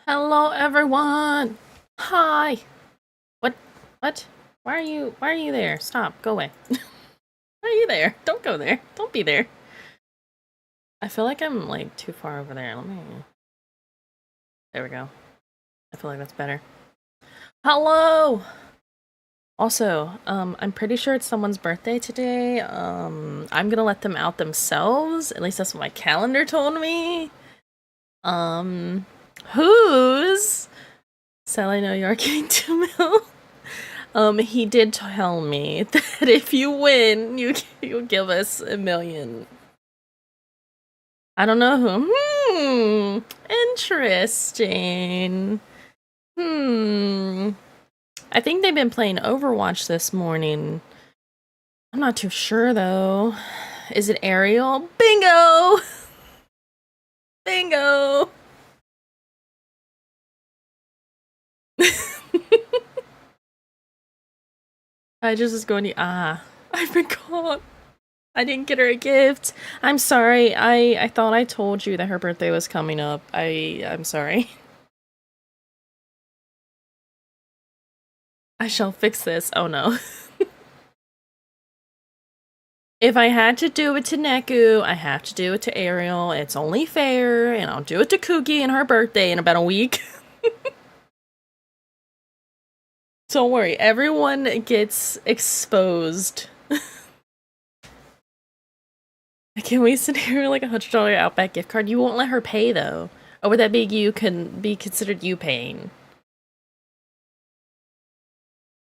Hello, everyone. Hi. What? What? Why are you there? Stop. Go away. Why are you there? Don't go there. Don't be there. I feel like I'm like too far over there. Let me. There we go. I feel like that's better. Hello. Also, I'm pretty sure it's someone's birthday today. I'm gonna let them out themselves. At least that's what my calendar told me. Um, whose? Sally, no, you are getting 2 mil. He did tell me that if you win, you give us 1 million. I don't know who. Interesting. I think they've been playing Overwatch this morning. I'm not too sure though. Is it Ariel? Bingo! Bingo! I just was going to I've been caught. I didn't get her a gift. I'm sorry. I thought I told you that her birthday was coming up. I'm sorry. I shall fix this. Oh no. If I had to do it to Neku, I have to do it to Ariel. It's only fair, and I'll do it to Kuki and her birthday in about a week. Don't worry, everyone gets exposed. Can we send her like $100 Outback gift card? You won't let her pay though. Or would that be you can be considered you paying?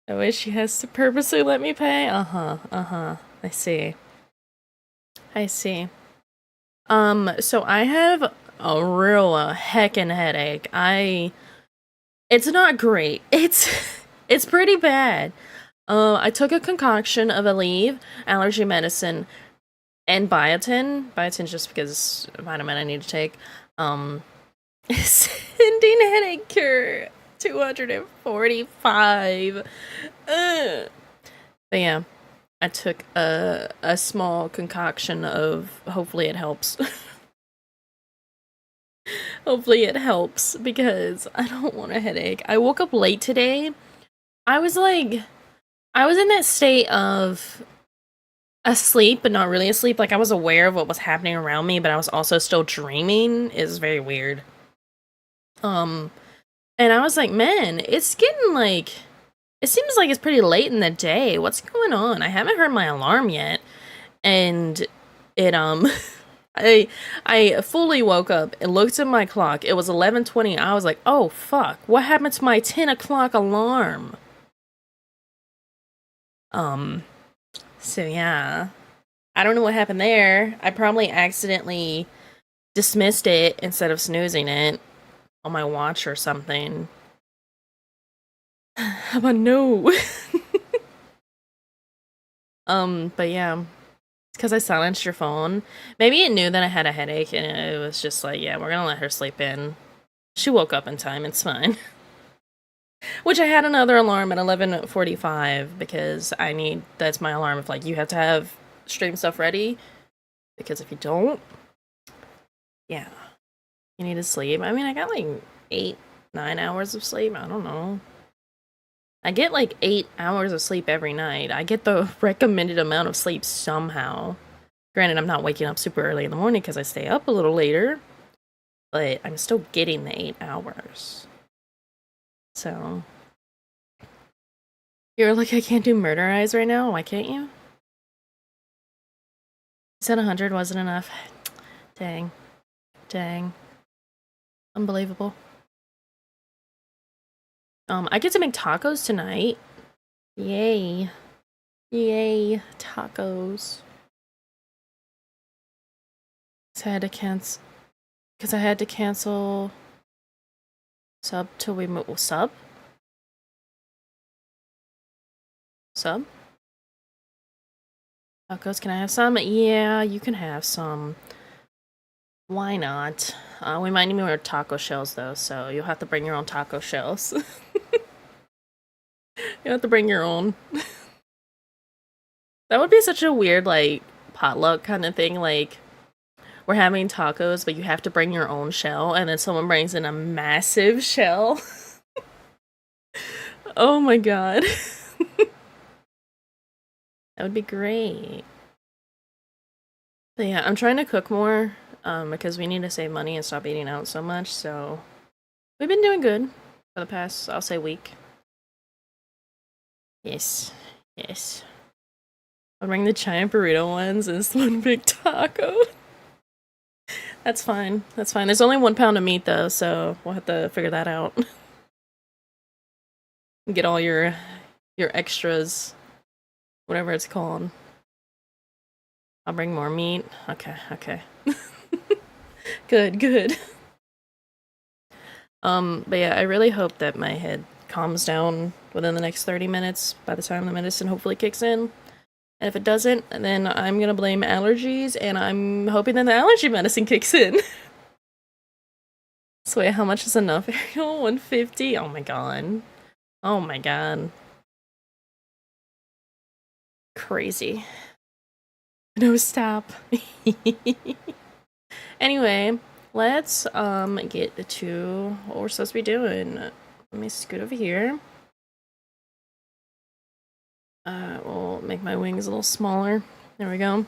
I wish she has to purposely let me pay. I see. I see. So I have a real heckin' headache. It's not great. It's pretty bad. I took a concoction of Aleve, allergy medicine, and biotin. Biotin's just because vitamin I need to take. Sending headache cure 245. But yeah, I took a small concoction of. Hopefully it helps. Hopefully it helps because I don't want a headache. I woke up late today. I was in that state of asleep, but not really asleep. Like I was aware of what was happening around me, but I was also still dreaming. It's very weird. And I was like, man, it's getting like, it seems like it's pretty late in the day. What's going on? I haven't heard my alarm yet. And it, I fully woke up and looked at my clock. It was 11:20. I was like, oh fuck, what happened to my 10 o'clock alarm? So yeah. I don't know what happened there. I probably accidentally dismissed it instead of snoozing it on my watch or something. How about no? But yeah. It's because I silenced your phone. Maybe it knew that I had a headache and it was just like, yeah, we're gonna let her sleep in. She woke up in time, it's fine. Which I had another alarm at 11:45 because that's my alarm if like you have to have stream stuff ready. Because if you don't, yeah, you need to sleep. I mean, I got like 8-9 hours of sleep. I don't know. I get like 8 hours of sleep every night. I get the recommended amount of sleep somehow. Granted, I'm not waking up super early in the morning because I stay up a little later, but I'm still getting the 8 hours. So, you're like, I can't do murder eyes right now? Why can't you? You said 100 wasn't enough. Dang. Dang. Unbelievable. I get to make tacos tonight. Yay. Yay, tacos. So I had to cancel. Because I had to cancel sub till we move. Sub? Sub? Tacos, can I have some? Yeah, you can have some. Why not? We might need more taco shells though, so you'll have to bring your own taco shells. You have to bring your own. That would be such a weird, like, potluck kind of thing. Like, we're having tacos, but you have to bring your own shell, and then someone brings in a massive shell. Oh my god. That would be great. But yeah, I'm trying to cook more, because we need to save money and stop eating out so much, so we've been doing good for the past, I'll say, week. Yes. Yes. I'll bring the giant burrito ones and this one big taco. That's fine. That's fine. There's only 1 pound of meat though, so we'll have to figure that out. Get all your extras, whatever it's called. I'll bring more meat. Okay, okay. Good, good. But yeah, I really hope that my head calms down within the next 30 minutes by the time the medicine hopefully kicks in. And if it doesn't, then I'm gonna blame allergies, and I'm hoping that the allergy medicine kicks in. So wait, how much is enough, Ariel? 150? Oh my god. Oh my god. Crazy. No, stop. Anyway, let's get to what we're supposed to be doing. Let me scoot over here. We'll make my wings a little smaller. There we go.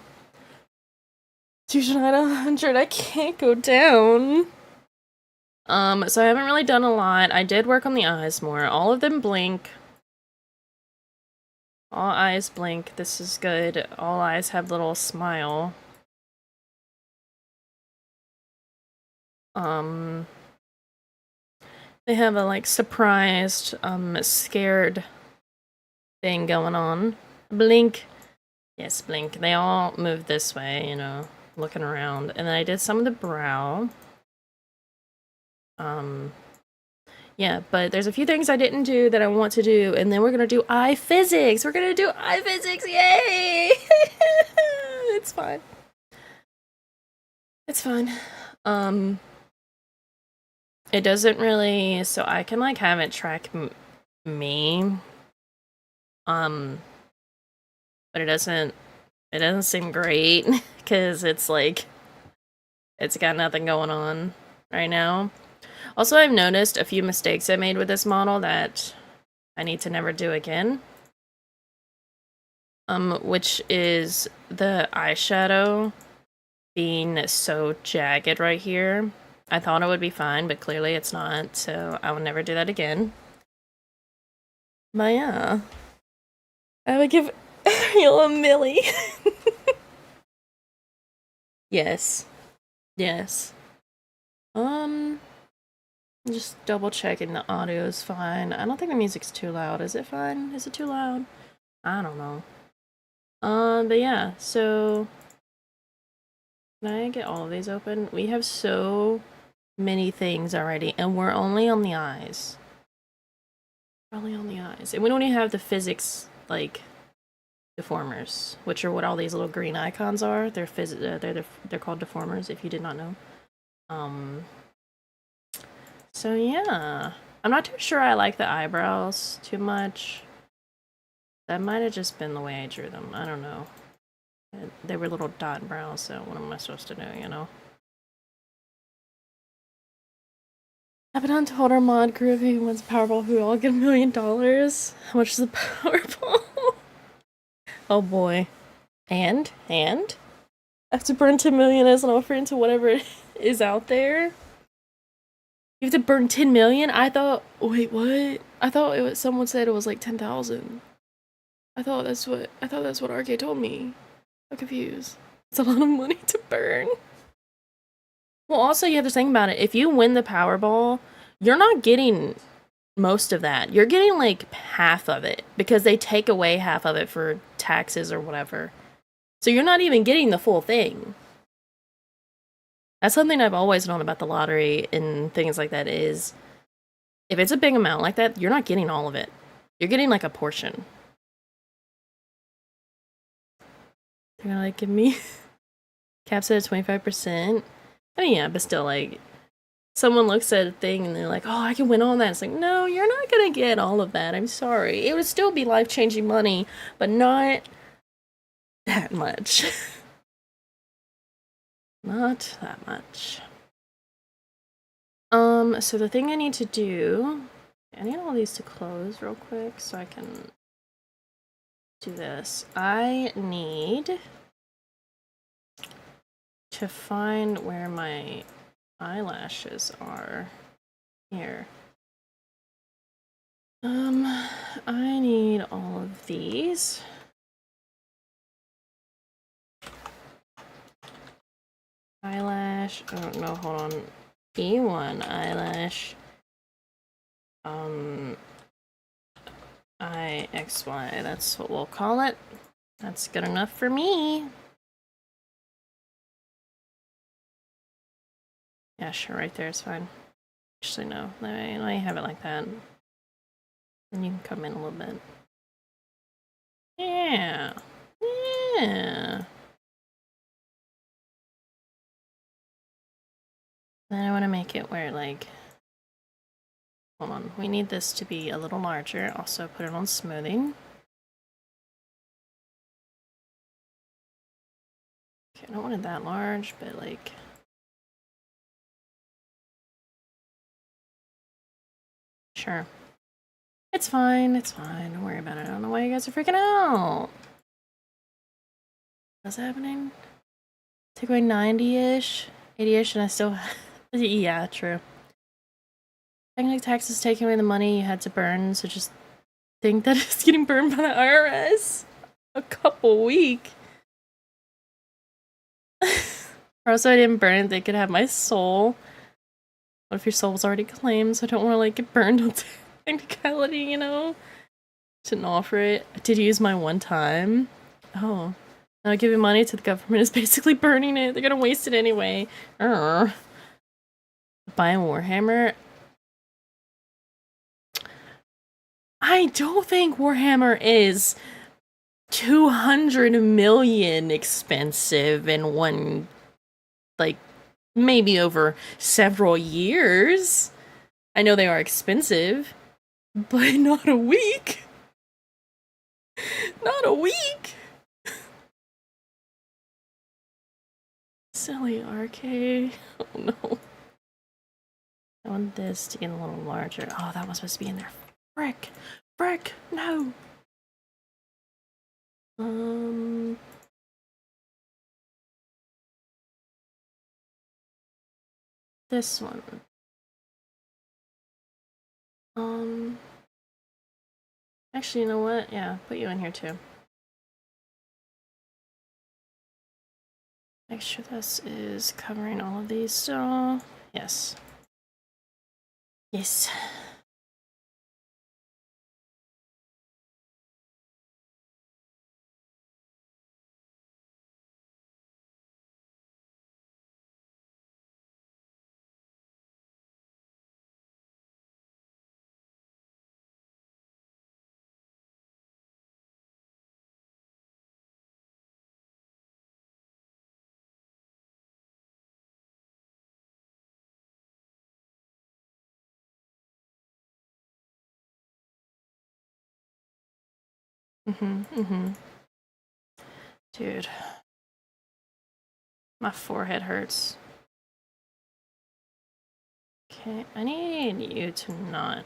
200, I can't go down. So I haven't really done a lot. I did work on the eyes more. All of them blink. All eyes blink. This is good. All eyes have little smile. They have a, like, surprised, scared thing going on. Blink. Yes, blink. They all move this way, you know, looking around. And then I did some of the brow. Yeah, but there's a few things I didn't do that I want to do, and then we're gonna do eye physics! We're gonna do eye physics! Yay! It's fine. It's fine. It doesn't really, so I can, like, have it track me. But it doesn't seem great, because it's, like, it's got nothing going on right now. Also, I've noticed a few mistakes I made with this model that I need to never do again. Which is the eyeshadow being so jagged right here. I thought it would be fine, but clearly it's not, so I will never do that again. But yeah. I would give Ariel a milli. Yes. Yes. Just double checking the audio is fine. I don't think the music's too loud. Is it fine? Is it too loud? I don't know. But yeah, so can I get all of these open? We have so many things already, and we're only on the eyes. We're only on the eyes. And we don't even have the physics, like, deformers, which are what all these little green icons are. They're called deformers, if you did not know. So yeah, I'm not too sure I like the eyebrows too much. That might have just been the way I drew them. I don't know. They were little dot brows, so what am I supposed to do, you know? Abaddon told our mod crew if he wants Powerball, we all get $1 million. How much is the Powerball? Oh boy. And? I have to burn 10 million as an offering to whatever is out there? You have to burn 10 million? I thought, wait, what? I thought someone said it was like 10,000. I thought that's what RK told me. I'm confused. It's a lot of money to burn. Well, also you have to think about it. If you win the Powerball, you're not getting most of that. You're getting like half of it because they take away half of it for taxes or whatever. So you're not even getting the full thing. That's something I've always known about the lottery and things like that is, if it's a big amount like that, you're not getting all of it. You're getting like a portion. They're gonna like give me caps at 25%. I mean, yeah, but still, like, someone looks at a thing and they're like, oh, I can win all that. It's like, no, you're not gonna get all of that. I'm sorry. It would still be life-changing money, but not that much. Not that much. So the thing I need to do, I need all these to close real quick so I can do this. I need to find where my eyelashes are. Here. I need all of these. Eyelash, oh no, hold on. E1 eyelash. IXY, that's what we'll call it. That's good enough for me. Yeah, sure, right there is fine. Actually, no, let me have it like that. Then you can come in a little bit. Yeah. Yeah. Then I want to make it where, like, hold on, we need this to be a little larger. Also put it on smoothing. Okay, I don't want it that large, but like... Sure. It's fine, don't worry about it. I don't know why you guys are freaking out. What's happening? Take away 90-ish, 80-ish, and I still... yeah, true. Technically, taxes taking away the money you had to burn, so just think that it's getting burned by the IRS. A couple week. Or also I didn't burn it, they could have my soul. What if your soul was already claimed, so I don't want to like get burned on technicality, you know? Didn't offer it. I did use my one time. Oh. Now giving money to the government is basically burning it. They're gonna waste it anyway. Buy a Warhammer. I don't think Warhammer is 200 million expensive in one, like, maybe over several years. I know they are expensive, but not a week. Not a week. Silly RK. Oh no. I want this to get a little larger. Oh, that was supposed to be in there. Frick. Frick. No. This one. Actually, you know what? Yeah, put you in here too. Make sure this is covering all of these still. Yes. Yes. Dude. My forehead hurts. Okay, I need you to not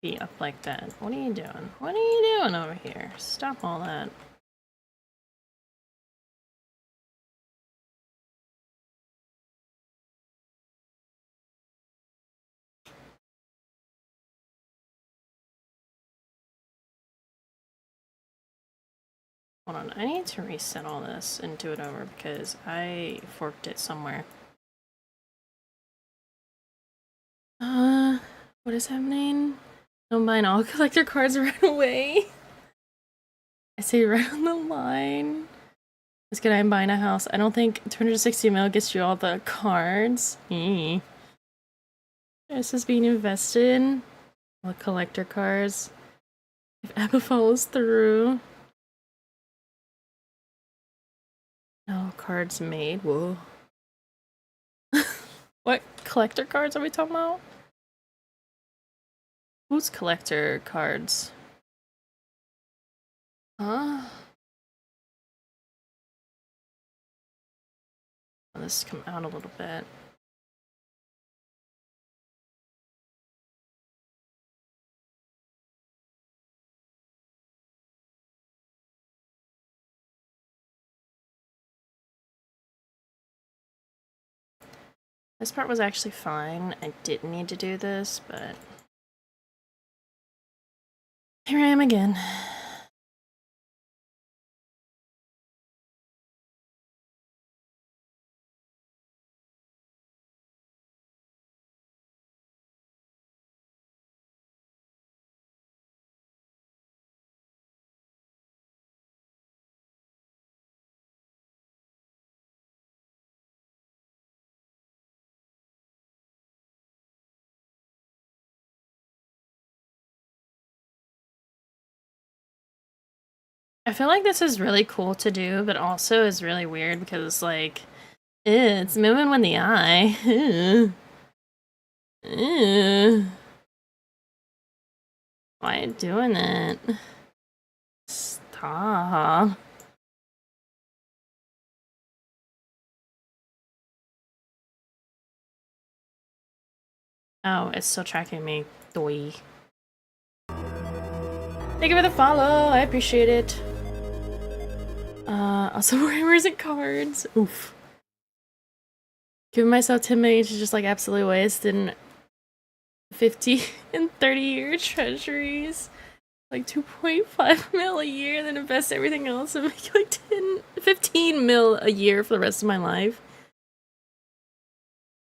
be up like that. What are you doing? What are you doing over here? Stop all that. Hold on, I need to reset all this and do it over because I forked it somewhere. What is happening? Don't buy all collector cards right away. I say right on the line. It's good I'm buying a house. I don't think 260 mil gets you all the cards. This is being invested in. All the collector cards. If Abba follows through. No cards made. Whoa. What collector cards are we talking about? Who's collector cards? Huh? this come out a little bit. This part was actually fine. I didn't need to do this, but here I am again. I feel like this is really cool to do, but also is really weird because, like, it's moving with the eye. Why are you doing that? Stop. Oh, it's still tracking me. Doi. Thank you for the follow. I appreciate it. Also rumors and cards. Oof. Giving myself 10 million to just like absolutely waste in 50 and 30-year treasuries. Like 2.5 mil a year, then invest everything else and make like 15 mil a year for the rest of my life.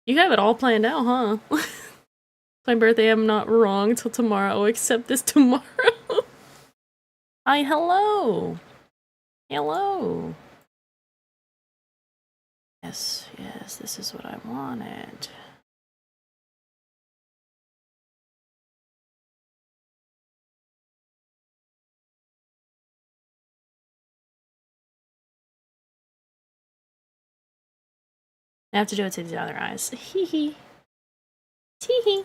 You have it all planned out, huh? My birthday, I'm not wrong till tomorrow. I'll accept this tomorrow. Hi, hello. Hello. Yes, yes, this is what I wanted. I have to do it to the other eyes. Hee hee. Tee hee.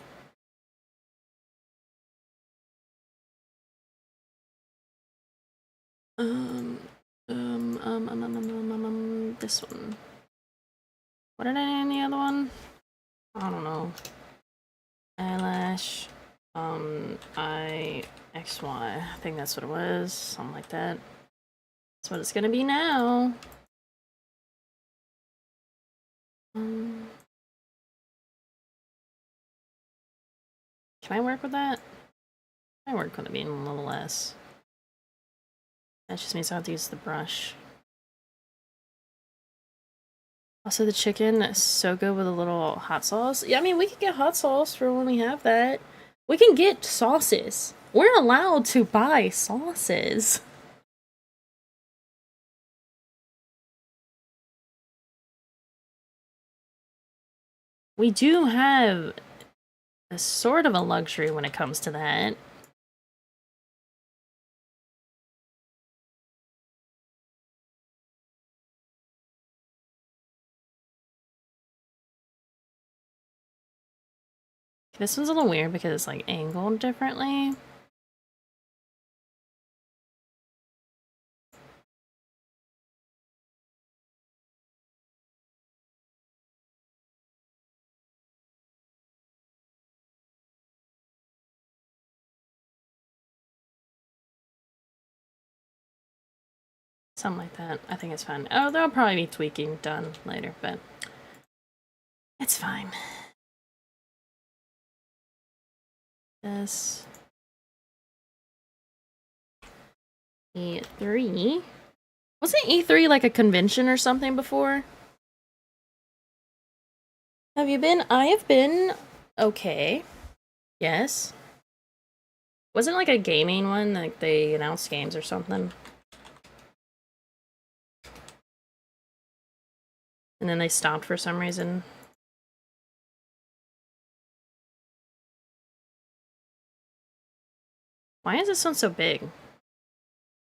This one. What did I name the other one? I don't know. Eyelash. XY. I think that's what it was. Something like that. That's what it's gonna be now. Can I work with that? I work with it being a little less. That just means I have to use the brush. Also, the chicken is so good with a little hot sauce. Yeah, I mean, we could get hot sauce for when we have that. We can get sauces. We're allowed to buy sauces. We do have a sort of a luxury when it comes to that. This one's a little weird because it's like angled differently. Something like that. I think it's fine. Oh, there'll probably be tweaking done later, but it's fine. This E3. Wasn't E3 like a convention or something before? Have you been? I have been. Okay. Yes. Wasn't like a gaming one, like they announced games or something? And then they stopped for some reason. Why is this one so big?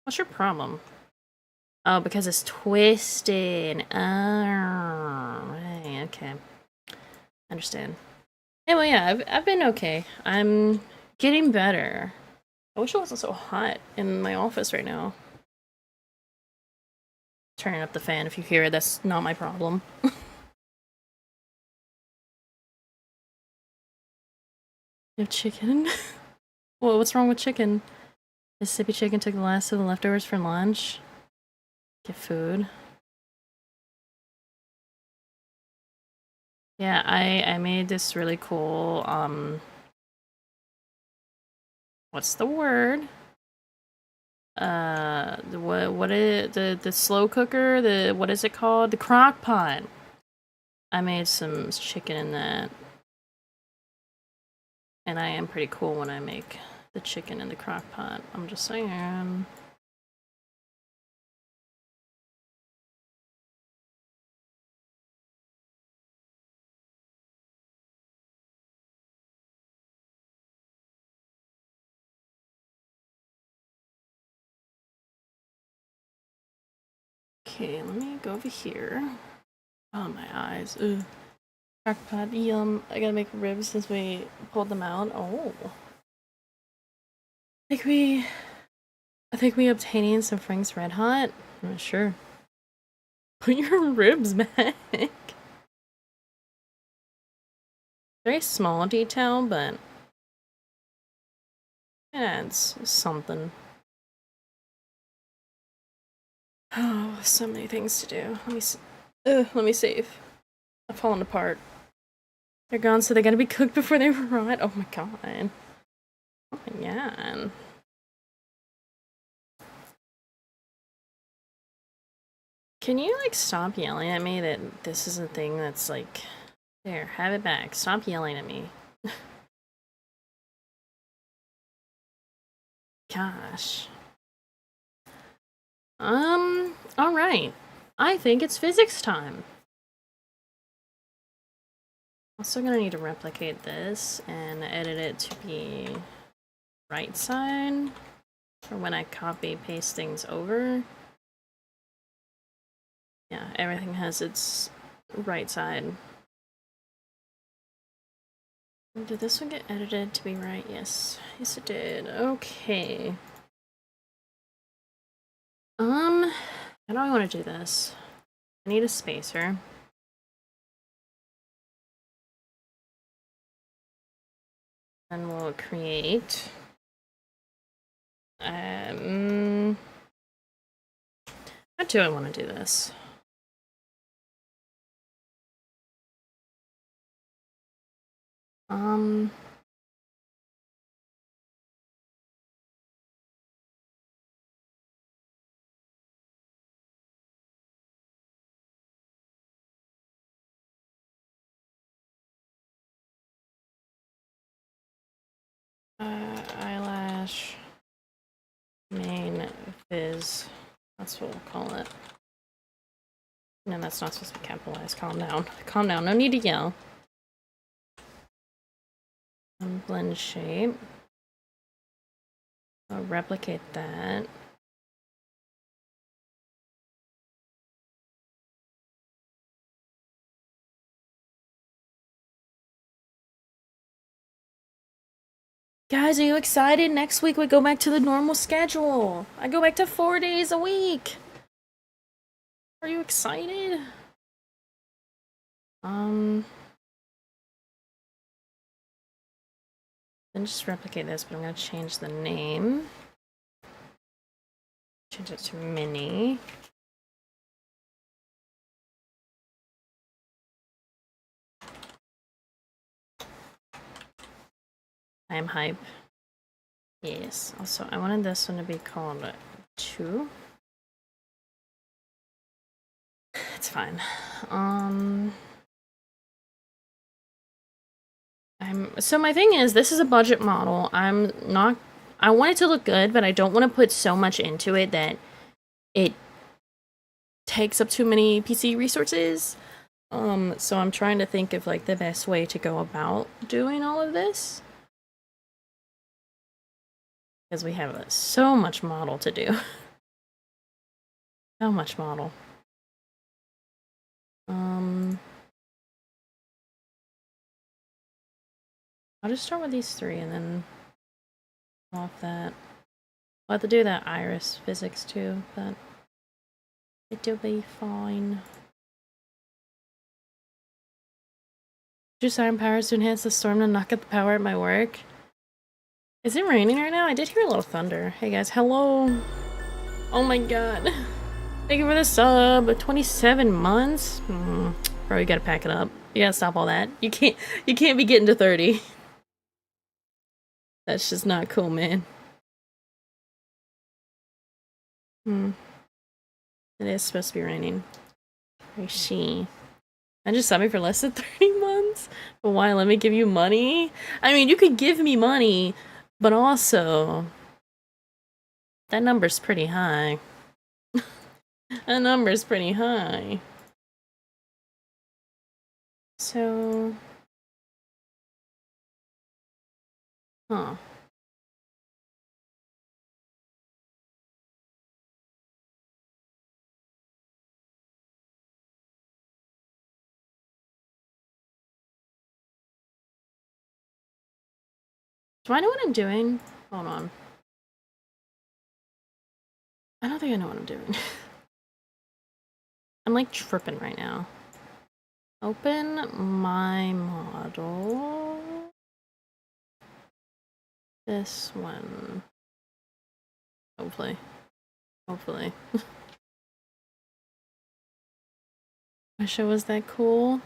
What's your problem? Oh, because it's twisted. Oh, right, okay. Understand. Anyway, yeah, I've been okay. I'm getting better. I wish it wasn't so hot in my office right now. Turning up the fan if you hear it, that's not my problem. You have chicken? Well, what's wrong with chicken? Mississippi chicken took the last of the leftovers for lunch. Get food. Yeah, I made this really cool, what's the word? What is the slow cooker? What is it called? The crock pot. I made some chicken in that. And I am pretty cool when I make the chicken in the crock pot. I'm just saying. Okay, let me go over here. Oh, my eyes. Ugh. Crock pot, yum. I gotta make ribs since we pulled them out. Oh. I think we obtaining some Frank's Red Hot. I'm not sure. Put your ribs back. Very small detail, but yeah, it's something. Oh, so many things to do. Let me save. I'm falling apart. They're gone, so they're gonna be cooked before they rot. Oh my god. Oh my god. Can you, like, stop yelling at me that this is a thing that's, like... There, have it back. Stop yelling at me. Gosh. Alright. I think it's physics time. Also gonna need to replicate this and edit it to be right side for when I copy paste things over. Yeah, everything has its right side. Did this one get edited to be right? Yes. Yes, it did. Okay. How do I want to do this? I need a spacer. And we'll create... how do I want to do this? Eyelash main fizz. That's what we'll call it. No, that's not supposed to be capitalized. Calm down. Calm down. No need to yell. Blend shape. I'll replicate that. Guys, are you excited? Next week we go back to the normal schedule. I go back to 4 days a week. Are you excited? Then just replicate this, but I'm gonna change the name. Change it to Mini. I am hype. Yes. Also, I wanted this one to be called 2. It's fine. So my thing is, this is a budget model. I want it to look good, but I don't want to put so much into it that it takes up too many PC resources. So I'm trying to think of, like, the best way to go about doing all of this. Because we have so much model to do. So much model. I'll just start with these 3 and then off that. I'll have to do that iris physics too, but it'll be fine. Just iron powers to enhance the storm to knock out the power at my work. Is it raining right now? I did hear a little thunder. Hey guys, hello. Oh my god. Thank you for the sub. 27 months? Bro, you gotta pack it up. You gotta stop all that. You can't be getting to 30. That's just not cool, man. It is supposed to be raining. I see. And just sub me for less than 30 months? But why? Let me give you money? I mean, you could give me money, but also... that number's pretty high. That number's pretty high. So... huh. Do I know what I'm doing? Hold on. I don't think I know what I'm doing. I'm like tripping right now. Open my model. This one. Hopefully. Hopefully. My show was that cool.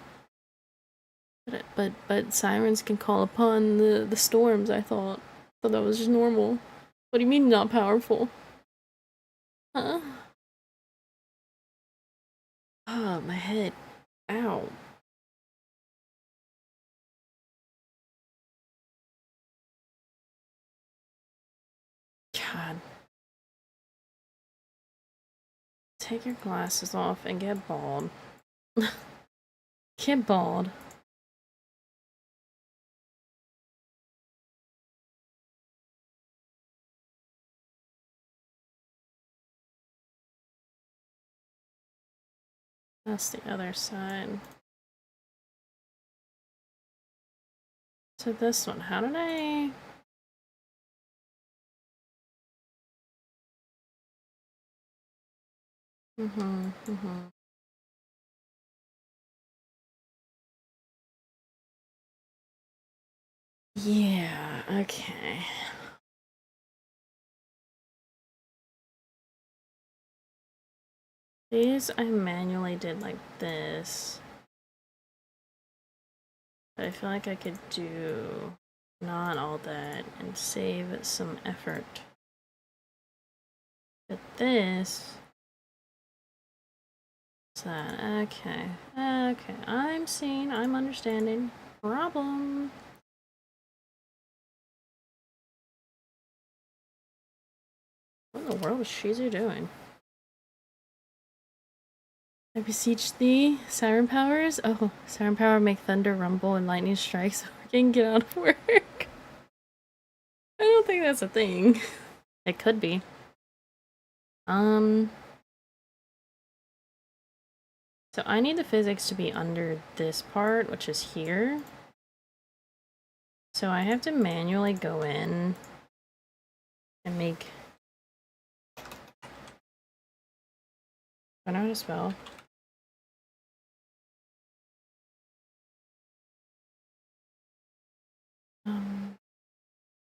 But sirens can call upon the storms, I thought. So that was just normal. What do you mean not powerful? Huh? Oh, my head. Ow. God. Take your glasses off and get bald. Get bald. That's the other side. So this one, how did I... Yeah, okay. These I manually did like this. But I feel like I could do not all that and save some effort. But this... what's that? Okay. Okay. I'm seeing, I'm understanding. Problem. What in the world is Shizu doing? I beseech thee, siren powers? Oh, siren power make thunder rumble and lightning strike so we can get out of work. I don't think that's a thing. It could be. So I need the physics to be under this part, which is here. So I have to manually go in and make... I know how to spell.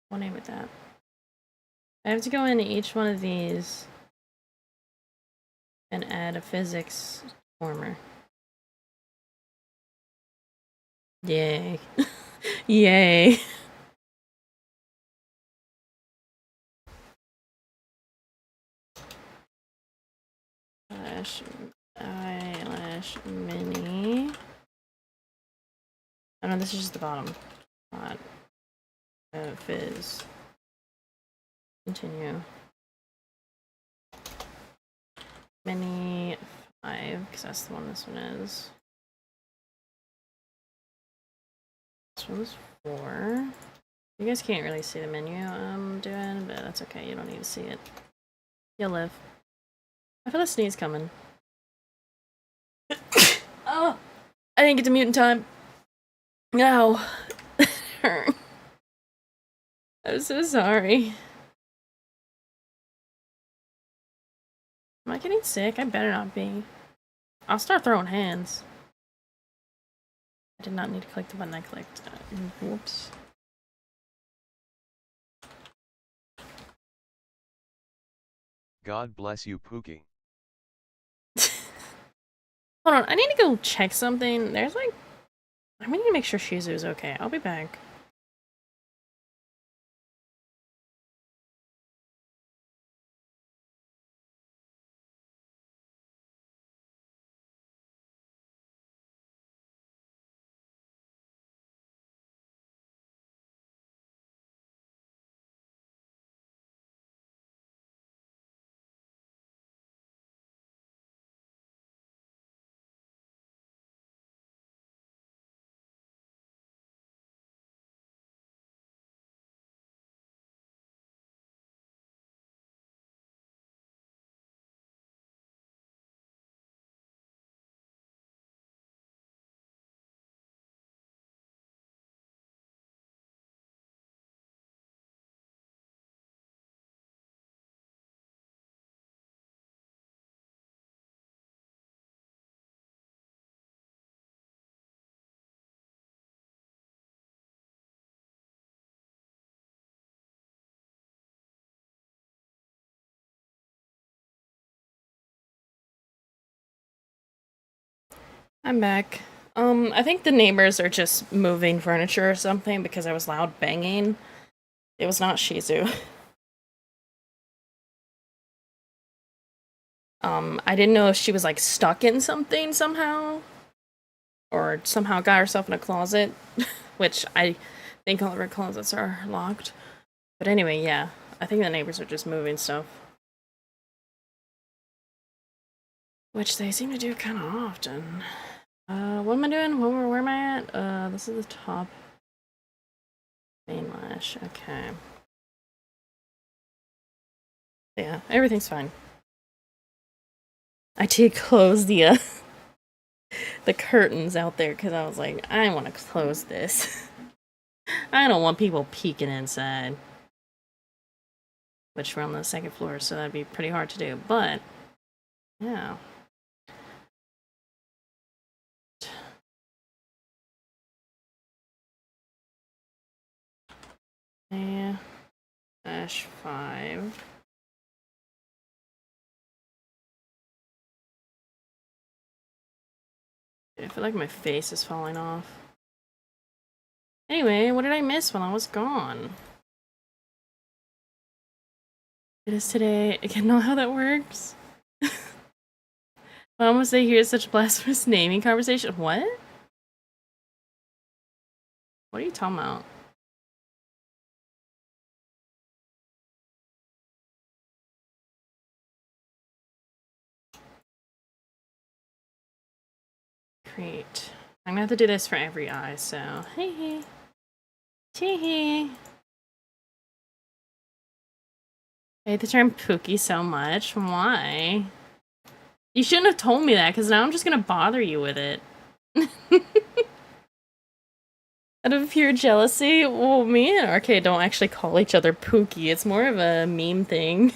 We'll name it that. I have to go into each one of these and add a physics former. Yay. Yay. Eyelash mini. Oh no, this is just the bottom. Not fizz. Continue. Mini 5, because that's the one this one is. This one's 4. You guys can't really see the menu I'm doing, but that's okay. You don't need to see it. You'll live. I feel a sneeze coming. Oh! I didn't get to mute in time. No. I'm so sorry. Am I getting sick? I better not be. I'll start throwing hands. I did not need to click the button I clicked. Whoops. God bless you, Pookie. Hold on, I need to go check something. There's like... I need to make sure Shizu's okay. I'll be back. I'm back. I think the neighbors are just moving furniture or something because I was loud banging. It was not Shizu. I didn't know if she was like stuck in something somehow. Or somehow got herself in a closet. Which I think all of her closets are locked. But anyway, yeah. I think the neighbors are just moving stuff. Which they seem to do kind of often. What am I doing? Where am I at? This is the top. Main lash, okay. Yeah, everything's fine. I did close the the curtains out there because I was like, I want to close this. I don't want people peeking inside. Which we're on the second floor, so that'd be pretty hard to do, but yeah. Yeah. -5. I feel like my face is falling off. Anyway, what did I miss when I was gone? It is today. I can't know how that works. I almost say here's such a blasphemous naming conversation. What? What are you talking about? Great. I'm gonna have to do this for every eye, so hey hey. Tee I hate the term Pookie so much. Why? You shouldn't have told me that, because now I'm just gonna bother you with it. Out of pure jealousy? Well, me and RK don't actually call each other Pookie. It's more of a meme thing.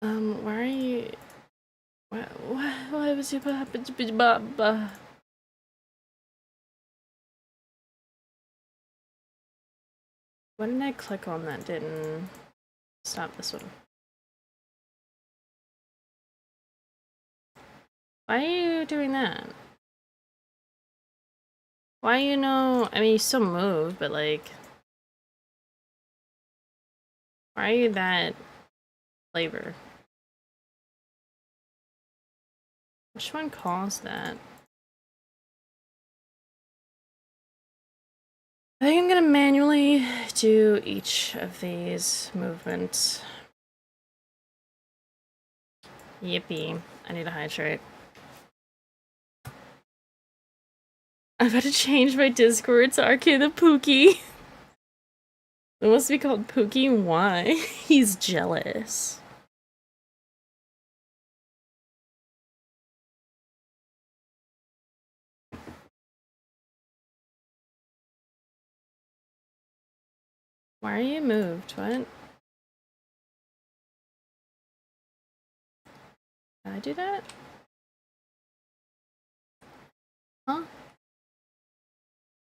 Why are you... Why was you... Why didn't I click on that? Didn't... Stop this one. Why are you doing that? Why you know... I mean, you still move, but like... Why are you that... flavor? Which one caused that? I think I'm gonna manually do each of these movements. Yippee. I need to hydrate. I'm about to change my Discord to RK the Pookie. It must be called Pookie. Why? He's jealous. Why are you moved? What? Did I do that? Huh?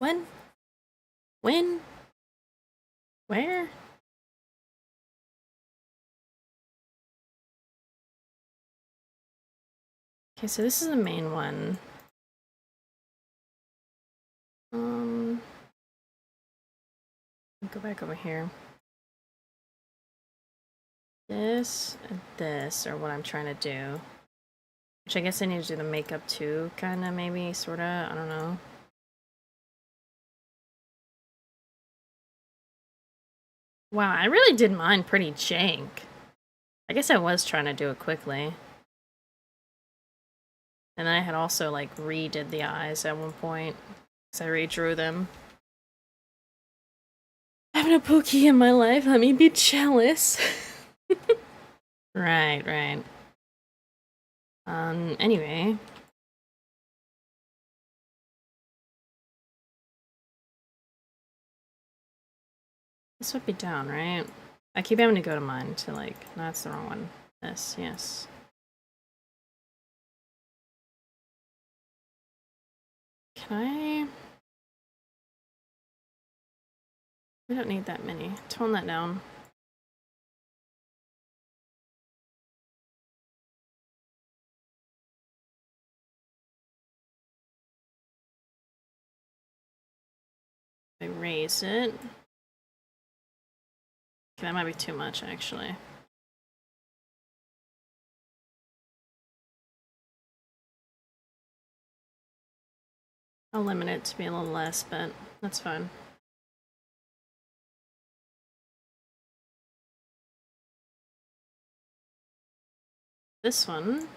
When? When? Where? Okay, so this is the main one. Go back over here. This and this are what I'm trying to do. Which I guess I need to do the makeup too, kinda, maybe, sorta, I don't know. Wow, I really did mine pretty jank. I guess I was trying to do it quickly. And I had also, like, redid the eyes at one point. Because I redrew them. Having a Pookie in my life, let me be jealous. Right, right. Anyway. This would be down, right? I keep having to go to mine to, like, no, that's the wrong one. This, yes. Can I... We don't need that many. Tone that down. I raise it. Okay, that might be too much, actually. I'll limit it to be a little less, but that's fine. This one.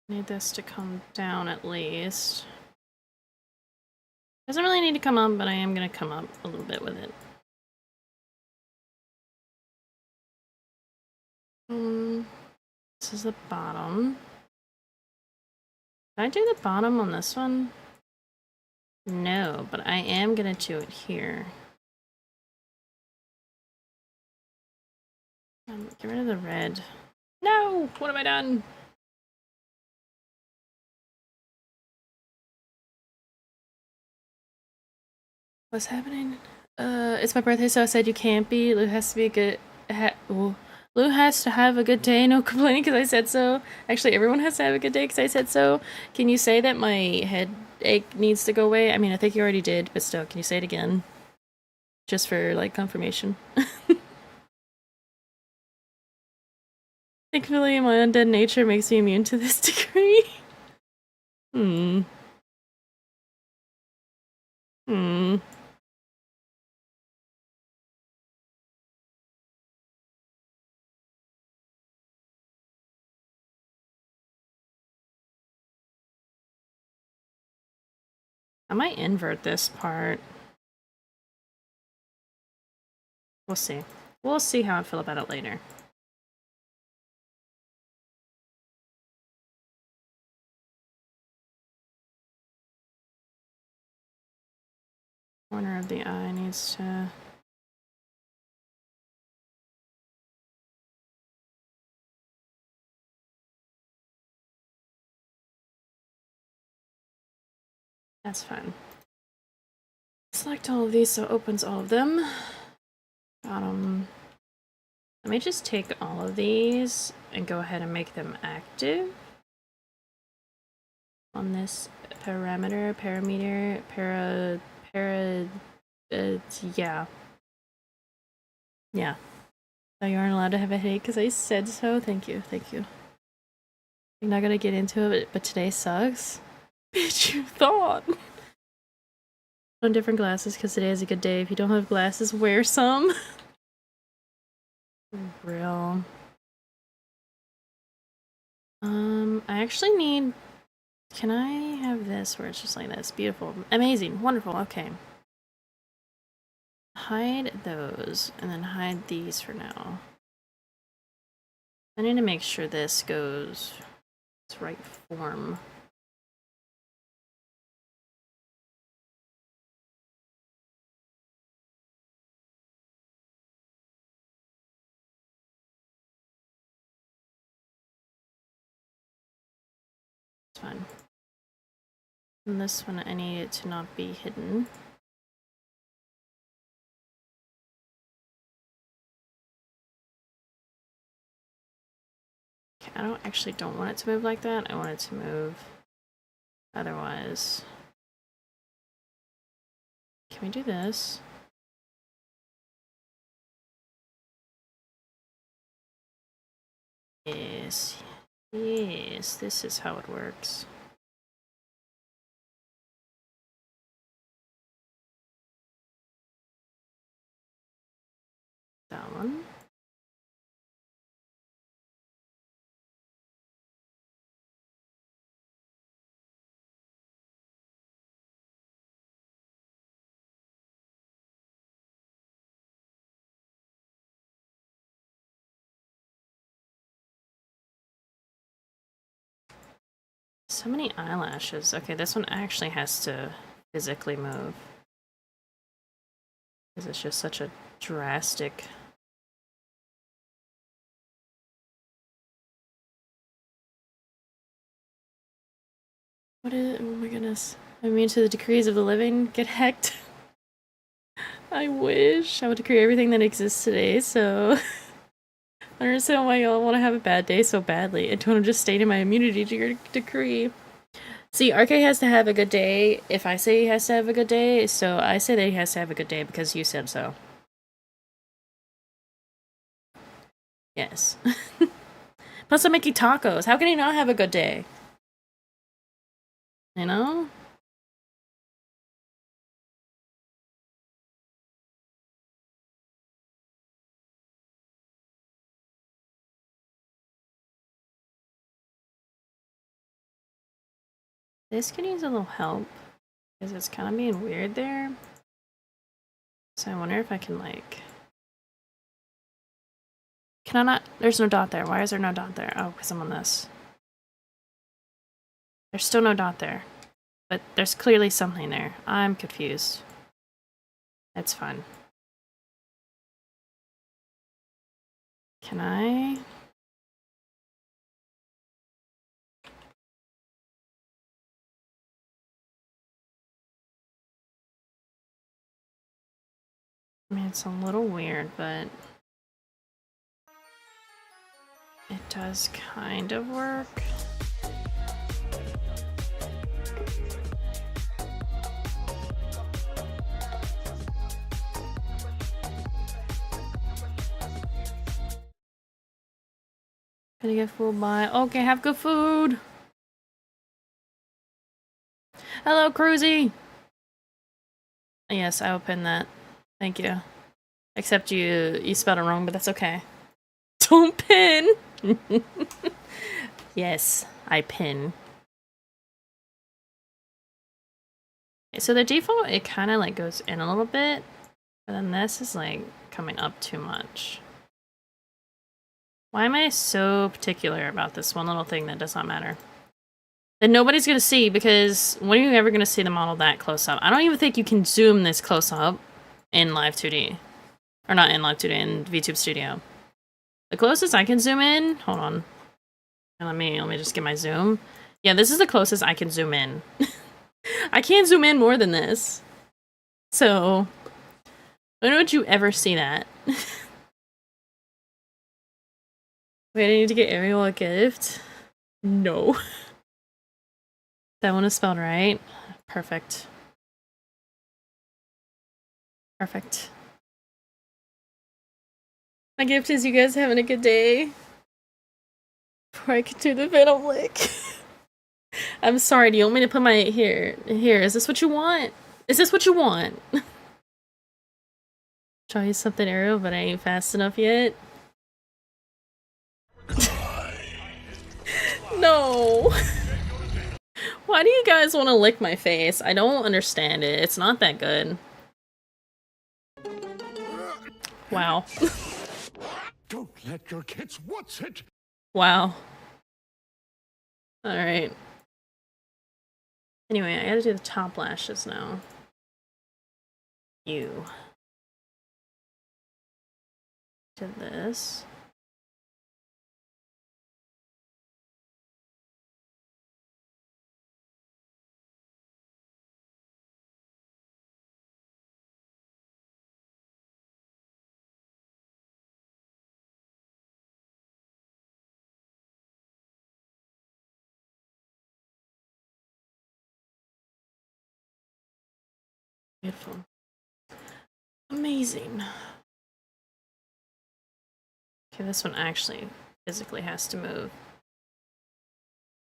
Need this to come down at least. Doesn't really need to come up, but I am gonna come up a little bit with it. This is the bottom. Did I do the bottom on this one? No, but I am gonna do it here. Get rid of the red. No! What have I done? What's happening? It's my birthday, so I said you can't be. Lou has to be a good... Lou has to have a good day, no complaining because I said so. Actually, everyone has to have a good day because I said so. Can you say that my headache needs to go away? I mean, I think you already did, but still, can you say it again? Just for, like, confirmation. Thankfully, my undead nature makes me immune to this degree. Hmm. Hmm. I might invert this part. We'll see. We'll see how I feel about it later. Corner of the eye needs to... That's fine. Select all of these so it opens all of them. Let me just take all of these and go ahead and make them active on this parameter, yeah. Yeah. So you aren't allowed to have a headache because I said so. Thank you, thank you. You're not gonna get into it, but today sucks. Bitch, you thought. On different glasses because today is a good day. If you don't have glasses, wear some. Real. I actually need... Can I have this where it's just like this? Beautiful. Amazing. Wonderful. Okay. Hide those, and then hide these for now. I need to make sure this goes its right form. It's fine. And this one, I need it to not be hidden. I actually don't want it to move like that. I want it to move otherwise. Can we do this? Yes. Yes, this is how it works. That one. So many eyelashes. Okay, this one actually has to physically move. Because it's just such a drastic... What is it? Oh my goodness. I'm immune to the decrees of the living. Get hecked. I wish I would decree everything that exists today, so... I understand why y'all want to have a bad day so badly. I don't want to just state in my immunity to your decree. See, RK has to have a good day if I say he has to have a good day, so I say that he has to have a good day because you said so. Yes. Plus I'm making tacos. How can he not have a good day? You know? This could use a little help. Because it's kind of being weird there. So I wonder if I can, like... Can I not? There's no dot there. Why is there no dot there? Oh, because I'm on this. There's still no dot there. But there's clearly something there. I'm confused. It's fine. Can I? I mean, it's a little weird, but... It does kind of work. Gonna get fooled by... Okay, have good food! Hello, Cruzy! Yes, I will pin that. Thank you. Except you spelled it wrong, but that's okay. Don't pin! Yes, I pin. So the default, it kind of like goes in a little bit, but then this is like coming up too much. Why am I so particular about this one little thing that does not matter? That nobody's gonna see, because when are you ever gonna see the model that close up? I don't even think you can zoom this close up in Live2D. Or not in Live2D, in VTube Studio. The closest I can zoom in, hold on. Let me just get my zoom. Yeah, this is the closest I can zoom in. I can't zoom in more than this. So, when would you ever see that? Wait, I need to get Ariel a gift? No. That one is spelled right. Perfect. Perfect. My gift is you guys having a good day. Before I can do the Venom lick. I'm sorry, do you want me to put my... Here, is this what you want? Is this what you want? Try you something, Ariel, but I ain't fast enough yet. No! Why do you guys want to lick my face? I don't understand it. It's not that good. Wow. Don't let your kids watch it. Wow. Alright. Anyway, I gotta do the top lashes now. You. Did this. Beautiful. Amazing. Okay, this one actually physically has to move.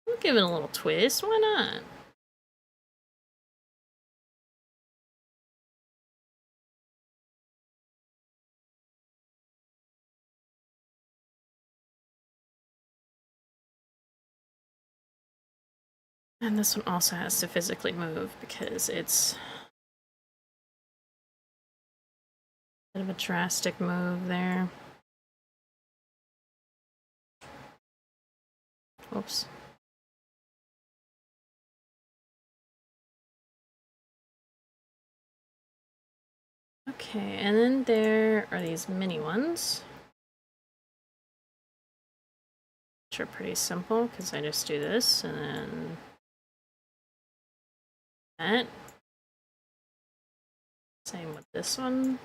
We'll give it a little twist. Why not? And this one also has to physically move because it's a bit of a drastic move there. Oops. Okay, and then there are these mini ones, which are pretty simple because I just do this and then that. Same with this one.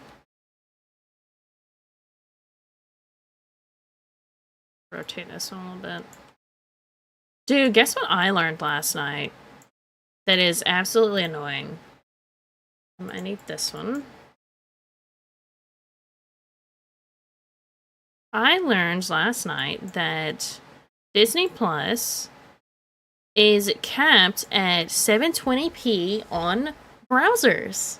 Rotate this one a little bit. Dude, guess what I learned last night? That is absolutely annoying. I need this one. I learned last night that Disney Plus is capped at 720p on browsers.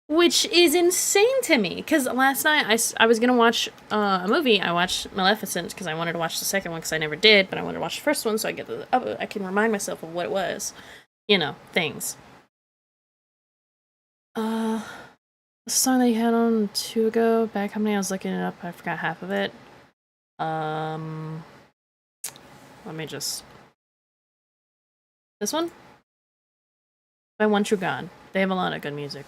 Which is insane to me, because last night I was gonna watch a movie. I watched Maleficent because I wanted to watch the second one because I never did, but I wanted to watch the first one so I can remind myself of what it was. You know, things. The song that you had on 2 ago, Bad Company, I was looking it up, I forgot half of it. Let me just... This one? By One True God. They have a lot of good music.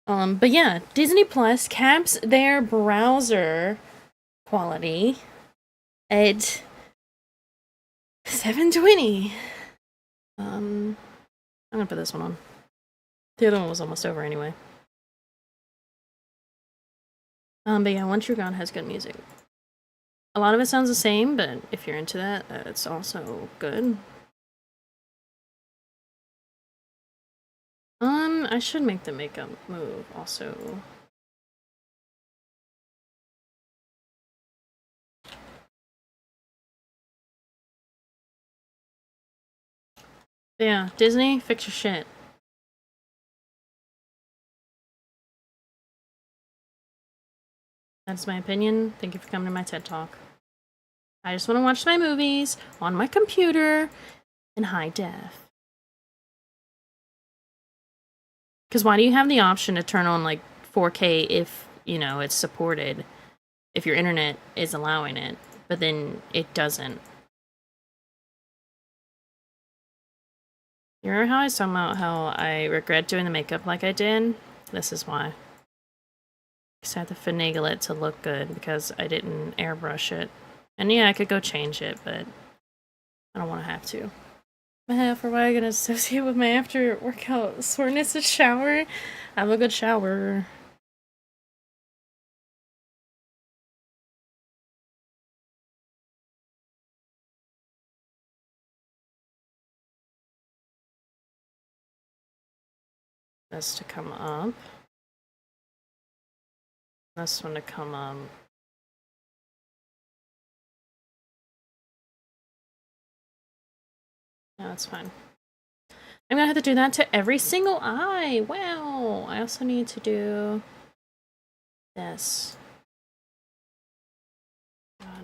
But yeah, Disney Plus caps their browser quality at 720. I'm gonna put this one on. The other one was almost over anyway. But yeah, One True God has good music. A lot of it sounds the same, but if you're into that, it's also good. I should make the makeup move also. But yeah, Disney, fix your shit. That's my opinion. Thank you for coming to my TED Talk. I just want to watch my movies on my computer in high def. Because why do you have the option to turn on like 4K if, you know, it's supported, if your internet is allowing it, but then it doesn't? You remember how I was talking about how I regret doing the makeup like I did? This is why. Because I had to finagle it to look good because I didn't airbrush it. And yeah, I could go change it, but I don't want to have to. For what I'm gonna associate with my after workout soreness, a shower. Have a good shower. This to come up. This one to come up. No, that's fine. I'm gonna have to do that to every single eye. Wow. I also need to do this.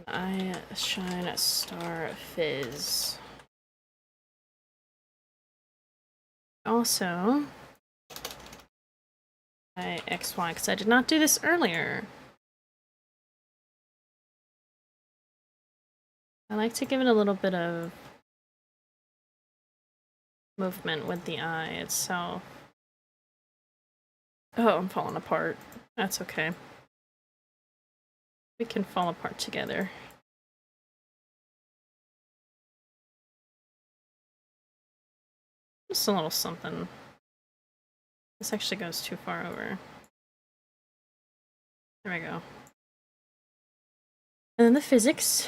Eye shine star fizz. Also, XY, because I did not do this earlier. I like to give it a little bit of movement with the eye itself. Oh, I'm falling apart. That's okay. We can fall apart together. Just a little something. This actually goes too far over. There we go. And then the physics.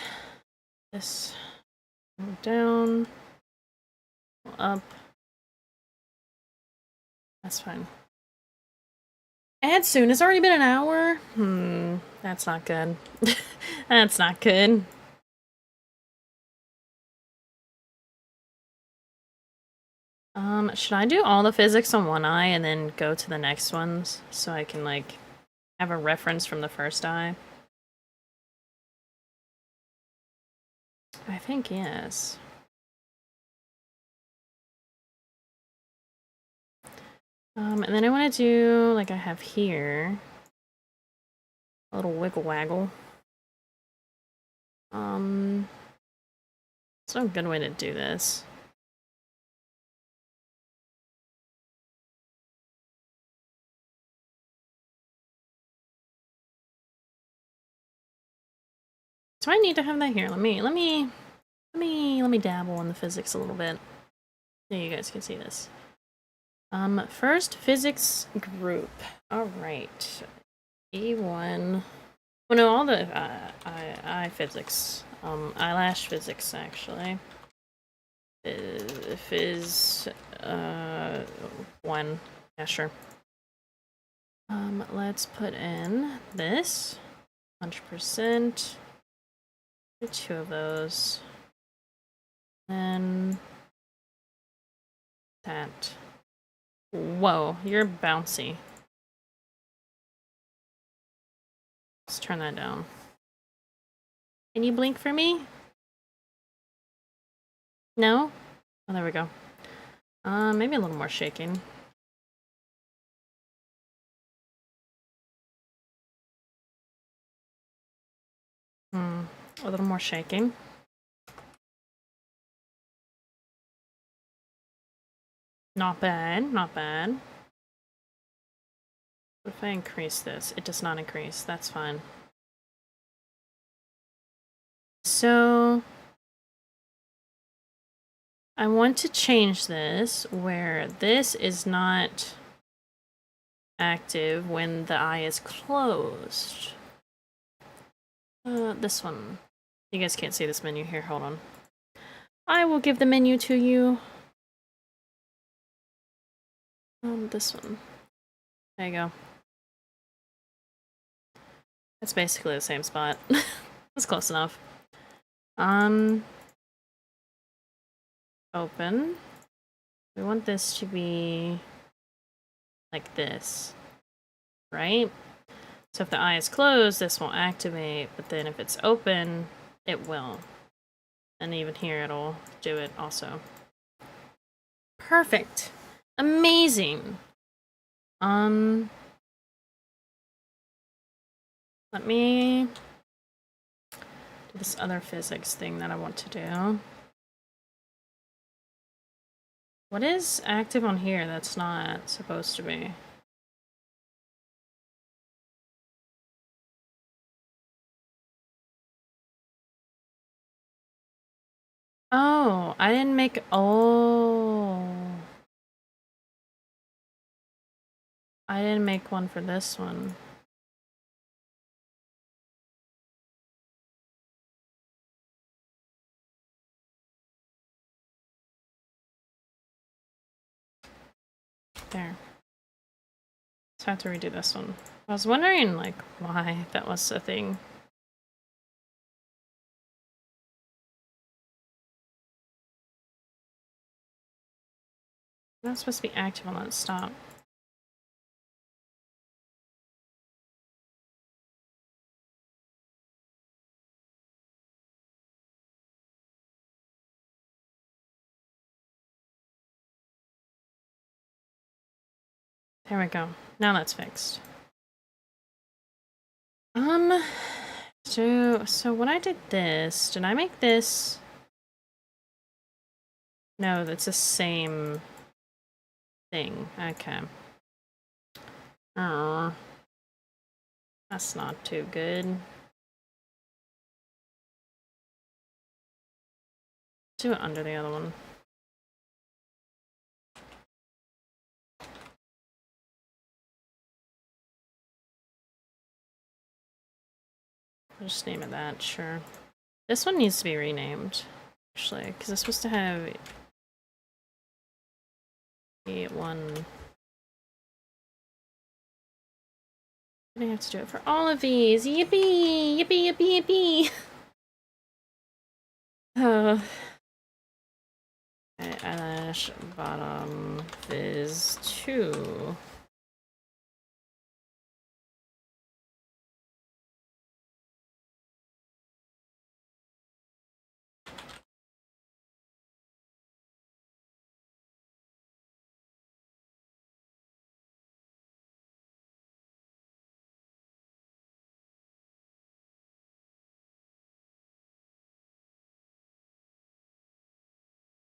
This down, up, That's fine. And soon. It's already been an hour. That's not good. That's not good. Should I do all the physics on one eye and then go to the next ones so I can, like, have a reference from the first eye? I think yes. And then I want to do, like I have here, a little wiggle waggle. It's no good way to do this. Do I need to have that here? Let me dabble in the physics a little bit. So you guys can see this. First physics group. All right, E1. Well, no, all the eye physics. Eyelash physics actually. Phys 1. Yeah, sure. Let's put in this 100%. 2 of those. And that. Whoa, you're bouncy. Let's turn that down. Can you blink for me? No? Oh, there we go. Maybe a little more shaking. A little more shaking. Not bad, not bad. What if I increase this? It does not increase. That's fine. So I want to change this where this is not active when the eye is closed. This one. You guys can't see this menu here. Hold on. I will give the menu to you. This one. There you go. That's basically the same spot. That's close enough. Open. We want this to be like this, right? So if the eye is closed, this won't activate, but then if it's open, it will. And even here, it'll do it also. Perfect. Amazing. Let me do this other physics thing that I want to do. What is active on here that's not supposed to be? Oh, I didn't make... Oh. I didn't make one for this one. There. So I have to redo this one. I was wondering, like, why that was a thing. That's supposed to be active on that stop. There we go. Now that's fixed. So when I did this, did I make this? No, that's the same thing. Okay. Oh. That's not too good. Do it under the other one. I'll just name it that, sure. This one needs to be renamed, actually, because it's supposed to have E1 I'm gonna have to do it for all of these. Yippee! Yippee, yippee, yippee! Okay, eyelash bottom fizz 2.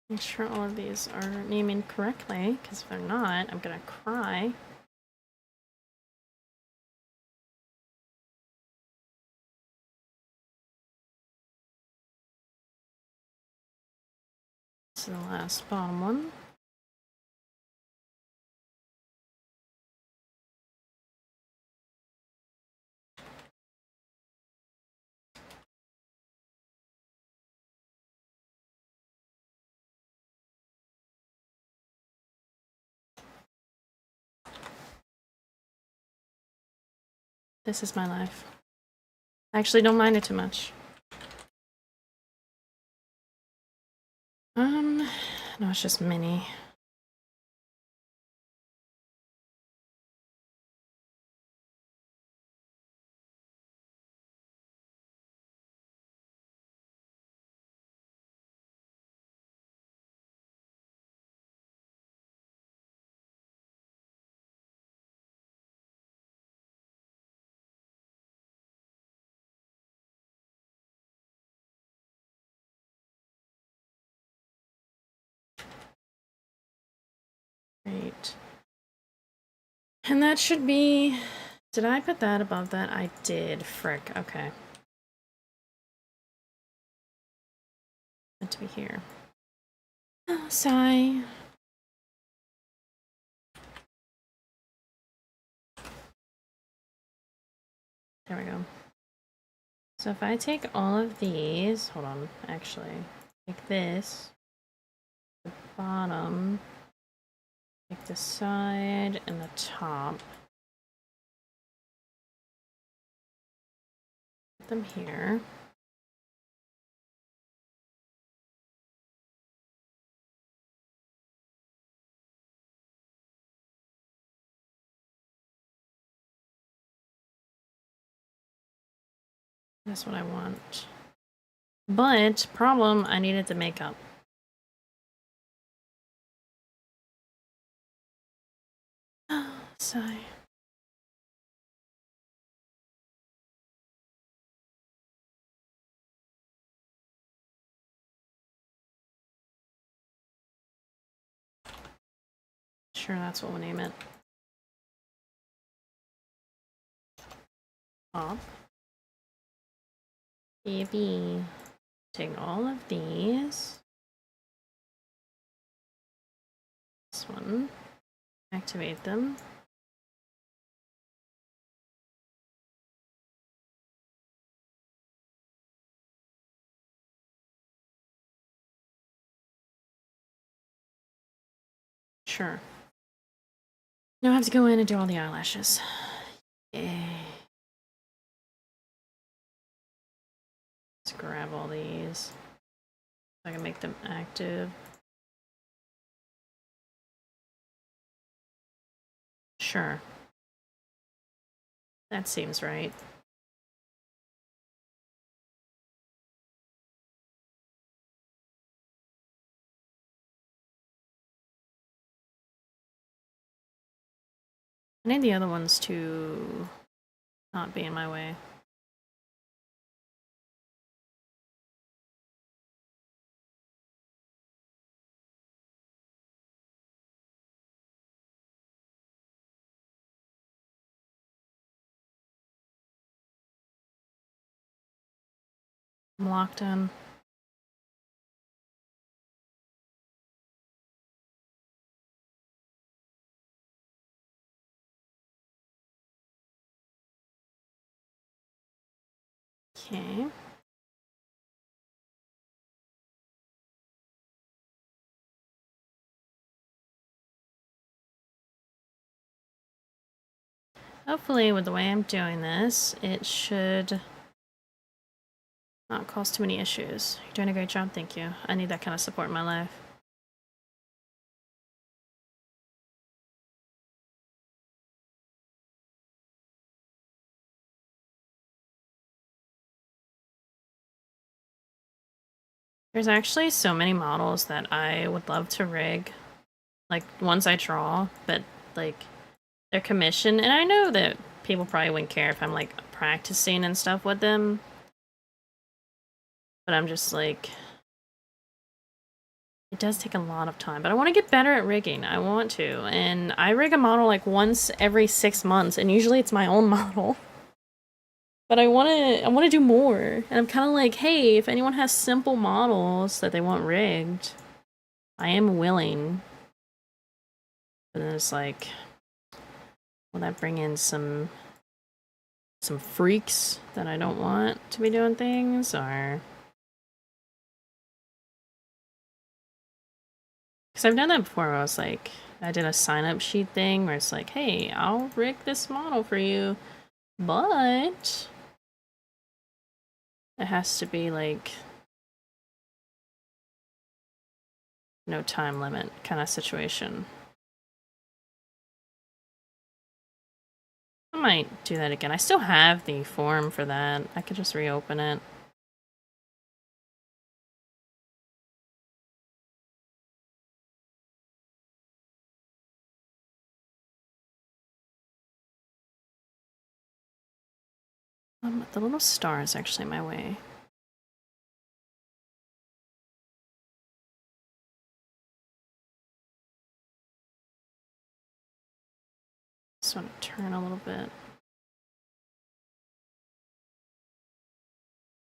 Make sure all of these are naming correctly, because if they're not, I'm gonna cry. This is the last bottom one. This is my life. I actually don't mind it too much. No, it's just mini. Great. And that should be... Did I put that above that? I did. Frick. Okay. Meant to be here. Oh, sigh. There we go. So if I take all of these... Hold on. Actually. Take this. The bottom. Take the side and the top. Put them here. That's what I want. But, problem, I needed the makeup. Sigh. Sure, that's what we'll name it. Top. Baby. Take all of these. This one. Activate them. Sure. Now I have to go in and do all the eyelashes. Yay. Let's grab all these. So I can make them active. Sure. That seems right. I need the other ones to not be in my way. I'm locked in. Okay. hopefully with the way I'm doing this, it should not cause too many issues. You're doing a great job, thank you. I need that kind of support in my life. There's actually so many models that I would love to rig. Like, ones I draw, but, like, they're commissioned. And I know that people probably wouldn't care if I'm, like, practicing and stuff with them. But I'm just, like... It does take a lot of time. But I want to get better at rigging. I want to. And I rig a model, like, once every 6 months. And usually it's my own model. But I want to do more. And I'm kind of like, hey, if anyone has simple models that they want rigged, I am willing. But then it's like, will that bring in some freaks that I don't want to be doing things, or... Because I've done that before where I was like, I did a sign-up sheet thing where it's like, hey, I'll rig this model for you, but... it has to be, like... no time limit kind of situation. I might do that again. I still have the form for that. I could just reopen it. The little star is actually my way. Just want to turn a little bit.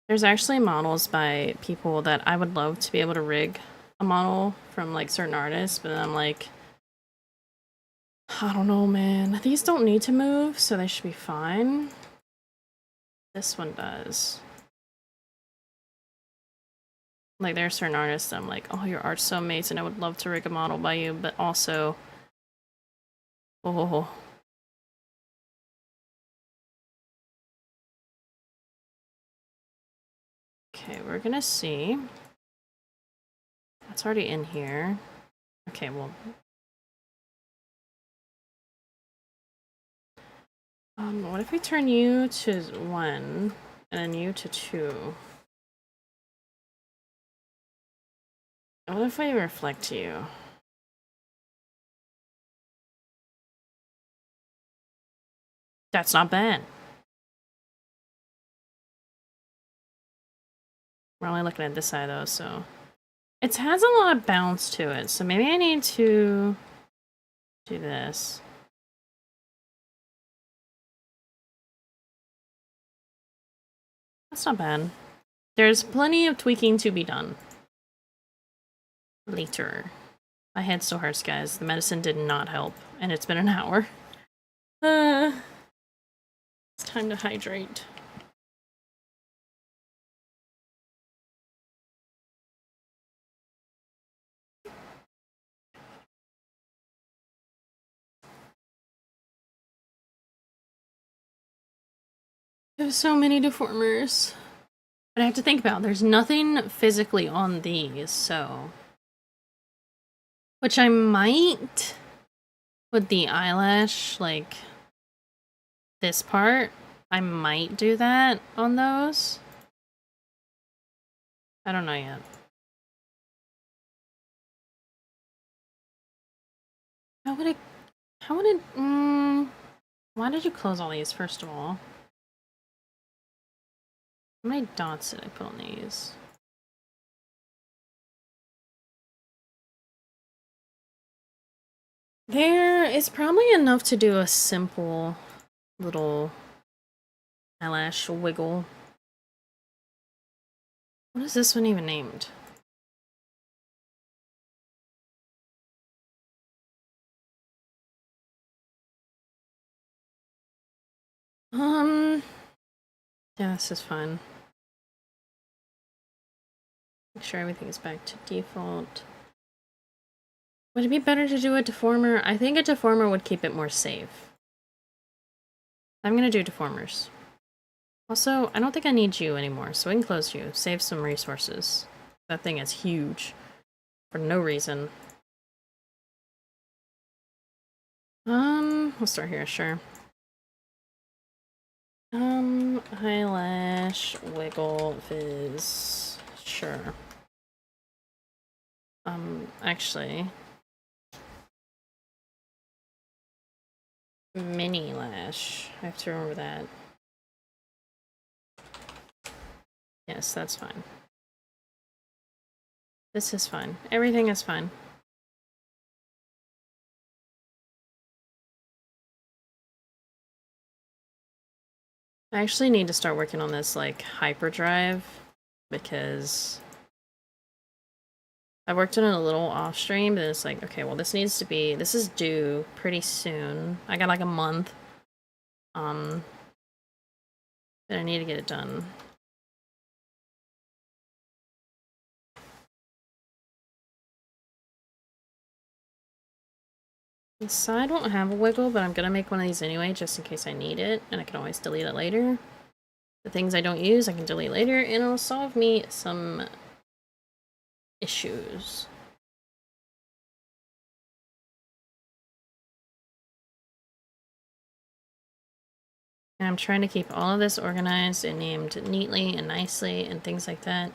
There's actually models by people that I would love to be able to rig a model from, like, certain artists, but then I'm like, I don't know, man. These don't need to move, so they should be fine. This one does. Like, there are certain artists that I'm like, oh, your art's so amazing, I would love to rig a model by you, but also... oh... okay, we're gonna see. That's already in here. Okay, well... what if we turn you to 1, and then you to 2? What if I reflect you? That's not bad. We're only looking at this side, though, so... it has a lot of bounce to it, so maybe I need to do this. That's not bad. There's plenty of tweaking to be done. Later. My head still hurts, guys. The medicine did not help, and it's been an hour. It's time to hydrate. There's so many deformers. But I have to think about, there's nothing physically on these, so... which I might... with the eyelash, like... this part, I might do that on those. I don't know yet. How would it, why did you close all these, first of all? How many dots did I put on these? There is probably enough to do a simple little eyelash wiggle. What is this one even named? Yeah, this is fine. Make sure everything is back to default. Would it be better to do a deformer? I think a deformer would keep it more safe. I'm gonna do deformers. Also, I don't think I need you anymore, so we can close you. Save some resources. That thing is huge. For no reason. We'll start here, sure. Eyelash, wiggle, fizz. Sure. Actually. Mini lash. I have to remember that. Yes, that's fine. This is fine. Everything is fine. I actually need to start working on this, like, hyperdrive, because I worked on it a little off stream, but it's like, okay, well, this is due pretty soon. I got like a month. But I need to get it done. The side won't have a wiggle, but I'm gonna make one of these anyway, just in case I need it, and I can always delete it later. The things I don't use, I can delete later, and it'll solve me some issues. And I'm trying to keep all of this organized and named neatly and nicely and things like that.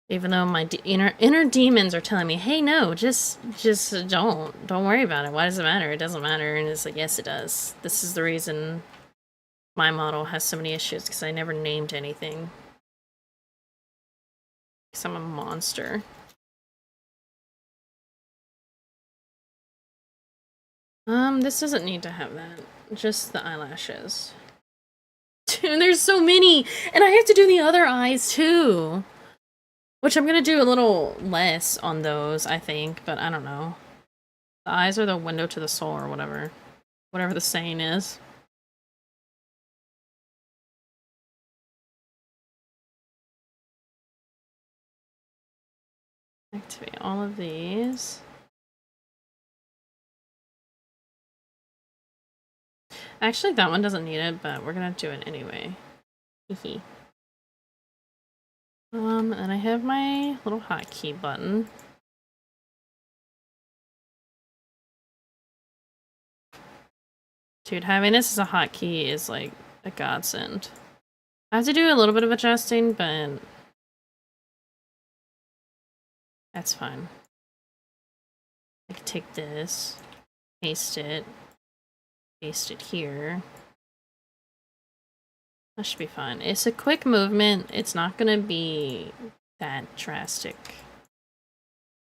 Even though my inner demons are telling me, "Hey, no, just don't worry about it. Why does it matter? It doesn't matter." And it's like, yes, it does. This is the reason my model has so many issues, because I never named anything. Because I'm a monster. This doesn't need to have that. Just the eyelashes. Dude, there's so many! And I have to do the other eyes, too! Which I'm gonna do a little less on those, I think, but I don't know. The eyes are the window to the soul, or whatever. Whatever the saying is. Activate all of these. Actually, that one doesn't need it, but we're gonna do it anyway. Hehe. And I have my little hotkey button. Dude, having this as a hotkey is like a godsend. I have to do a little bit of adjusting, but that's fine. I can take this, paste it here. That should be fine. It's a quick movement. It's not gonna be that drastic.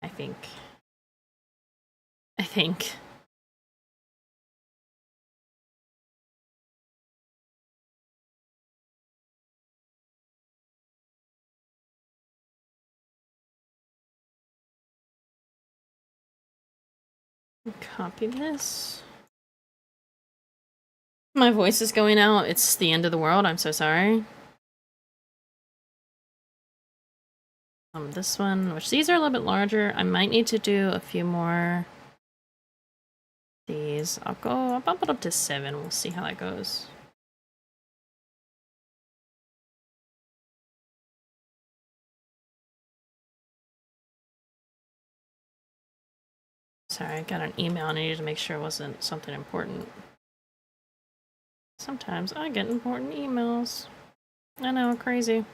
I think. Copy this. My voice is going out. It's the end of the world. I'm so sorry. This one, which these are a little bit larger. I might need to do a few more. These. I'll bump it up to 7. We'll see how that goes. Sorry, I got an email and I needed to make sure it wasn't something important. Sometimes I get important emails. I know, crazy.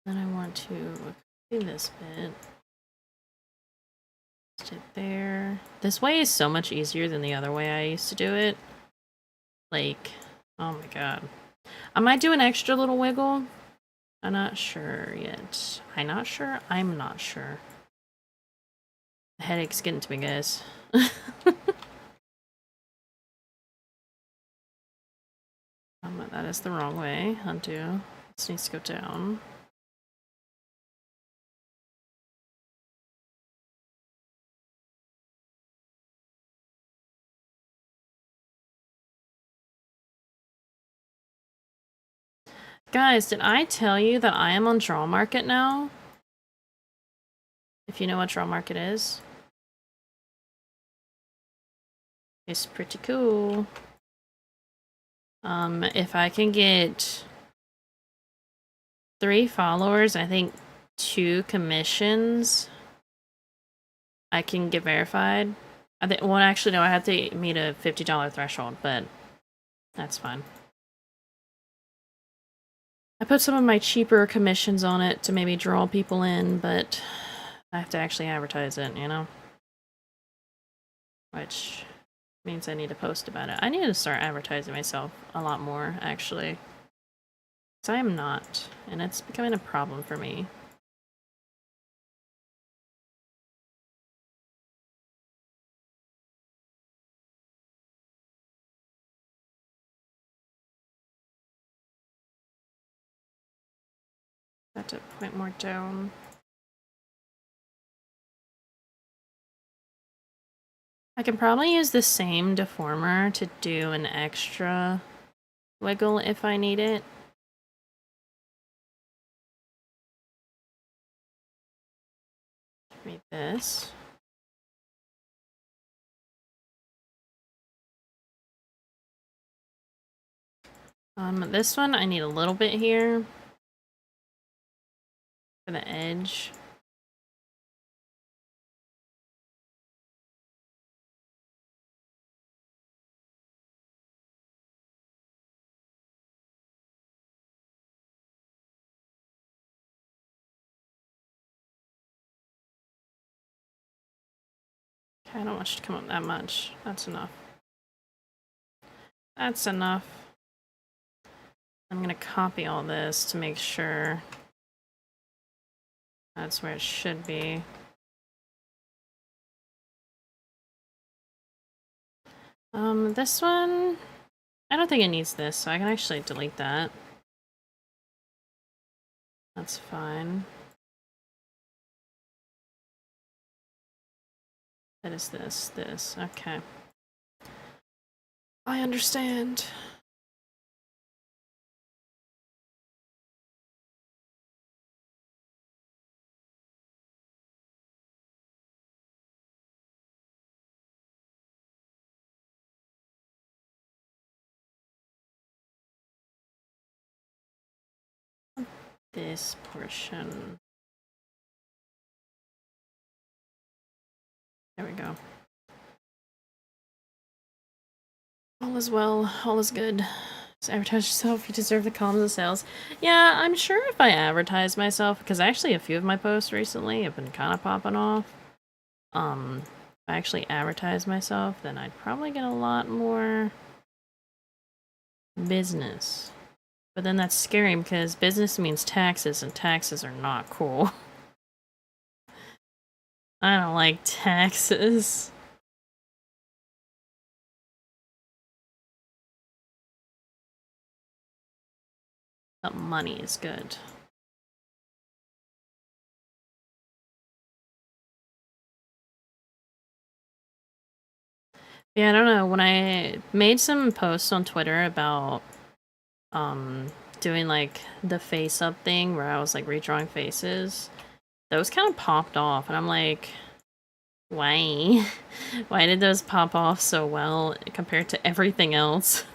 Then I want to copy this bit. Just it there. This way is so much easier than the other way I used to do it. Like, oh my god. I might do an extra little wiggle. I'm not sure yet. I'm not sure. The headache's getting to me, guys. That is the wrong way. Undo. This needs to go down. Guys, did I tell you that I am on Draw Market now? If you know what Draw Market is. It's pretty cool. If I can get 3 followers, I think 2 commissions, I can get verified. I think, well, actually, no, I have to meet a $50 threshold, but that's fine. I put some of my cheaper commissions on it to maybe draw people in, but I have to actually advertise it, you know? Which means I need to post about it. I need to start advertising myself a lot more, actually. Because I am not, and it's becoming a problem for me. I have to point more down. I can probably use the same deformer to do an extra wiggle if I need it. Read this. This one I need a little bit here for the edge. Okay, I don't want you to come up that much. That's enough. That's enough. I'm gonna copy all this to make sure that's where it should be. This one, I don't think it needs this, so I can actually delete that. That's fine. That is this, okay. I understand. This portion. There we go. All is well, all is good. Just advertise yourself, you deserve the comms and sales. Yeah, I'm sure if I advertise myself, because actually a few of my posts recently have been kind of popping off. If I actually advertise myself, then I'd probably get a lot more business. But then that's scary because business means taxes, and taxes are not cool. I don't like taxes. But money is good. Yeah, I don't know. When I made some posts on Twitter about doing like the face up thing where I was like redrawing faces, those kind of popped off, and I'm like, why? Why did those pop off so well compared to everything else?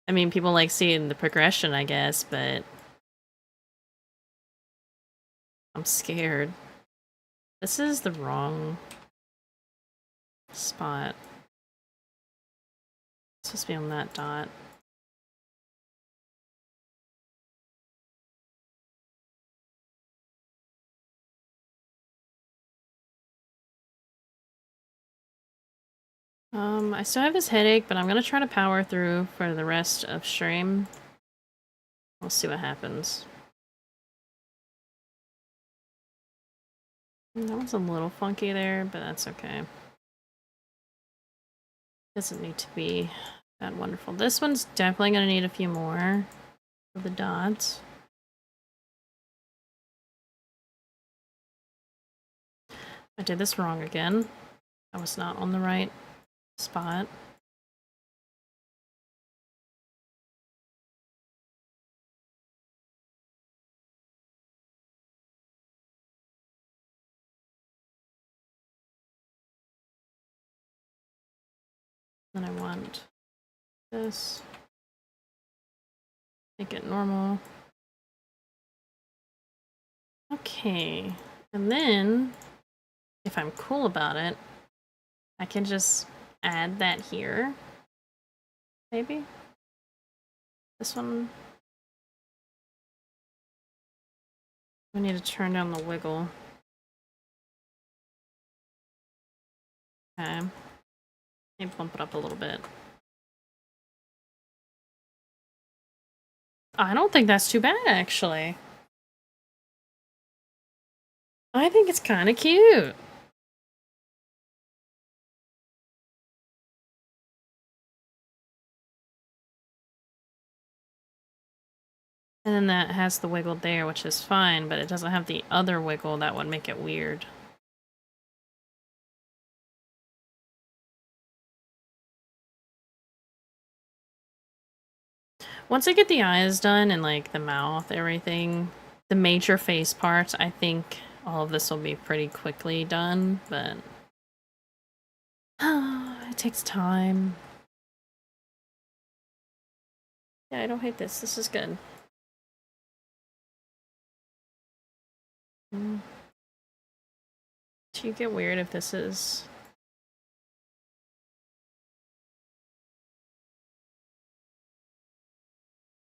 I mean, people like seeing the progression, I guess, but I'm scared. This is the wrong spot. It's supposed to be on that dot. I still have this headache, but I'm gonna try to power through for the rest of stream. We'll see what happens. That one's a little funky there, but that's okay. Doesn't need to be that wonderful. This one's definitely gonna need a few more of the dots. I did this wrong again. I was not on the right spot. Then I want this. Make it normal. Okay. And then, if I'm cool about it, I can just add that here. Maybe? This one. We need to turn down the wiggle. Okay. Maybe bump it up a little bit. I don't think that's too bad, actually. I think it's kind of cute. And then that has the wiggle there, which is fine, but it doesn't have the other wiggle that would make it weird. Once I get the eyes done and like the mouth, everything, the major face parts, I think all of this will be pretty quickly done, but it takes time. Yeah, I don't hate this. This is good. Do you get weird if this is...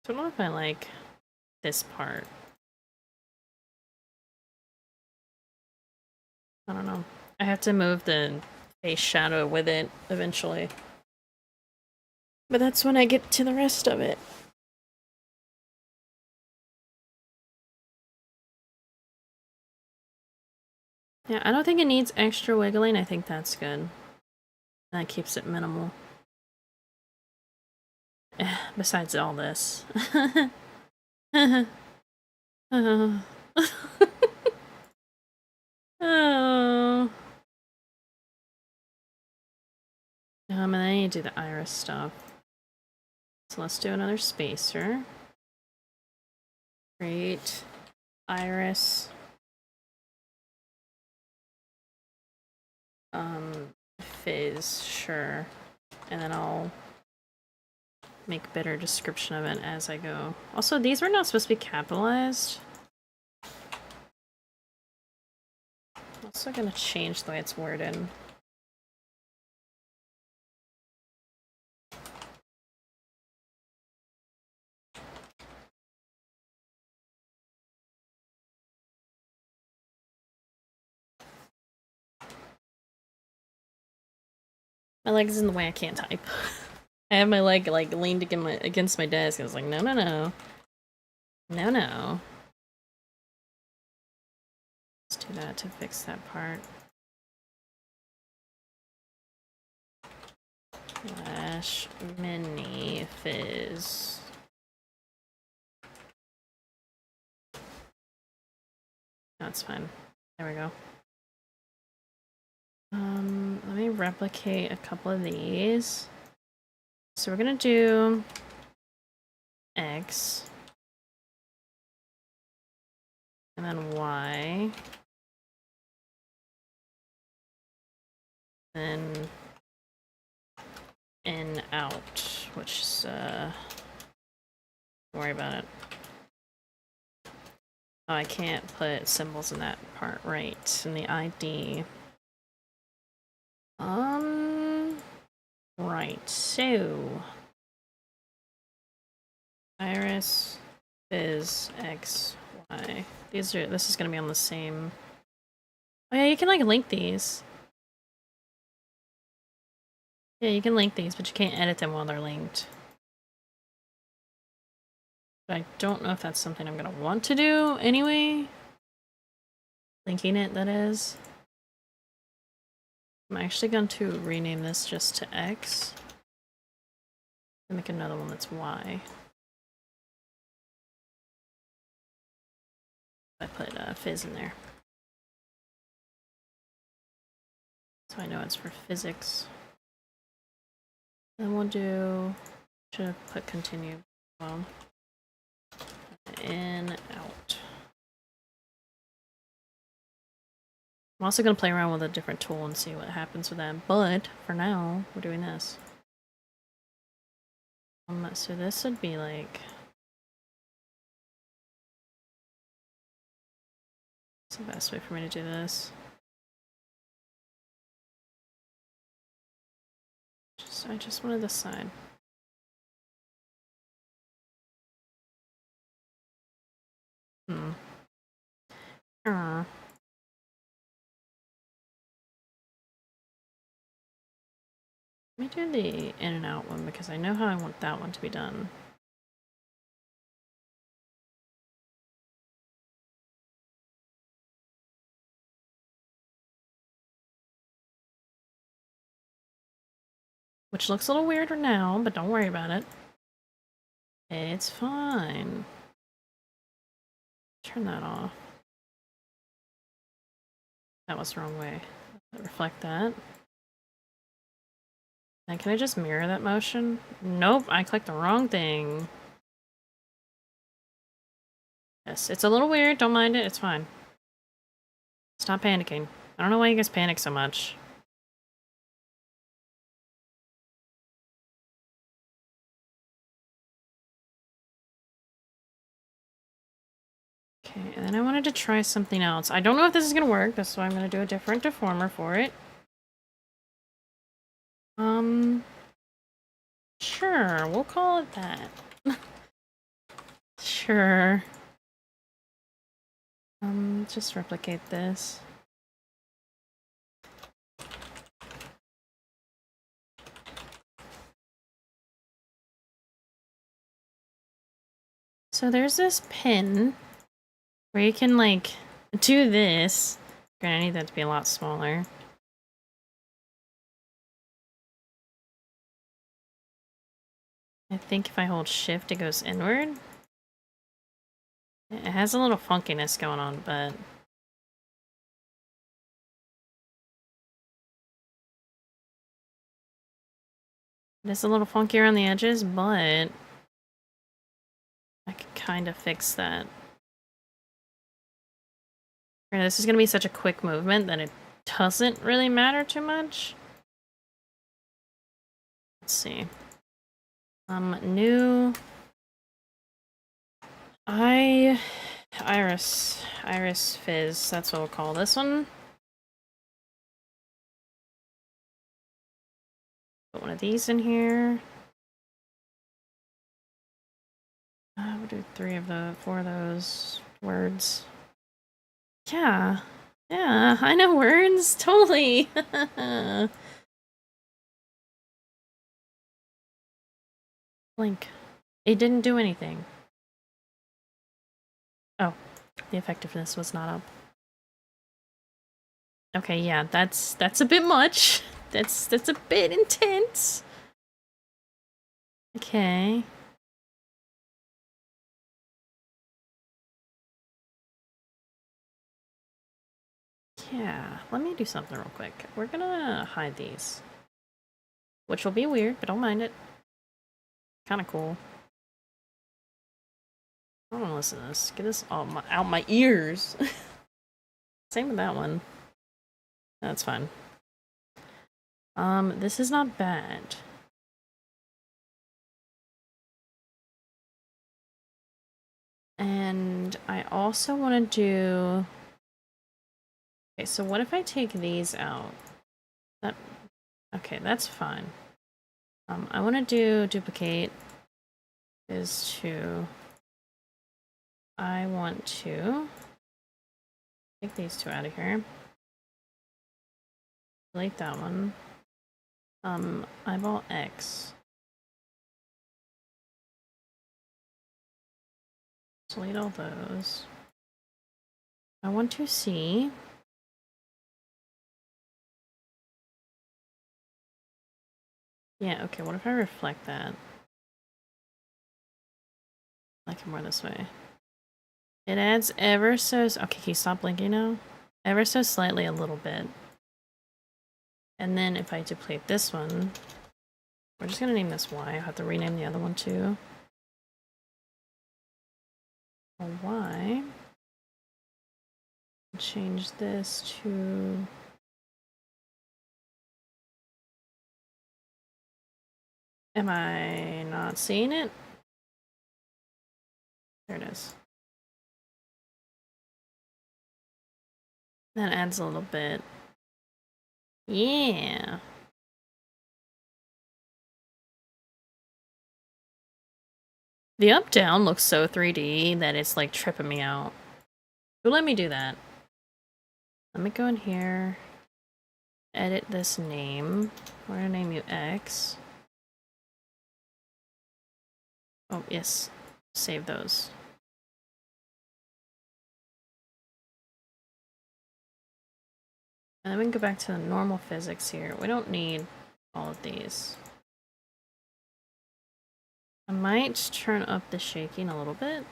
I don't know if I like this part. I don't know. I have to move the face shadow with it eventually. But that's when I get to the rest of it. Yeah, I don't think it needs extra wiggling. I think that's good. That keeps it minimal. Besides all this. Oh. Oh. And then I need to do the iris stuff. So let's do another spacer. Create iris. Fizz, sure. And then I'll make better description of it as I go. Also, these were not supposed to be capitalized. I'm also gonna change the way it's worded. My leg is in the way, I can't type. I have my leg like leaned against my desk. I was like, no, no, no. No, no. Let's do that to fix that part. Slash mini fizz. That's fine. There we go. Let me replicate a couple of these. So we're gonna do X. And then Y. Then in out, which is don't worry about it. Oh, I can't put symbols in that part, right? In the ID. Right, so iris is X, Y. This is gonna be on the same. Oh yeah, you can like link these. Yeah, you can link these, but you can't edit them while they're linked. But I don't know if that's something I'm gonna want to do anyway. Linking it, that is. I'm actually going to rename this just to X. And make another one that's Y. I put fizz in there. So I know it's for physics. Then we'll do, should have put continue. Well, in, out. I'm also going to play around with a different tool and see what happens with that, but for now, we're doing this. So this would be like... What's the best way for me to do this? I just wanted this side. Let me do the in and out one because I know how I want that one to be done. Which looks a little weird now, but don't worry about it. It's fine. Turn that off. That was the wrong way. Reflect that. And can I just mirror that motion? Nope, I clicked the wrong thing. Yes, it's a little weird, don't mind it, it's fine. Stop panicking. I don't know why you guys panic so much. Okay, and then I wanted to try something else. I don't know if this is gonna work, that's why I'm gonna do a different deformer for it. Sure, we'll call it that. Sure. Just replicate this. So there's this pin where you can, like, do this. Granted, I need that to be a lot smaller. I think if I hold shift, it goes inward. It has a little funkiness going on, but... It is a little funky around the edges, but... I can kind of fix that. Granted, this is going to be such a quick movement that it doesn't really matter too much. Let's see. New... Iris Fizz, that's what we'll call this one. Put one of these in here. We'll do 4 of those words. Yeah. Yeah, I know words, totally. Blink. It didn't do anything. Oh, the effectiveness was not up. Okay, yeah, that's a bit much. That's a bit intense. Okay. Yeah, let me do something real quick. We're gonna hide these. Which will be weird, but don't mind it. Kinda cool. I don't wanna listen to this. Get this out my ears. Same with that one. That's fine. This is not bad. And I also want to do... Okay, so what if I take these out? Okay, that's fine. I want to do duplicate is to... I want to take these 2 out of here. Delete that one. Eyeball X. Delete all those. I want to see... Yeah, okay, what if I reflect that? Like more this way. It adds ever so... Okay, can you stop blinking now? Ever so slightly a little bit. And then if I duplicate this one... We're just gonna name this Y. I'll have to rename the other one too. A Y. Change this to... Am I not seeing it? There it is. That adds a little bit. Yeah. The up-down looks so 3D that it's like tripping me out. Who let me do that? Let me go in here. Edit this name. We're gonna name you X. Oh, yes. Save those. And then we can go back to the normal physics here. We don't need all of these. I might turn up the shaking a little bit. To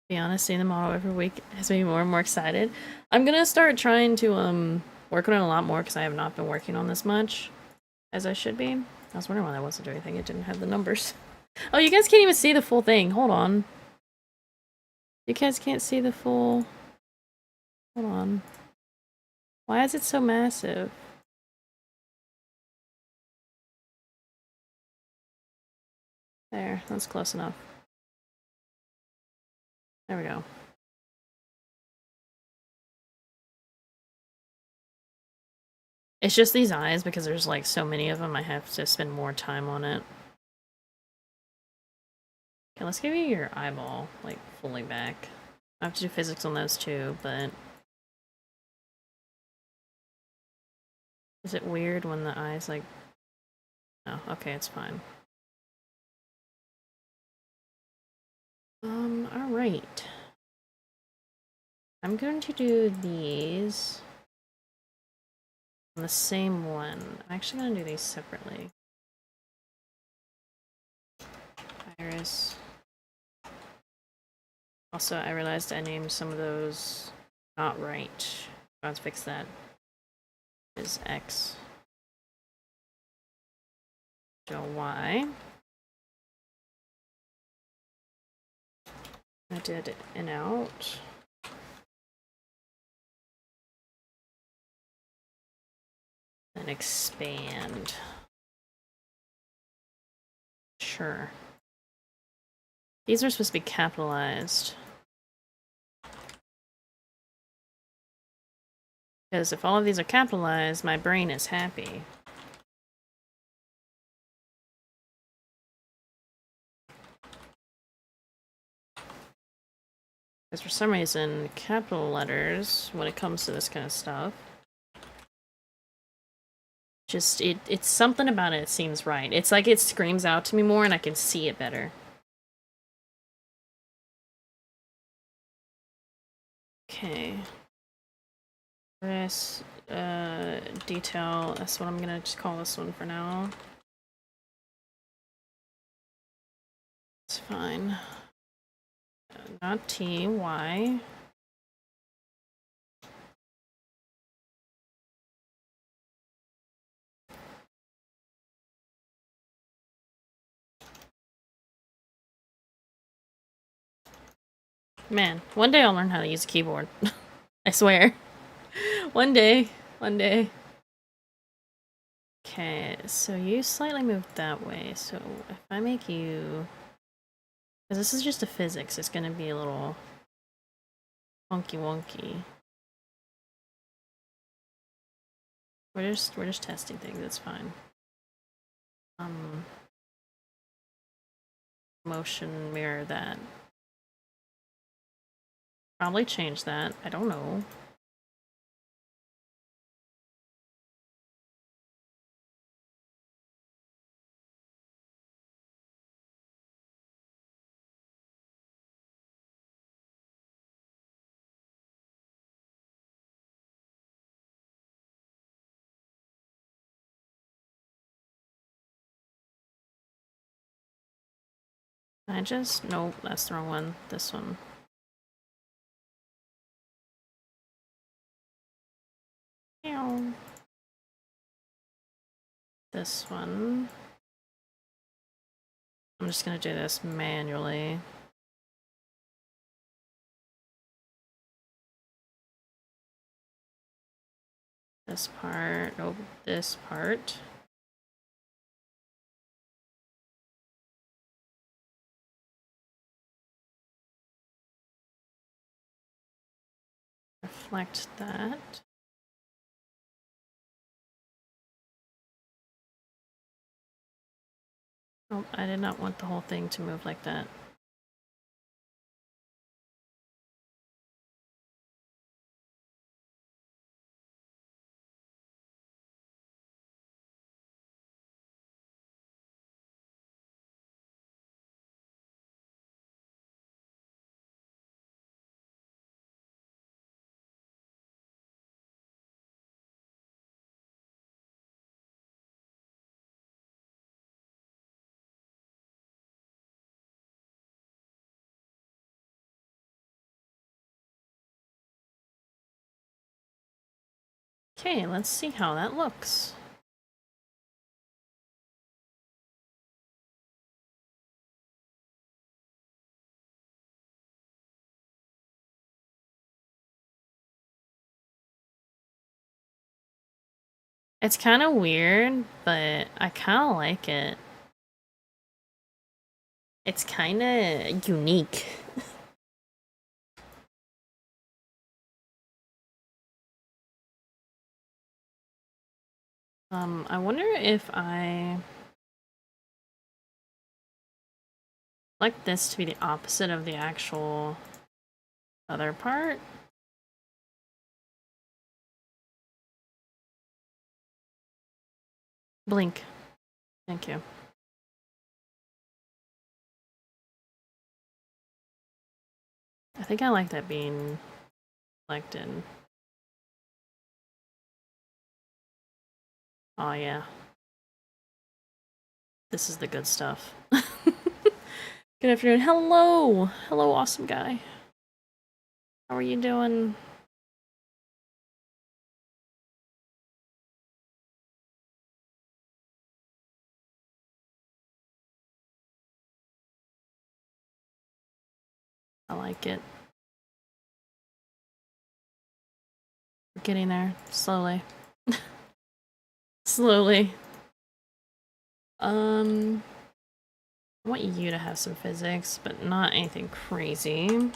be honest, seeing the model every week has made me more and more excited. I'm gonna start trying to work on it a lot more because I have not been working on this much as I should be. I was wondering why that wasn't doing anything. It didn't have the numbers. Oh, you guys can't even see the full thing. Hold on. You guys can't see the full... Hold on. Why is it so massive? There, that's close enough. There we go. It's just these eyes, because there's like so many of them, I have to spend more time on it. Okay, let's give you your eyeball, like, fully back. I have to do physics on those too, but... Is it weird when the eyes, like... Oh, okay, it's fine. Alright. I'm going to do these... on the same one. I'm actually going to do these separately. Iris. Also, I realized I named some of those not right. Let's fix that. Is X. So Y. I did in out. And expand. Sure. These are supposed to be capitalized. Because if all of these are capitalized, my brain is happy. Because for some reason, capital letters, when it comes to this kind of stuff, just, it's something about it seems right. It's like it screams out to me more and I can see it better. Okay. This, detail, that's what I'm gonna just call this one for now. It's fine. Not T, Y. Man, one day I'll learn how to use a keyboard. I swear. One day. One day. Okay, so you slightly moved that way, so if I make you... Because this is just a physics, it's gonna be a little... wonky wonky. We're just testing things, it's fine. Motion mirror that. Probably change that, I don't know. Nope, that's the wrong one. This one. Meow. This one. I'm just gonna do this manually. This part, nope, this part. reflect that. Oh, I did not want the whole thing to move like that. Okay, let's see how that looks. It's kind of weird, but I kind of like it. It's kind of unique. I wonder if I like this to be the opposite of the actual other part. Blink. Thank you. I think I like that being selected. Oh yeah. This is the good stuff. Good afternoon. Hello! Hello, awesome guy. How are you doing? I like it. We're getting there. Slowly. Slowly. I want you to have some physics, but not anything crazy.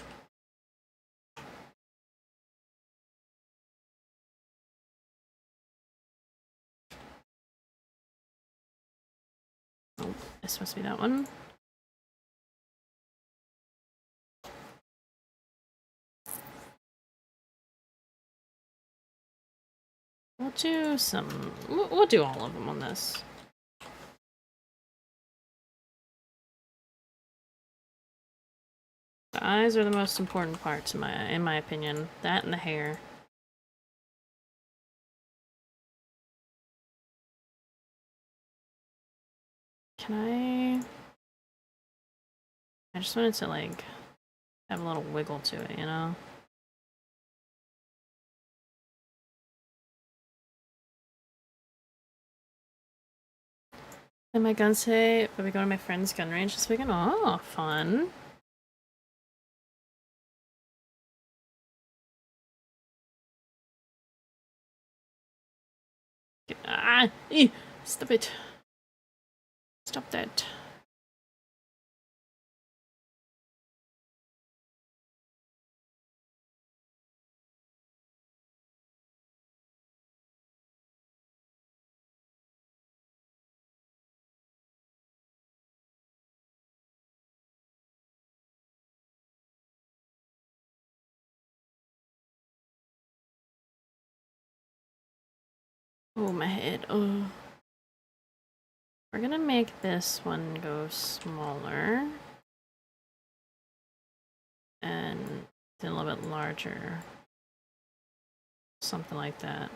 Oh, it's supposed to be that one. We'll do some... We'll do all of them on this. The eyes are the most important parts, in my opinion. That and the hair. Can I just wanted to, like, have a little wiggle to it, you know? And my gun say, but we go to my friend's gun range this weekend. Oh, fun. Ah! Stop it. Stop that. Oh, my head. Oh. We're gonna make this one go smaller. And then a little bit larger. Something like that.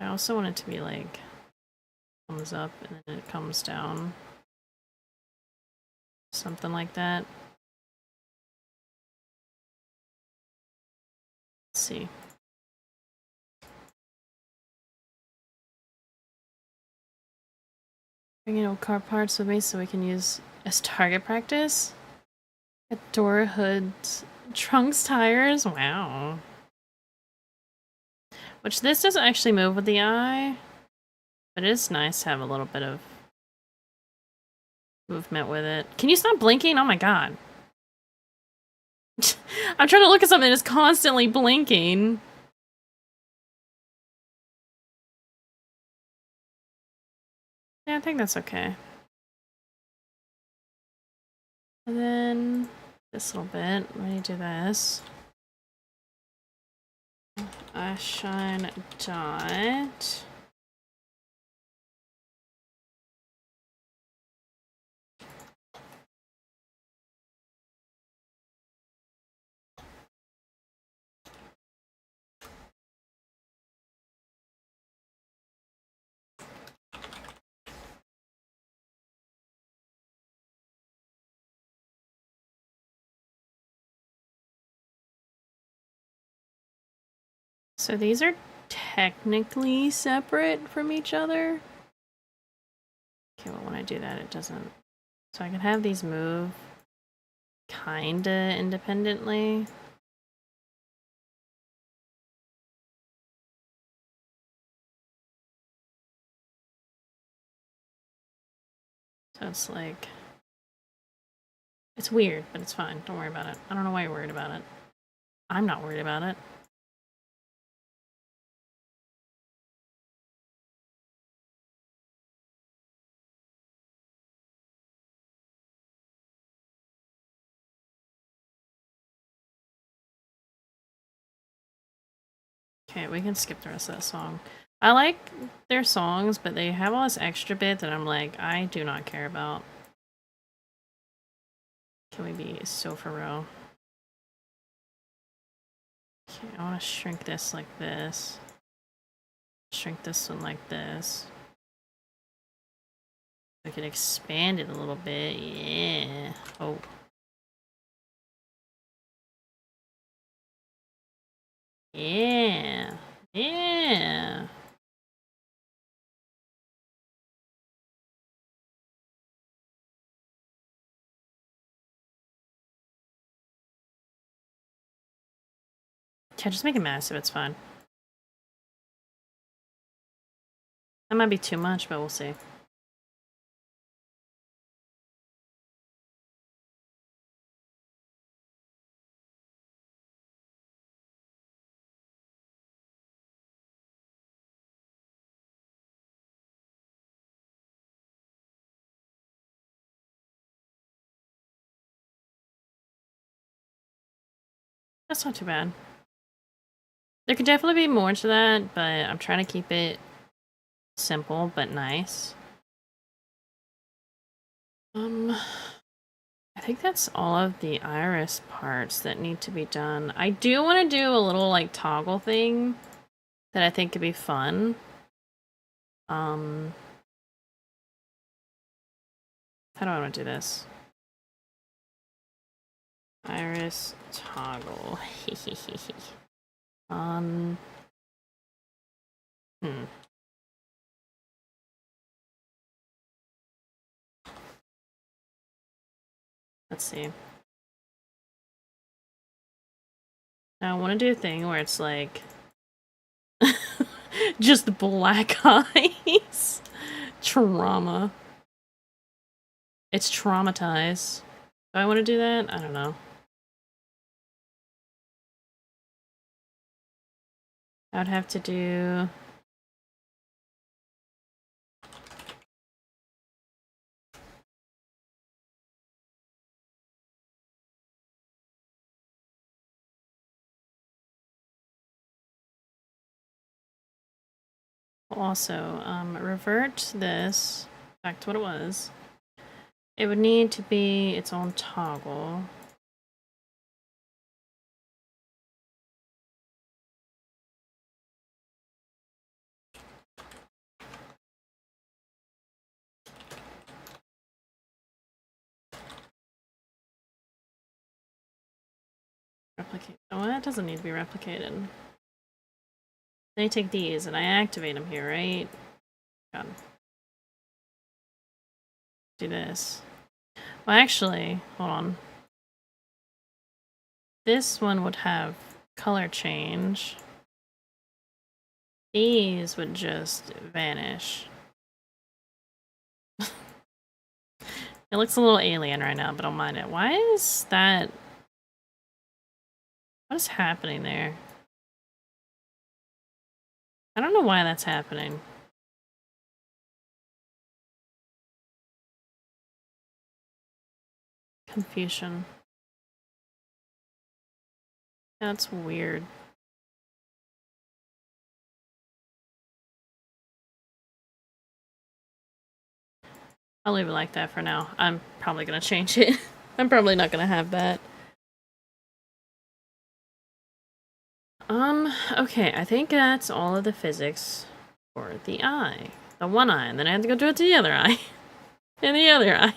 I also want it to be like comes up and then it comes down. Something like that. Let's see. Bringing old car parts with me so we can use as target practice. A door, hoods, trunks, tires. Wow. Which this doesn't actually move with the eye, but it is nice to have a little bit of movement with it. Can you stop blinking? Oh my god. I'm trying to look at something that's constantly blinking. Yeah, I think that's okay. And then this little bit, let me do this. Shine dot. So these are technically separate from each other. Okay, well when I do that it doesn't. So I can have these move kinda independently. So it's like, it's weird, but it's fine. Don't worry about it. I don't know why you're worried about it. I'm not worried about it. Okay, we can skip the rest of that song. I like their songs, but they have all this extra bit that I'm like, I do not care about. Can we be so for real? Okay, I want to shrink this like this. Shrink this one like this. I can expand it a little bit. Yeah. Oh. Yeah. Yeah. Yeah, just make it massive. It's fine. That might be too much, but we'll see. That's not too bad. There could definitely be more to that, but I'm trying to keep it simple but nice. I think that's all of the iris parts that need to be done. I do want to do a little like toggle thing that I think could be fun. How do I want to do this? Iris toggle. Let's see. Now I want to do a thing where it's like just black eyes. Trauma. It's traumatized. Do I want to do that? I don't know. I would have to do... Also, revert this back to what it was. It would need to be its own toggle. Replicate. Oh, that doesn't need to be replicated. Then I take these and I activate them here, right? God. Do this. Well, actually, hold on. This one would have color change. These would just vanish. It looks a little alien right now, but don't mind it. Why is that? What is happening there? I don't know why that's happening. Confusion. That's weird. I'll leave it like that for now. I'm probably gonna change it. I'm probably not gonna have that. Okay, I think that's all of the physics for the eye. The one eye, and then I have to go do it to the other eye. And the other eye.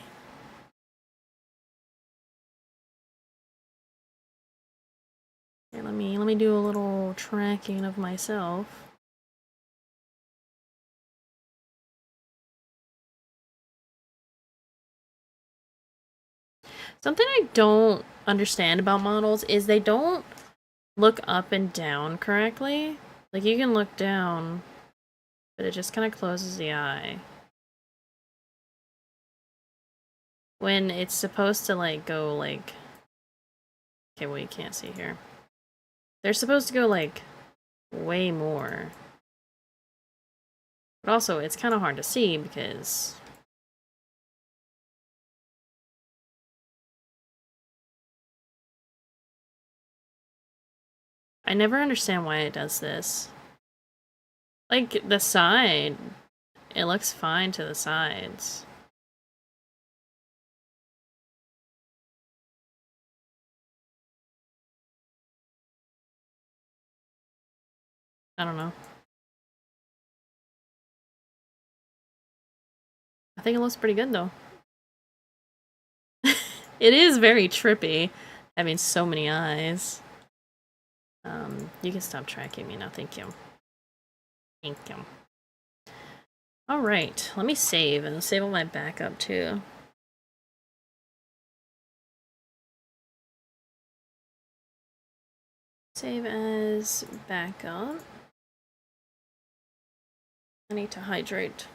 Okay, let me do a little tracking of myself. Something I don't understand about models is they don't look up and down correctly. Like, you can look down, but it just kind of closes the eye. When it's supposed to, like, go, like... Okay, well, you can't see here. They're supposed to go, like, way more. But also, it's kind of hard to see because... I never understand why it does this. Like, the side, it looks fine to the sides. I don't know. I think it looks pretty good, though. It is very trippy, having so many eyes. You can stop tracking me now, thank you. Thank you. Alright, let me save, and save all my backup, too. Save as backup. I need to hydrate.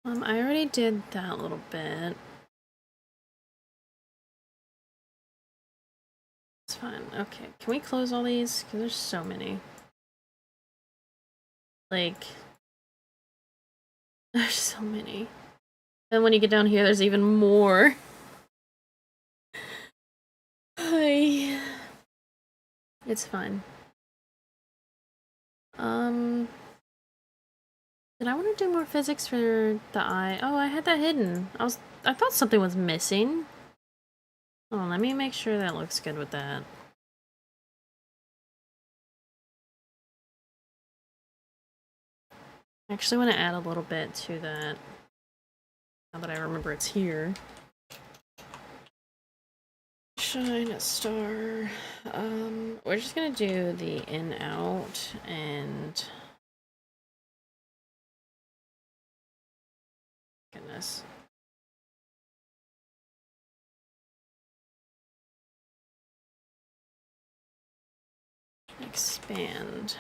I already did that little bit. It's fine. Okay, can we close all these? Because there's so many. Like, there's so many. And when you get down here, there's even more. Hi. It's fine. Did I want to do more physics for the eye? Oh, I had that hidden. I thought something was missing. Oh, let me make sure that looks good with that. I actually want to add a little bit to that. Now that I remember it's here. Shine a star. We're just gonna do the in out and goodness. Expand.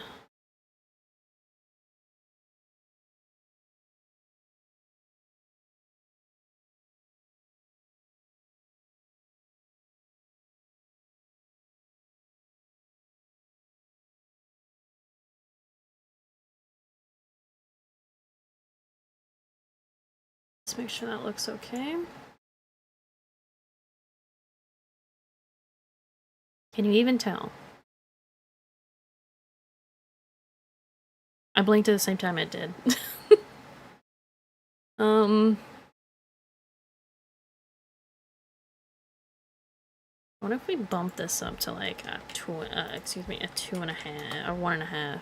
Let's make sure that looks okay. Can you even tell? I blinked at the same time it did. What if we bump this up to like a 2.5, or 1.5?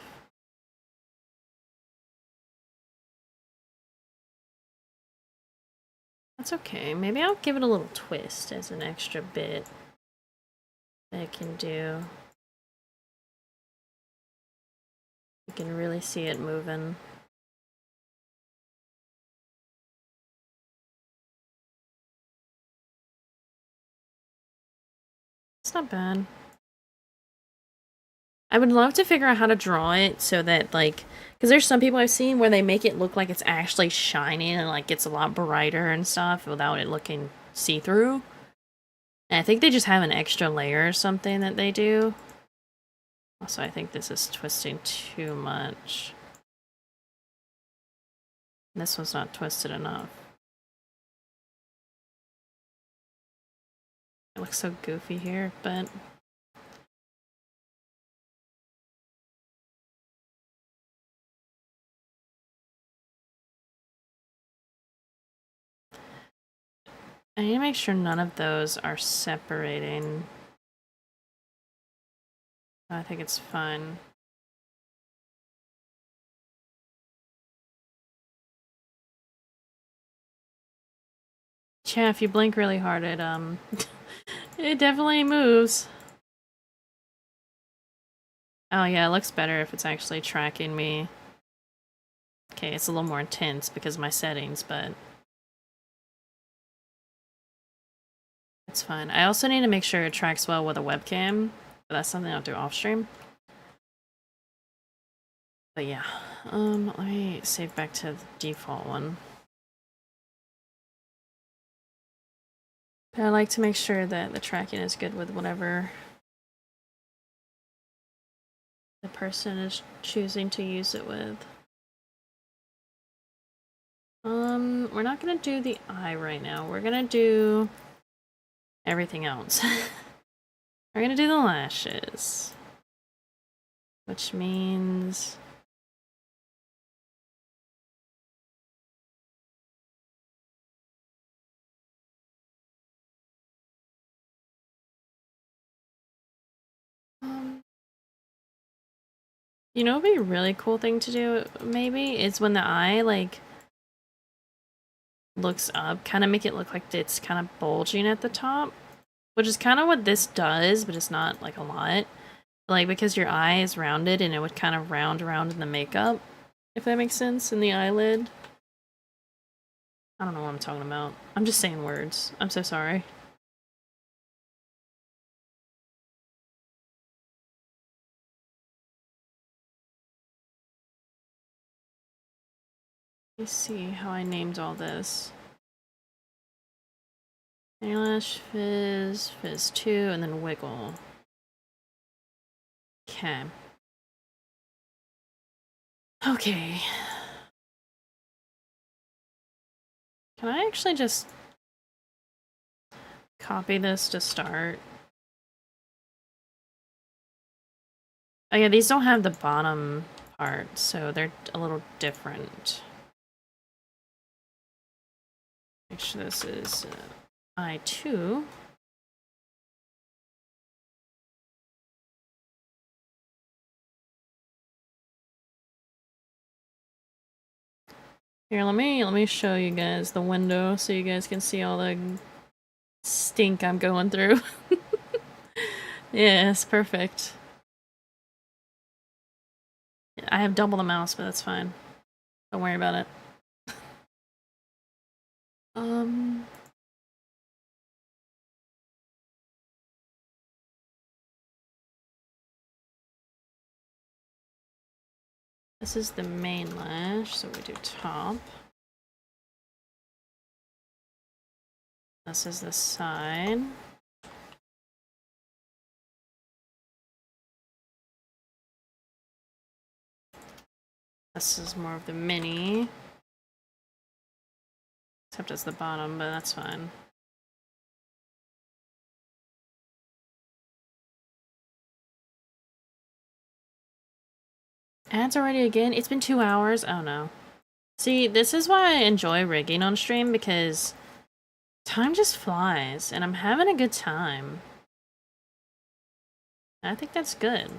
That's okay. Maybe I'll give it a little twist as an extra bit that I can do. You can really see it moving. That's not bad. I would love to figure out how to draw it so that, like, because there's some people I've seen where they make it look like it's actually shining and, like, it's a lot brighter and stuff without it looking see-through. And I think they just have an extra layer or something that they do. Also, I think this is twisting too much. This one's not twisted enough. It looks so goofy here, but... I need to make sure none of those are separating. I think it's fine. Yeah, if you blink really hard, it it definitely moves. Oh yeah, it looks better if it's actually tracking me. Okay, it's a little more intense because of my settings, but it's fine. I also need to make sure it tracks well with a webcam, but that's something I'll do off stream. But yeah, let me save back to the default one. But I like to make sure that the tracking is good with whatever the person is choosing to use it with. We're not gonna do the eye right now. We're gonna do everything else. We're gonna do the lashes. Which means... you know, what would be a really cool thing to do, maybe, is when the eye, like, looks up, kind of make it look like it's kind of bulging at the top. Which is kind of what this does, but it's not, like, a lot. Like, because your eye is rounded, and it would kind of round around in the makeup, if that makes sense, in the eyelid. I don't know what I'm talking about. I'm just saying words. I'm so sorry. Let me see how I named all this. Eyelash, Fizz, Fizz 2, and then Wiggle. Okay. Okay. Can I actually just copy this to start? Oh yeah, these don't have the bottom part, so they're a little different. Make sure this is I2. Here, let me show you guys the window so you guys can see all the stink I'm going through. Yes, perfect. I have double the mouse, but that's fine. Don't worry about it. This is the main lash, so we do top. This is the side. This is more of the mini. Except it's the bottom, but that's fine. Ads already again? It's been 2 hours? Oh no. See, this is why I enjoy rigging on stream, because time just flies, and I'm having a good time. I think that's good.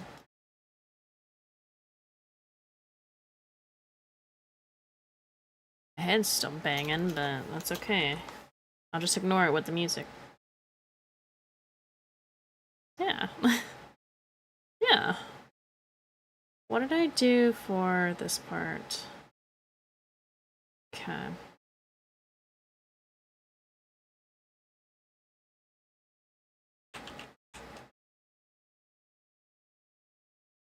My head's still banging, but that's okay. I'll just ignore it with the music. Yeah. Yeah. What did I do for this part? Okay.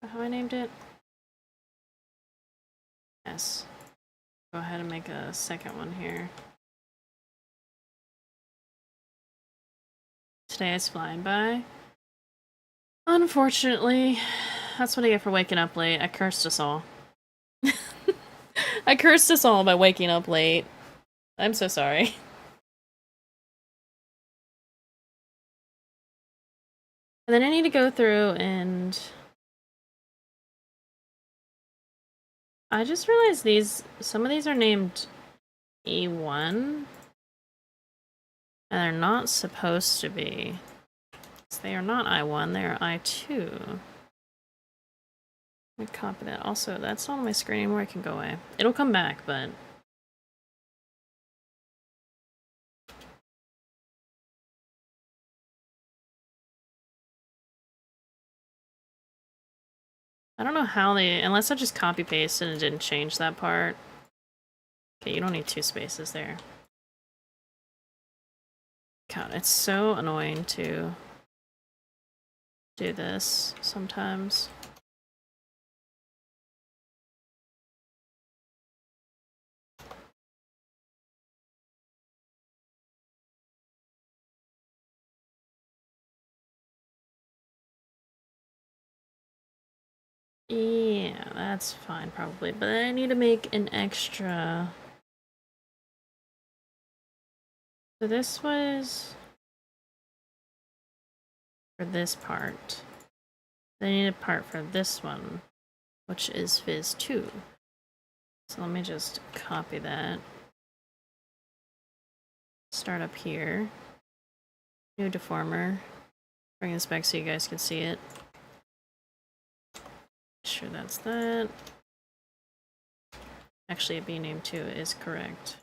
How I named it? Yes. Go ahead and make a second one here. Today is flying by. Unfortunately, that's what I get for waking up late. I cursed us all. I cursed us all by waking up late. I'm so sorry. And then I need to go through and... I just realized some of these are named E1. And they're not supposed to be. They are not I1, they are I2. Let me copy that. Also, that's not on my screen anymore, it can go away. It'll come back, but... I don't know how they... Unless I just copy-pasted and didn't change that part. Okay, you don't need 2 spaces there. God, it's so annoying to do this sometimes. Yeah, that's fine probably, but I need to make an extra... So this was... for this part. Then I need a part for this one, which is Fizz 2. So let me just copy that. Start up here. New deformer. Bring this back so you guys can see it. Sure that's that. Actually, a B name 2 is correct.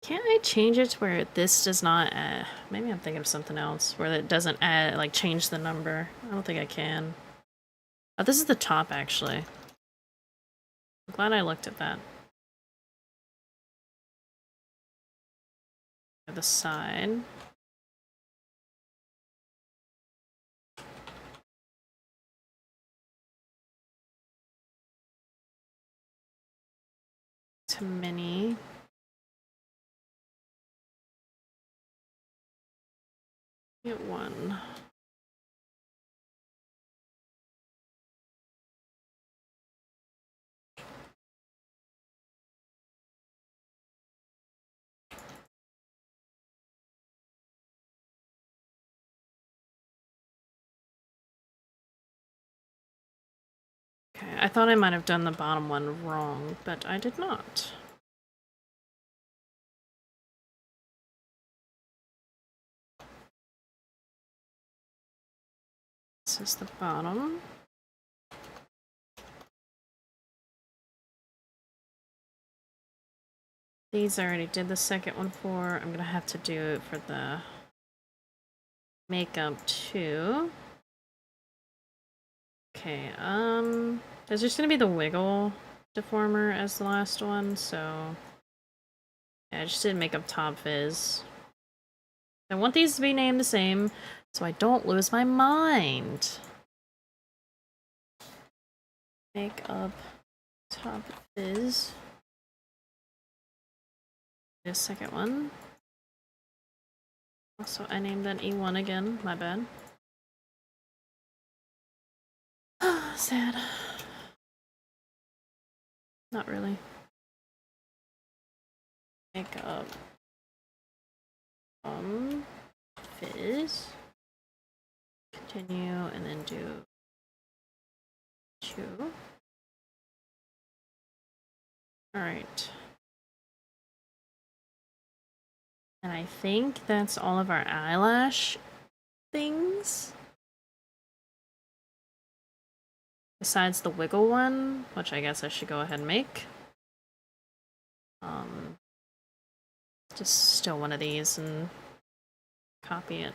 Can't I change it to where this does not add... Maybe I'm thinking of something else, where it doesn't add, like, change the number. I don't think I can. Oh, this is the top, actually. I'm glad I looked at that. The side. To mini. Get 1. Okay, I thought I might have done the bottom one wrong, but I did not. This is the bottom. These I already did the second one for. I'm gonna have to do it for the makeup too. Okay, there's just gonna be the wiggle deformer as the last one, so yeah, I just did makeup top fizz. I want these to be named the same so I don't lose my mind. Makeup top fizz. The second one. Also, I named that E1 again, my bad. Sad. Not really. Makeup. Fizz. Continue, and then do 2. Alright. And I think that's all of our eyelash things. Besides the wiggle one, which I guess I should go ahead and make. Just steal one of these and copy it.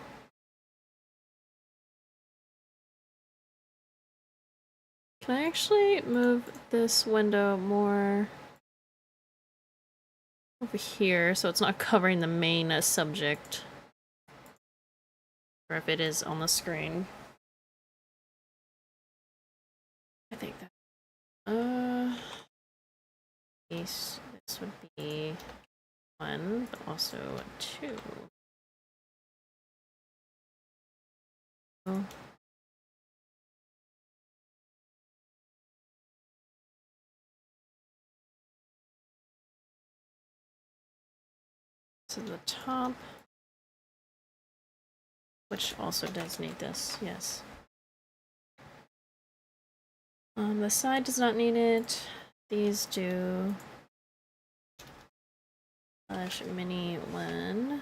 Can I actually move this window more over here so it's not covering the main subject? Or if it is on the screen. I think that this would be 1, but also 2. Oh. To the top, which also does need this, yes. The side does not need it. These do. Mini 1.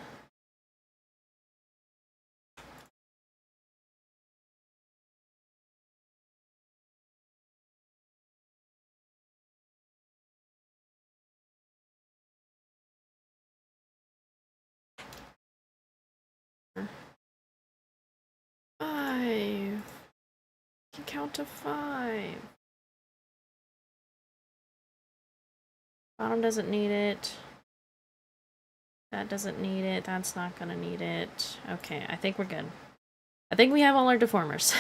Five. You can count to 5. Bottom doesn't need it. That doesn't need it. That's not gonna need it. Okay, I think we're good. I think we have all our deformers.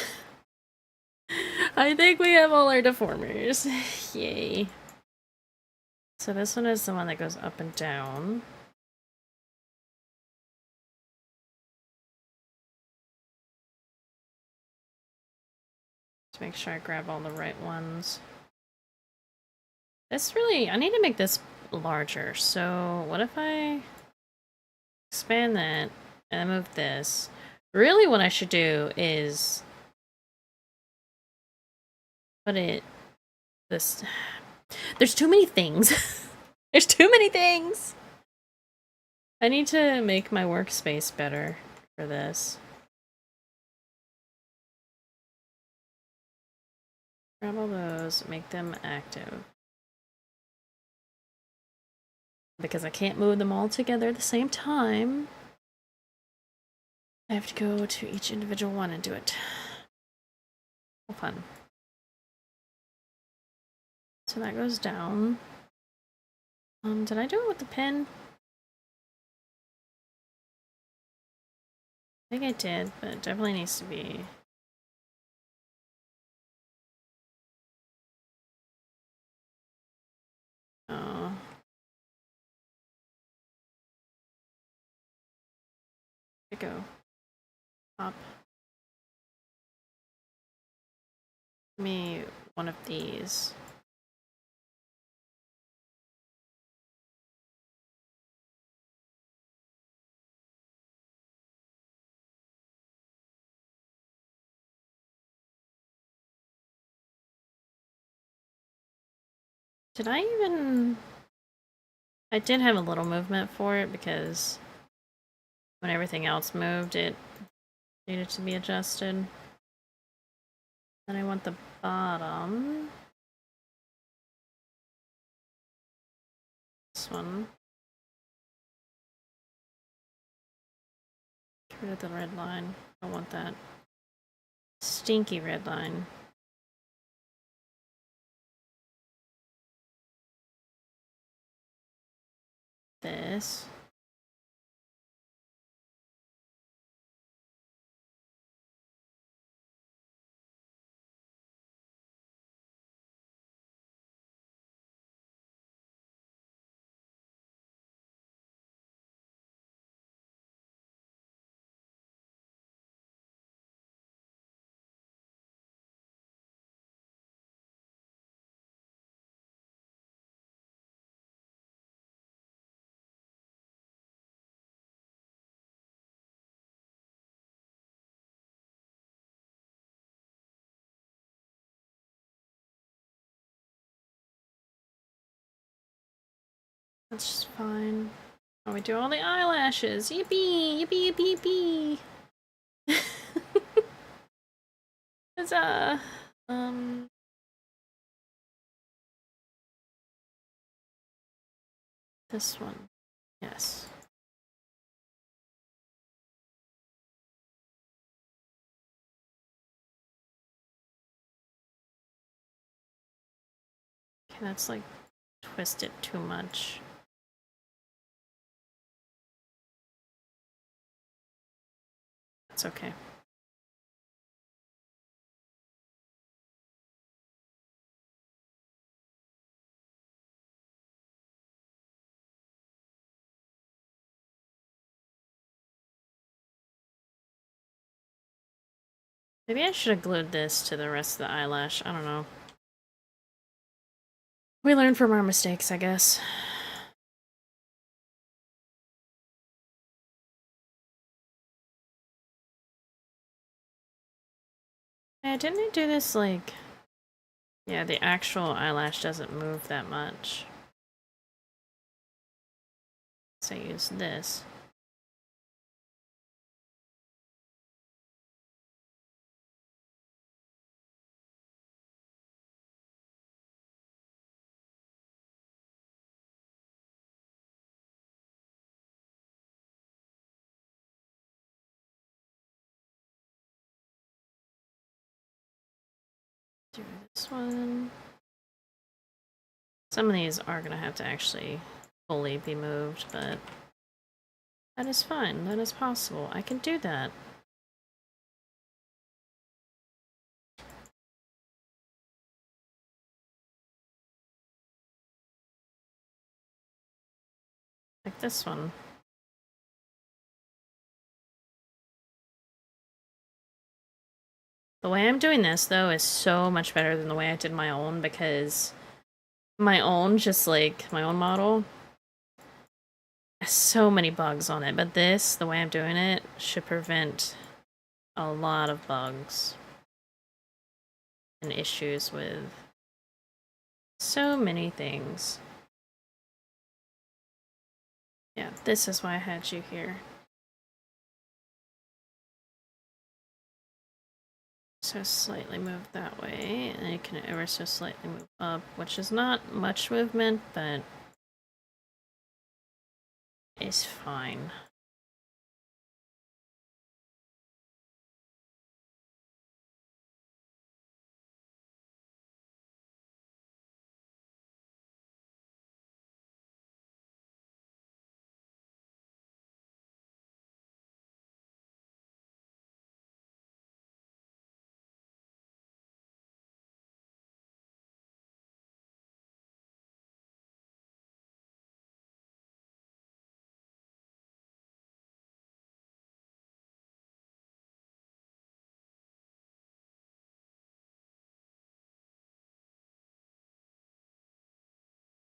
I think we have all our deformers. Yay. So this one is the one that goes up and down. Let's make sure I grab all the right ones. This really, I need to make this larger. So what if I expand that and move this? Really what I should do is put it this. There's too many things. There's too many things. I need to make my workspace better for this. Grab all those, make them active. Because I can't move them all together at the same time, I have to go to each individual one and do it. Oh, fun. So that goes down. Did I do it with the pin? I think I did, but it definitely needs to be. Oh. There we go. Pop. Give me one of these. Did I even... I did have a little movement for it because when everything else moved, it needed to be adjusted. Then I want the bottom. This one. Get rid of the red line. I don't want that. Stinky red line. This. That's just fine. Oh, we do all the eyelashes. Yippee! Yippee! Yippee! Yippee! Huzzah! This one. Yes. Okay, that's like twisted too much. That's okay. Maybe I should have glued this to the rest of the eyelash. I don't know. We learn from our mistakes, I guess. Yeah, didn't I do this like... Yeah, the actual eyelash doesn't move that much. So I use this. Do this one. Some of these are gonna have to actually fully be moved, but that is fine. That is possible. I can do that. Like this one. The way I'm doing this, though, is so much better than the way I did my own, because my own, just like my own model, has so many bugs on it. But this, the way I'm doing it, should prevent a lot of bugs and issues with so many things. Yeah, this is why I had you here. So slightly move that way, and you can ever so slightly move up, which is not much movement, but is fine.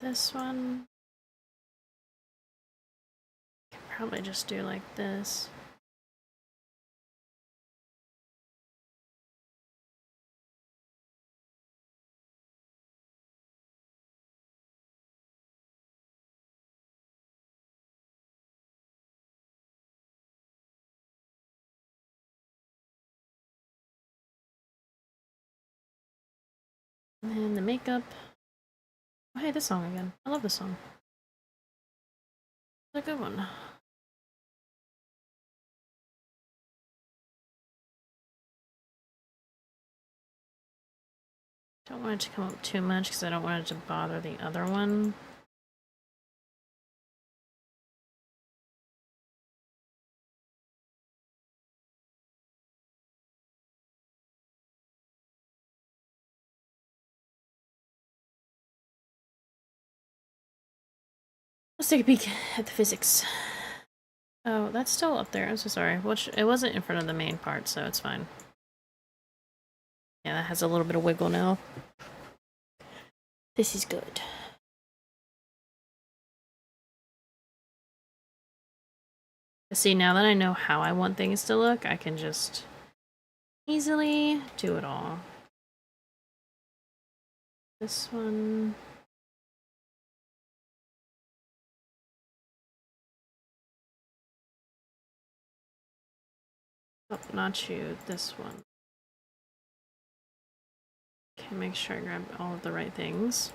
This one, I can probably just do like this. And then the makeup. Oh, hey, this song again. I love this song. It's a good one. Don't want it to come up too much because I don't want it to bother the other one. Let's take a peek at the physics. Oh, that's still up there. I'm so sorry. Which it wasn't in front of the main part, so it's fine. Yeah, that has a little bit of wiggle now. This is good. See, now that I know how I want things to look, I can just easily do it all. This one. Oh, not you. This one. Okay, make sure I grab all of the right things.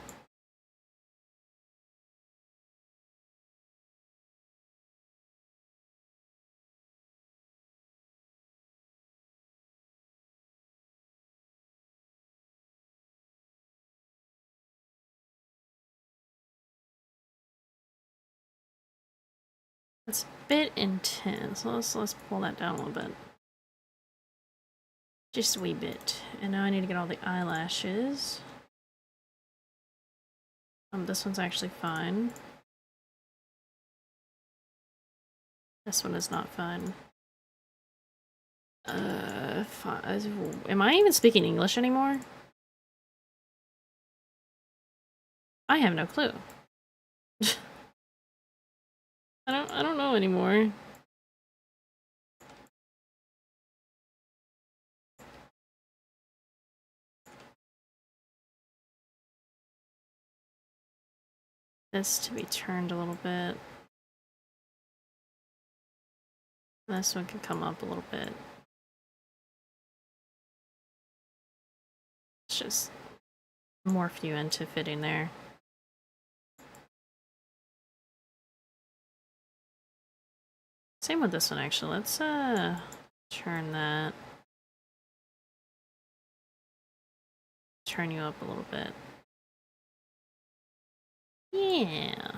It's a bit intense. Let's pull that down a little bit. Just a wee bit. And now I need to get all the eyelashes. This one's actually fine. This one is not fine. Am I even speaking English anymore? I have no clue. I don't know anymore. This to be turned a little bit. This one can come up a little bit. Let's just morph you into fitting there. Same with this one, actually. Let's turn that. Turn you up a little bit. Yeah.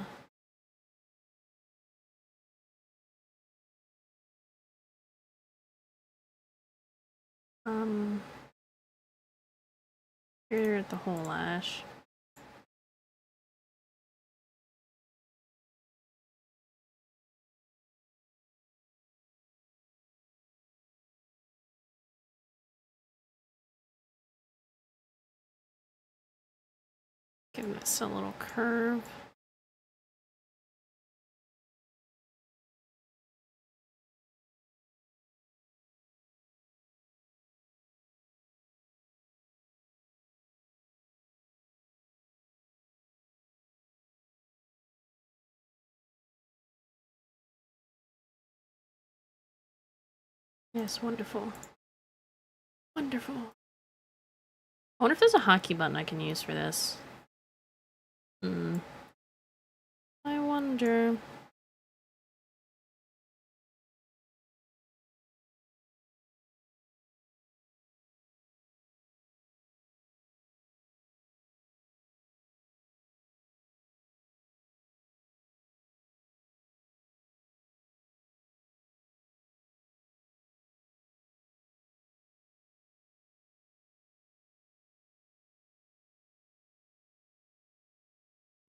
Here at the whole lash. Give this a little curve. Yes, wonderful. Wonderful. I wonder if there's a hotkey button I can use for this. I wonder.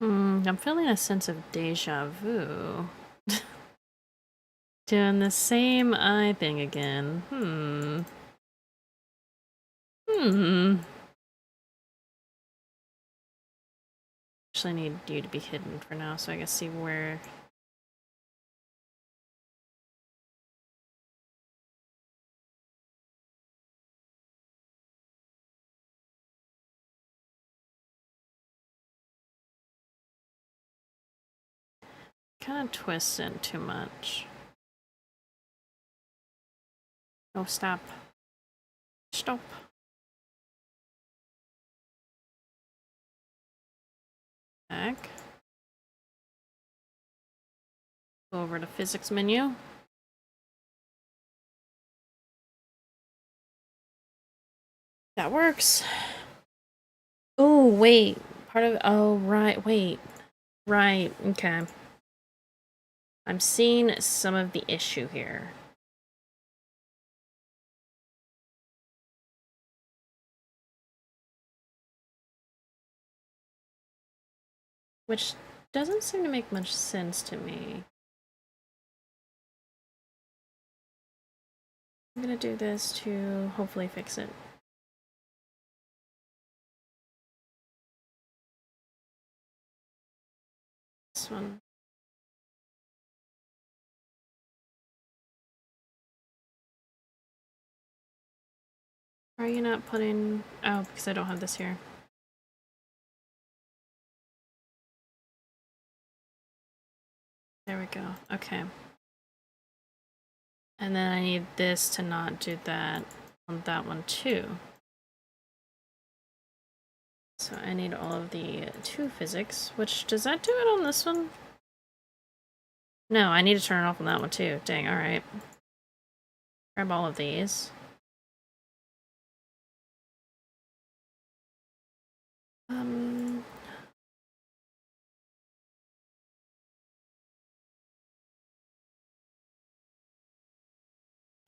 I'm feeling a sense of deja vu. Doing the same eye thing again. Actually, I need you to be hidden for now so I can see where. Kind of twists in too much. Oh, stop. Stop. Back. Go over to physics menu. That works. Oh, wait. Part of. Oh, right. Wait. Right. Okay. I'm seeing some of the issue here. Which doesn't seem to make much sense to me. I'm gonna do this to hopefully fix it. This one. Are you not putting... Oh, because I don't have this here. There we go. Okay. And then I need this to not do that on that one too. So I need all of the 2 physics, which does that do it on this one? No, I need to turn it off on that one too. Dang, alright. Grab all of these.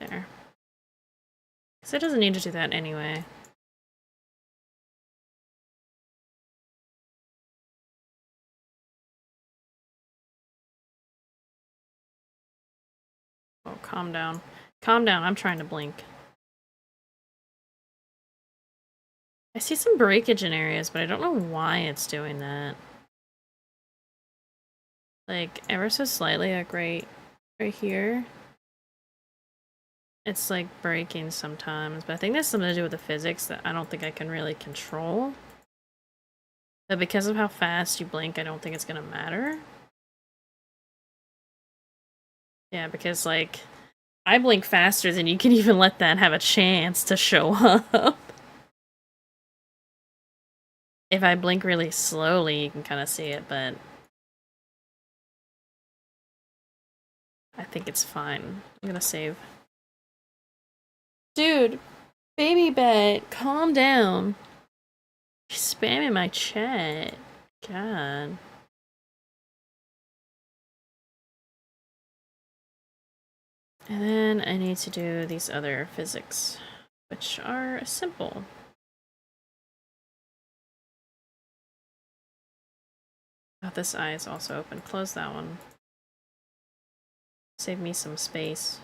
There. Because it doesn't need to do that anyway. Oh, calm down. Calm down, I'm trying to blink. I see some breakage in areas, but I don't know why it's doing that. Like, ever so slightly, like right here. It's like breaking sometimes, but I think that's something to do with the physics that I don't think I can really control. But because of how fast you blink, I don't think it's gonna matter. Yeah, because like, I blink faster than you can even let that have a chance to show up. If I blink really slowly, you can kind of see it, but I think it's fine. I'm gonna save. Dude, baby bet, calm down. You're spamming my chat. God. And then I need to do these other physics, which are simple. Oh, this eye is also open. Close that one. Save me some space.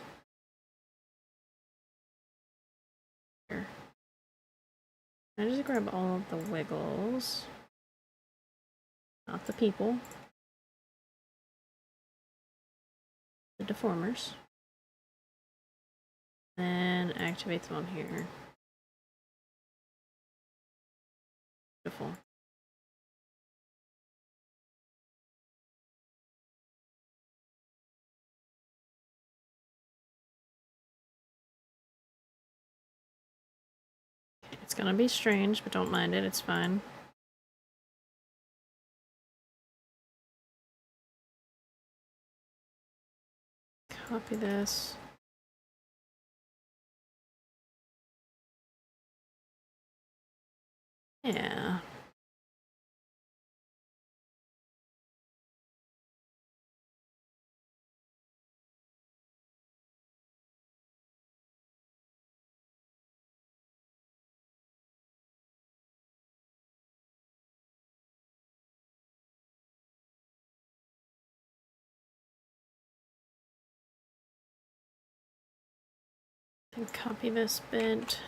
Here. I just grab all of the wiggles. Not the people. The deformers. And activate them on here. Beautiful. It's gonna be strange, but don't mind it, it's fine. Copy this. Yeah. And copy this bit.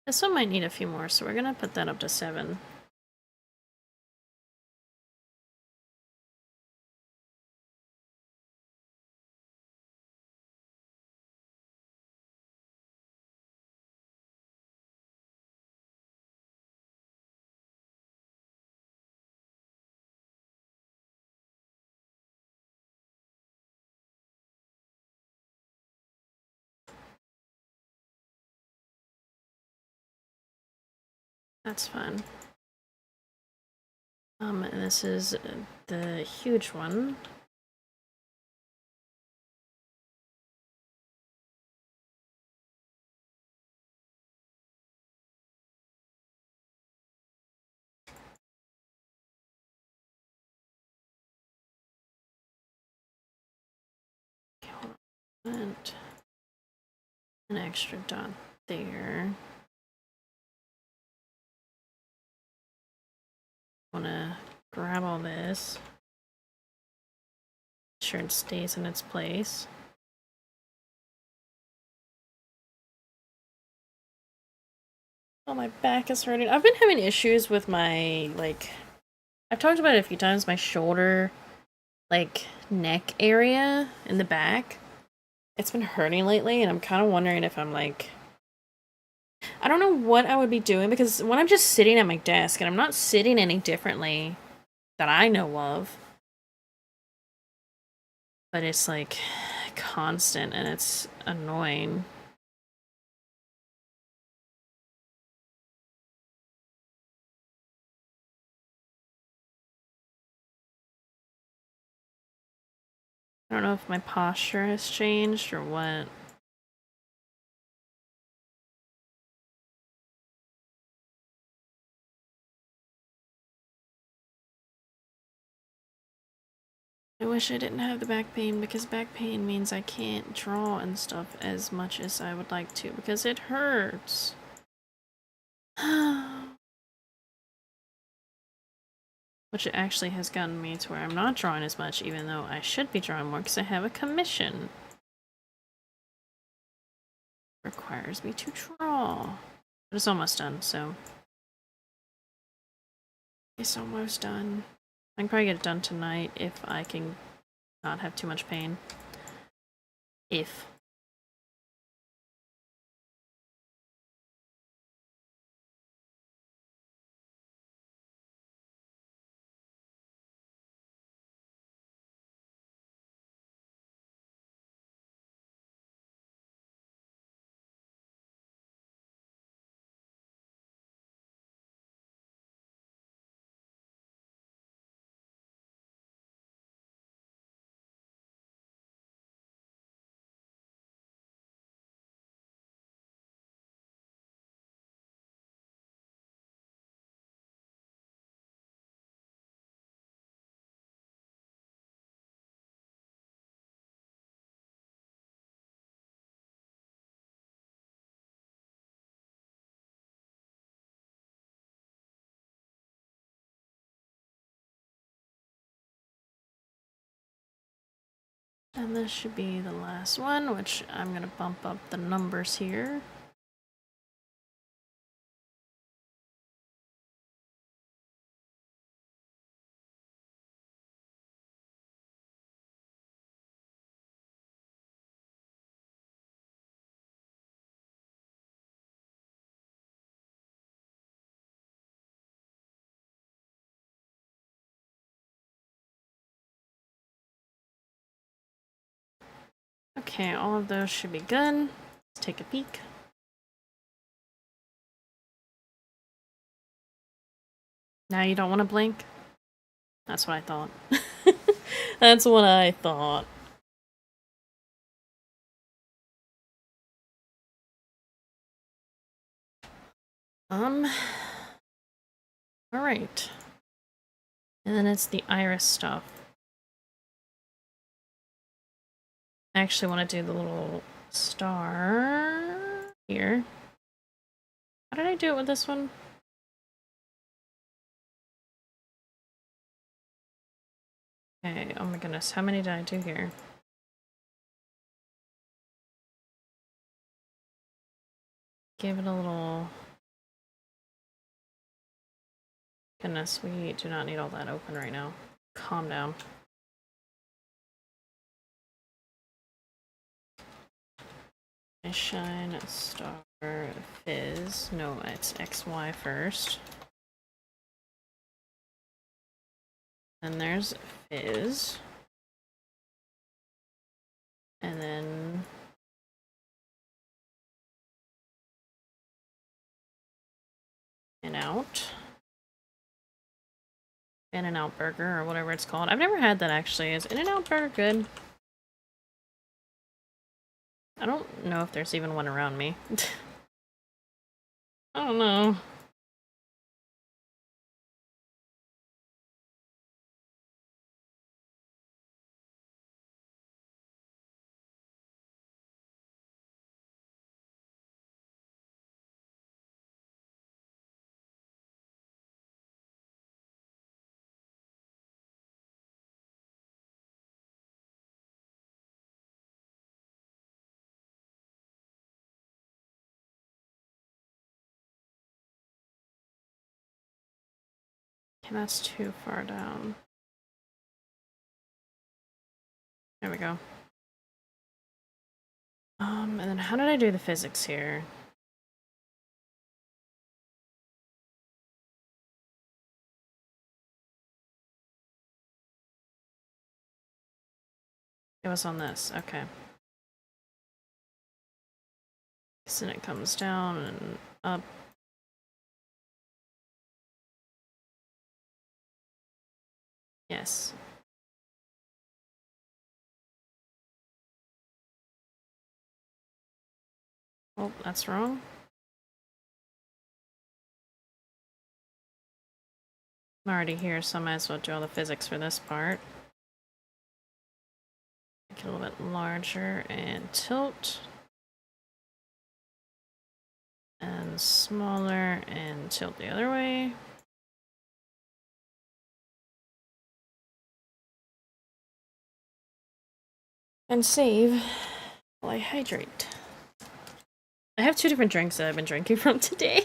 This one might need a few more, so we're gonna put that up to 7. That's fine. And this is the huge one. And an extra dot there. Wanna grab all this. Make sure it stays in its place. Oh, my back is hurting. I've been having issues with my, like, I've talked about it a few times, my shoulder, like, neck area in the back. It's been hurting lately, and I'm kind of wondering if I'm, like, I don't know what I would be doing, because when I'm just sitting at my desk, and I'm not sitting any differently that I know of, but it's, like, constant, and it's annoying. I don't know if my posture has changed or what. I wish I didn't have the back pain, because back pain means I can't draw and stuff as much as I would like to, because it hurts. Which it actually has gotten me to where I'm not drawing as much, even though I should be drawing more because I have a commission. It requires me to draw. But it's almost done, so. It's almost done. I can probably get it done tonight if I can not have too much pain. If. And this should be the last one, which I'm gonna bump up the numbers here. Okay, all of those should be good. Let's take a peek. Now you don't want to blink? That's what I thought. That's what I thought. Alright. And then it's the iris stuff. I actually want to do the little star here. How did I do it with this one? Okay, oh my goodness, how many did I do here? Give it a little... Goodness, we do not need all that open right now. Calm down. I shine, star, fizz. No, it's XY first. Then there's fizz. And then... out. In-N-Out Burger, or whatever it's called. I've never had that, actually. Is In-N-Out Burger good? I don't know if there's even one around me. I don't know. Okay, that's too far down. There we go. And then how did I do the physics here? It was on this, okay. So then it comes down and up. Yes. Oh, that's wrong. I'm already here, so I might as well do all the physics for this part. Make it a little bit larger and tilt. And smaller and tilt the other way. And save while I hydrate. I have 2 different drinks that I've been drinking from today.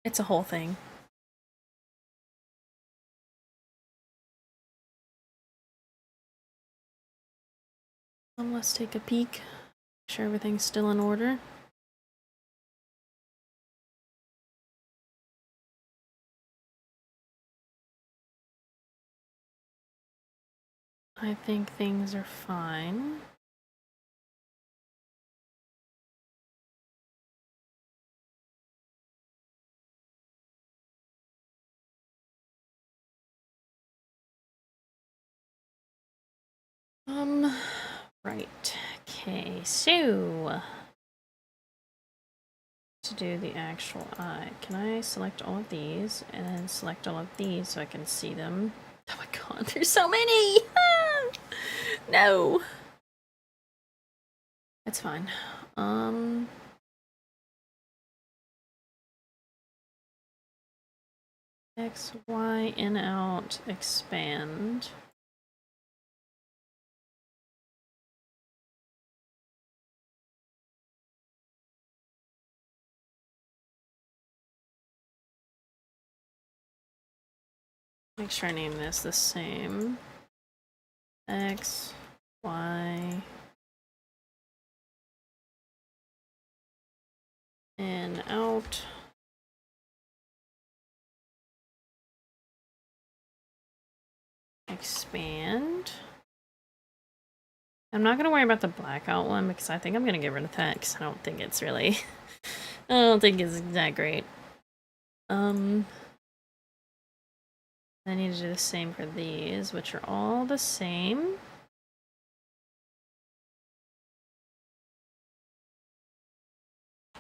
It's a whole thing. Let's take a peek. Make sure everything's still in order. I think things are fine. Right. Okay, so to do the actual eye, can I select all of these and then select all of these so I can see them? Oh my god, there's so many! No. It's fine. X, Y, in, out, expand. Make sure I name this the same. X, Y, in, out. Expand. I'm not gonna worry about the blackout one because I think I'm gonna get rid of that because I don't think it's really I don't think it's that great. I need to do the same for these, which are all the same.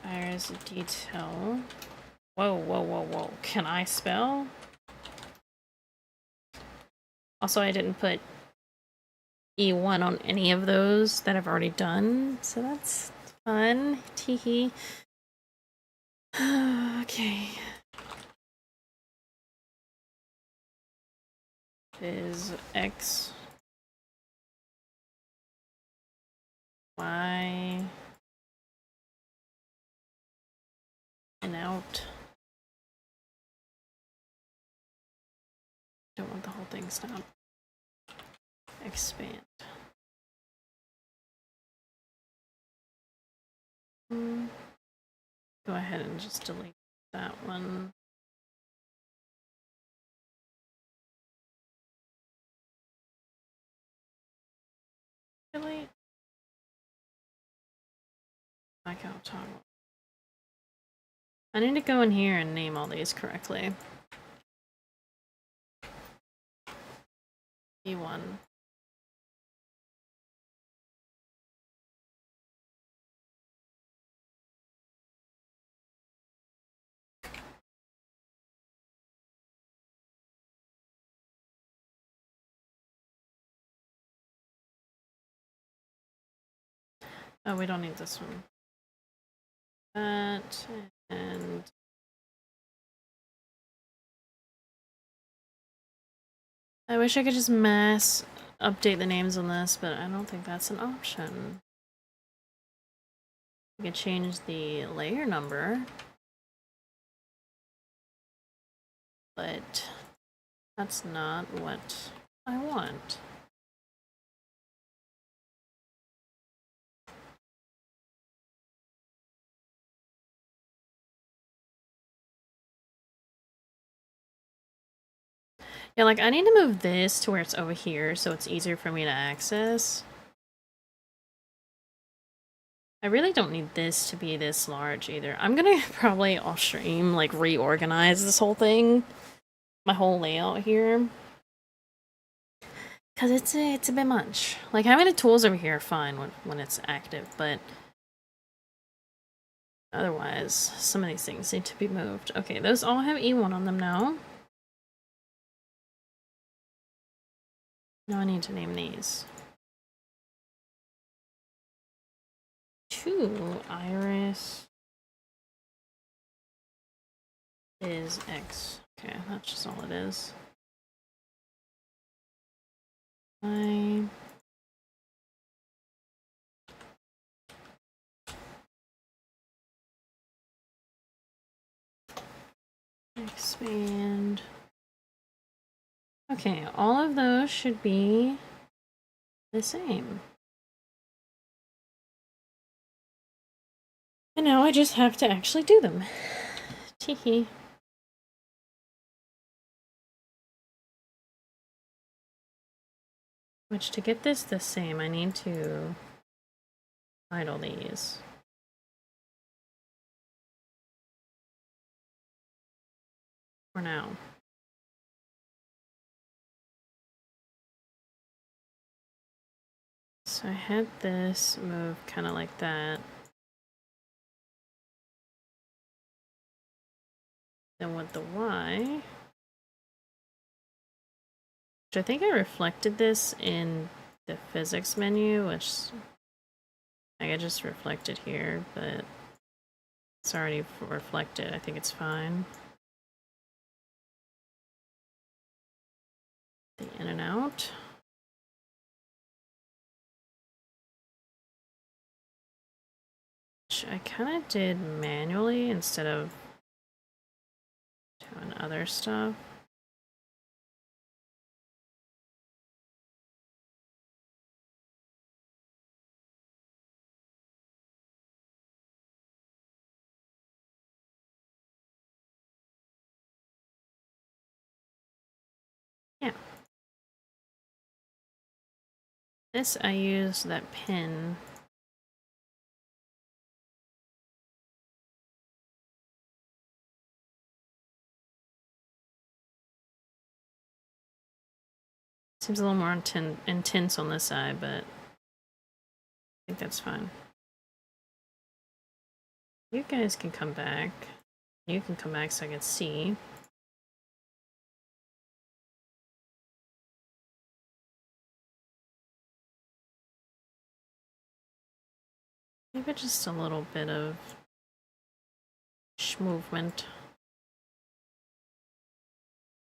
There's a detail. Whoa, whoa, whoa, whoa. Can I spell? Also, I didn't put E1 on any of those that I've already done, so that's fun. Teehee. Okay. Is X, Y, and out. Don't want the whole thing stopped. Expand. Go ahead and just delete that one. Delete. Blackout toggle. I need to go in here and name all these correctly. E1. Oh, we don't need this one. That and I wish I could just mass update the names on this, but I don't think that's an option. We could change the layer number, but that's not what I want. Yeah, like I need to move this to where it's over here so it's easier for me to access. I really don't need this to be this large either. I'm gonna probably off stream like reorganize this whole thing, my whole layout here. Cause it's a bit much. Like having the tools over here are fine when it's active, but Otherwise, some of these things need to be moved. Okay, those all have E1 on them now. Now I need to name these. 2 iris is X. Okay, that's just all it is. I expand. Okay, all of those should be the same. And now I just have to actually do them. Teehee. Which, to get this the same, I need to idle these. For now. So I had this move kind of like that. Then with the Y, which I think I reflected this in the physics menu, which I just reflected here, but it's already reflected. I think it's fine. The in and out. Which I kind of did manually instead of doing other stuff. Yeah. This I used that pin. Seems a little more intense on this side, but I think that's fine. You guys can come back. You can come back so I can see. Maybe just a little bit of movement.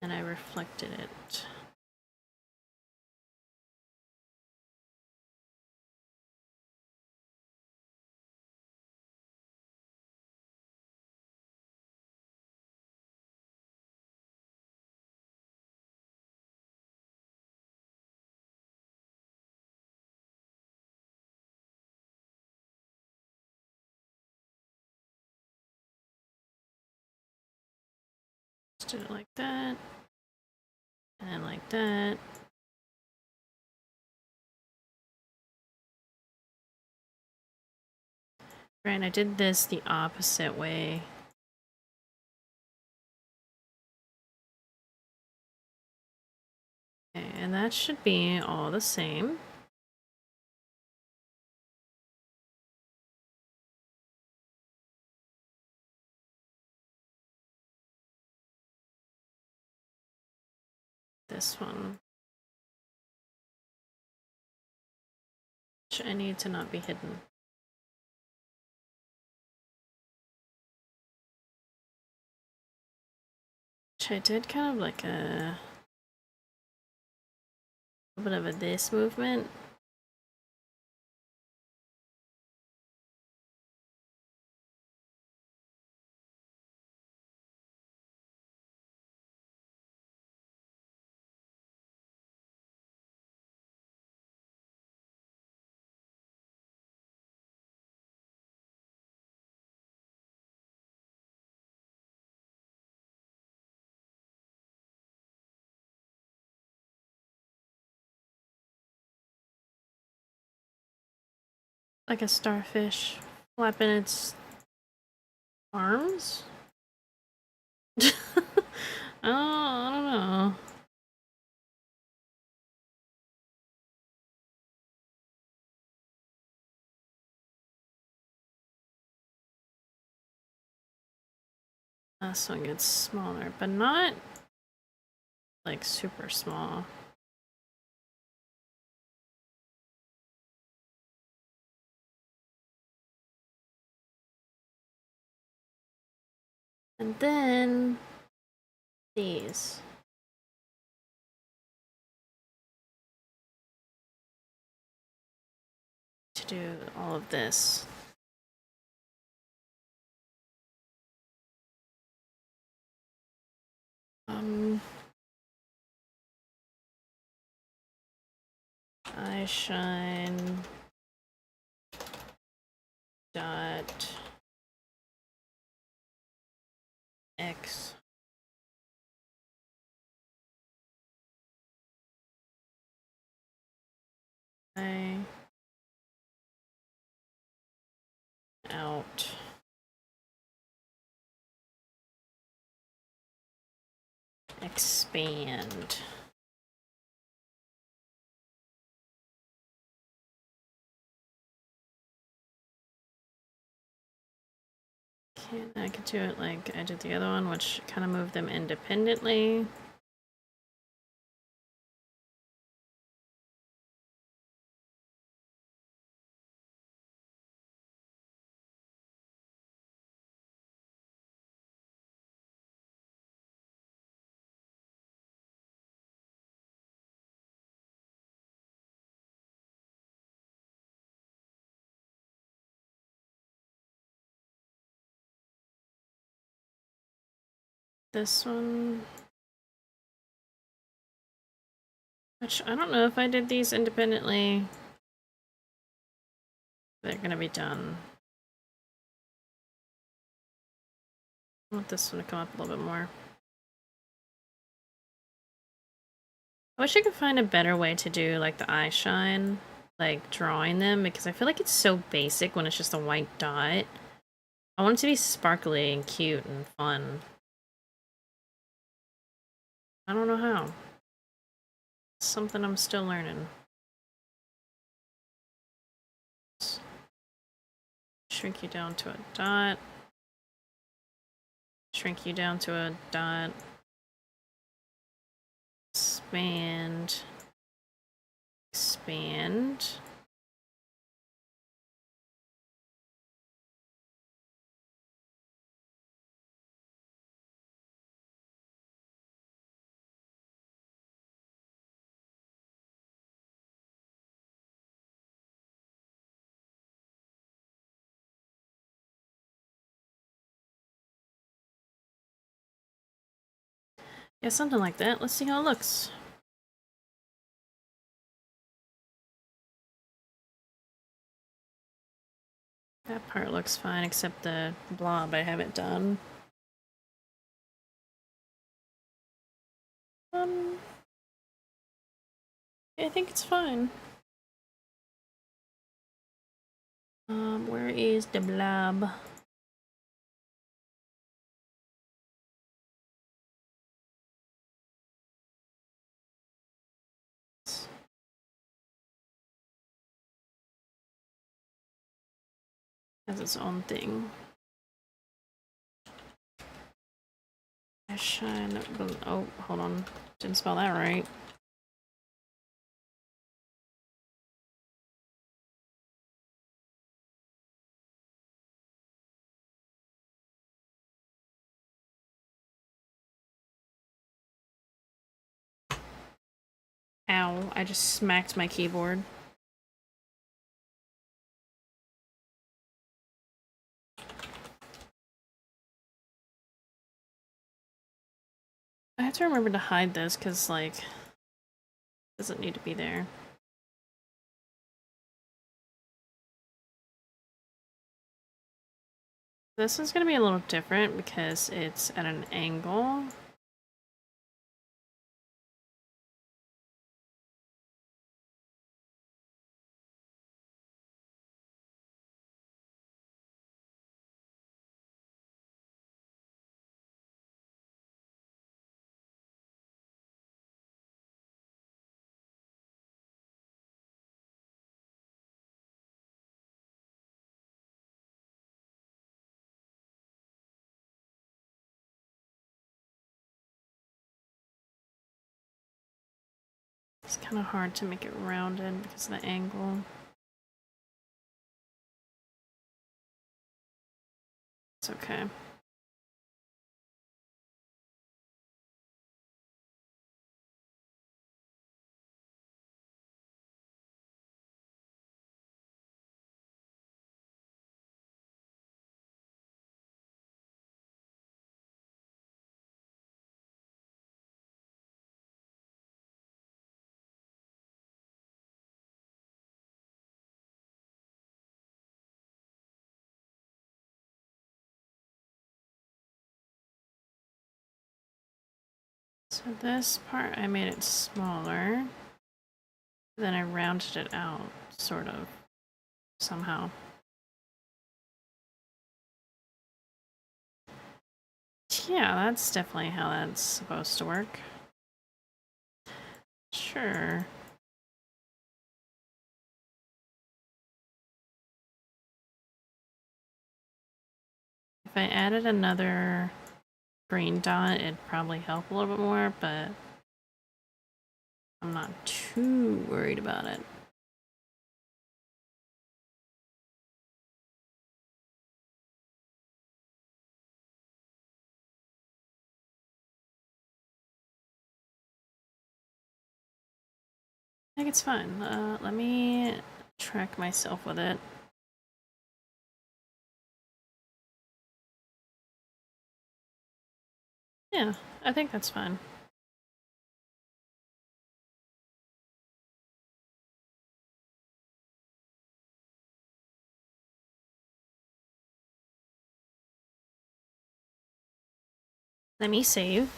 And I reflected it. Just do it like that. And then like that. Right, and I did this the opposite way. Okay, and that should be all the same. This one. Which I need to not be hidden. Which I did kind of like a little bit of a this movement. Like a starfish flapping its arms? I don't know. Last one gets smaller, but not like super small. And then these. To do all of this. I shine dot X. I out. Expand. I could do it like I did the other one, which kind of moved them independently. This one, which I don't know if I did these independently. They're gonna be done. I want this one to come up a little bit more. I wish I could find a better way to do like the eye shine, like drawing them, because I feel like it's so basic when it's just a white dot. I want it to be sparkly and cute and fun. I don't know how. It's something I'm still learning. Shrink you down to a dot. Shrink you down to a dot. Expand. Expand. Yeah, something like that. Let's see how it looks. That part looks fine, except the blob I haven't done. I think it's fine. Where is the blob? Has its own thing. I shine. Oh, hold on. Didn't spell that right. Ow, I just smacked my keyboard. I have to remember to hide this because, like, it doesn't need to be there. This is going to be a little different because it's at an angle. It's kind of hard to make it rounded because of the angle. It's okay. So this part, I made it smaller. Then I rounded it out, sort of, somehow. Yeah, that's definitely how that's supposed to work. Sure. If I added another green dot, it'd probably help a little bit more, but I'm not too worried about it. I think it's fine. Let me track myself with it. Yeah, I think that's fine. Let me save.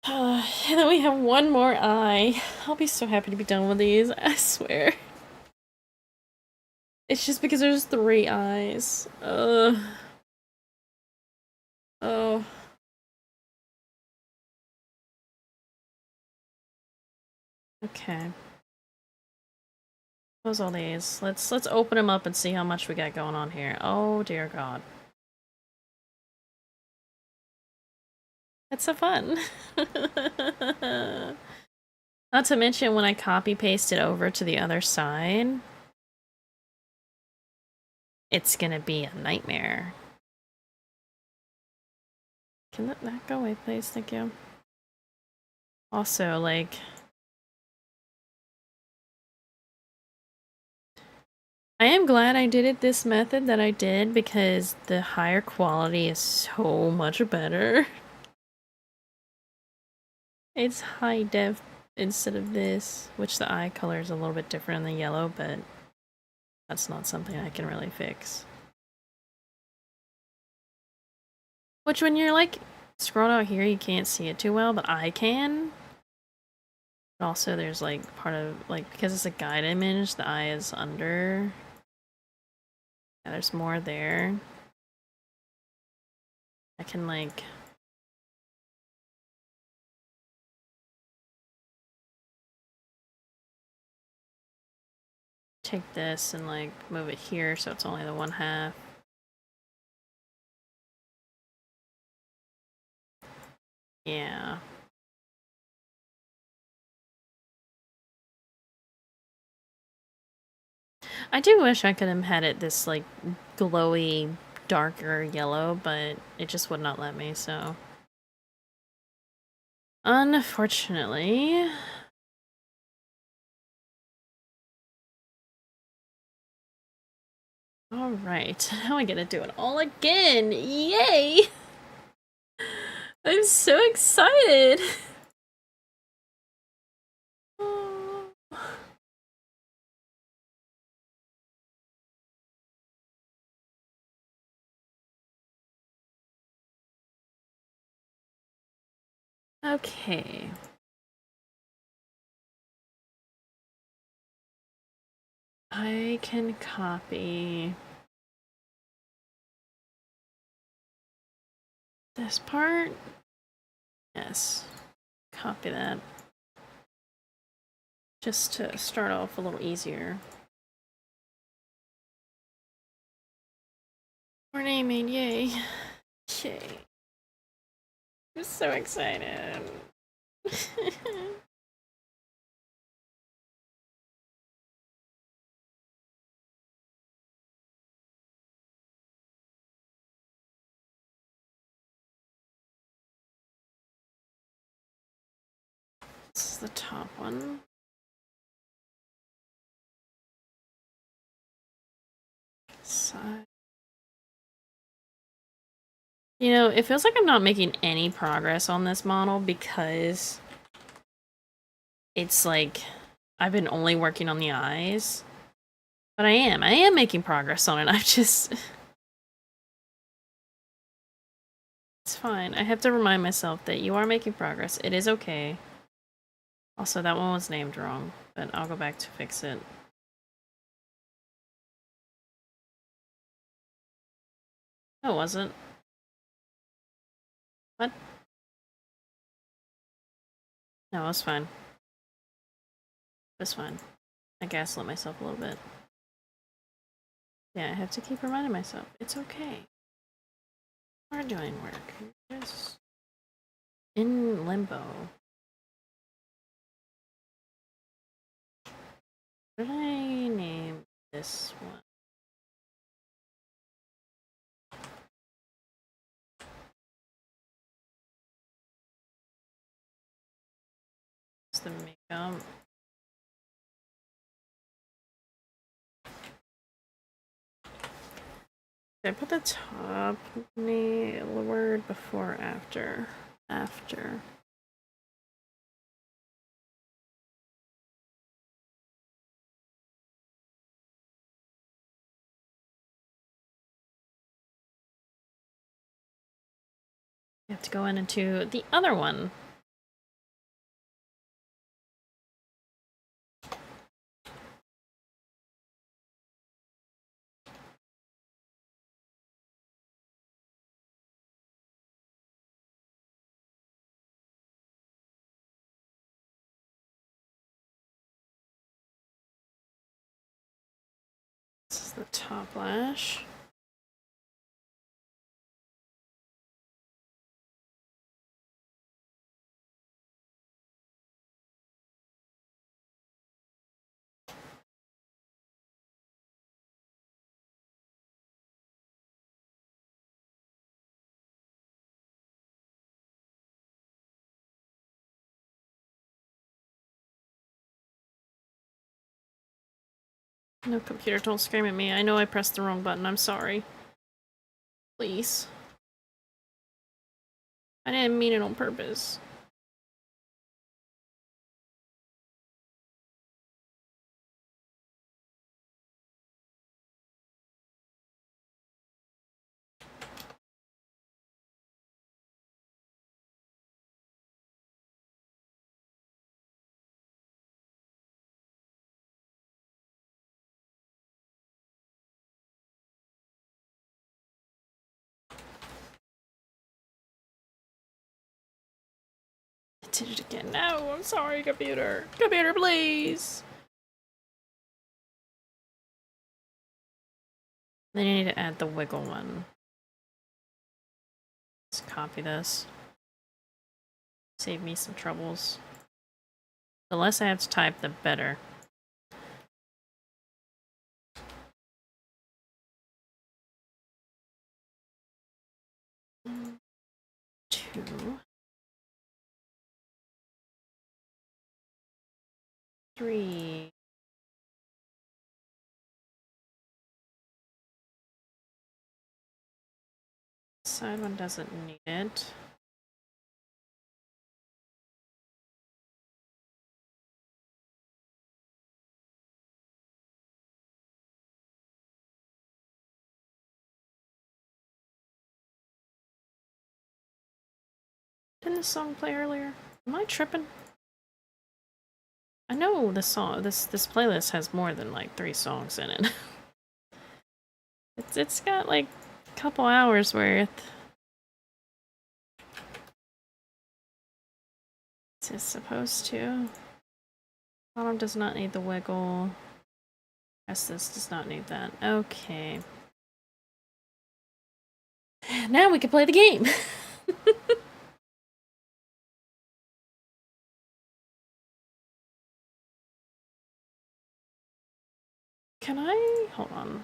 And then we have one more eye. I'll be so happy to be done with these, I swear. It's just because there's 3 eyes. Oh. Okay. Close all these. Let's open them up and see how much we got going on here. Oh dear God. It's so fun. Not to mention when I copy paste it over to the other side, it's gonna be a nightmare. Can that go away, please? Thank you. Also, like, I am glad I did it this method that I did because the higher quality is so much better. It's high def instead of this, which the eye color is a little bit different in the yellow, but that's not something I can really fix. Which when you're like scrolled out here, you can't see it too well, but I can. But also there's like part of, like, because it's a guide image, the eye is under. Yeah, there's more there. I can like take this and like move it here so it's only the 1/2. Yeah. I do wish I could have had it this like glowy, darker yellow, but it just would not let me, so. Unfortunately. Alright, now I get to do it all again! Yay! I'm so excited! Okay. I can copy this part. Yes. Copy that. Just to start off a little easier. More naming, yay. Yay. I'm so excited. This is the top one. Side. You know, it feels like I'm not making any progress on this model because it's like I've been only working on the eyes. But I am making progress on it. I've just... It's fine. I have to remind myself that you are making progress. It is okay. Also, that one was named wrong, but I'll go back to fix it. No, it wasn't. What? No, it was fine. It was fine. I gaslit myself a little bit. Yeah, I have to keep reminding myself. It's okay. We're doing work. Just in limbo. What did I name this one? It's the makeup. Did I put the top word before or after? After. You have to go into the other one. This is the top lash. No, computer, don't scream at me. I know I pressed the wrong button. I'm sorry. Please. I didn't mean it on purpose. I did it again. No, I'm sorry, computer. Computer, please. Then you need to add the wiggle one. Let's copy this. Save me some troubles. The less I have to type, the better. Two. 3. Side one doesn't need it. Didn't this song play earlier? Am I tripping? I know this song, this playlist has more than like 3 songs in it. It's got like a couple hours worth. It's supposed to. Bottom does not need the wiggle. Yes, this does not need that. Okay. Now we can play the game. Can I? Hold on.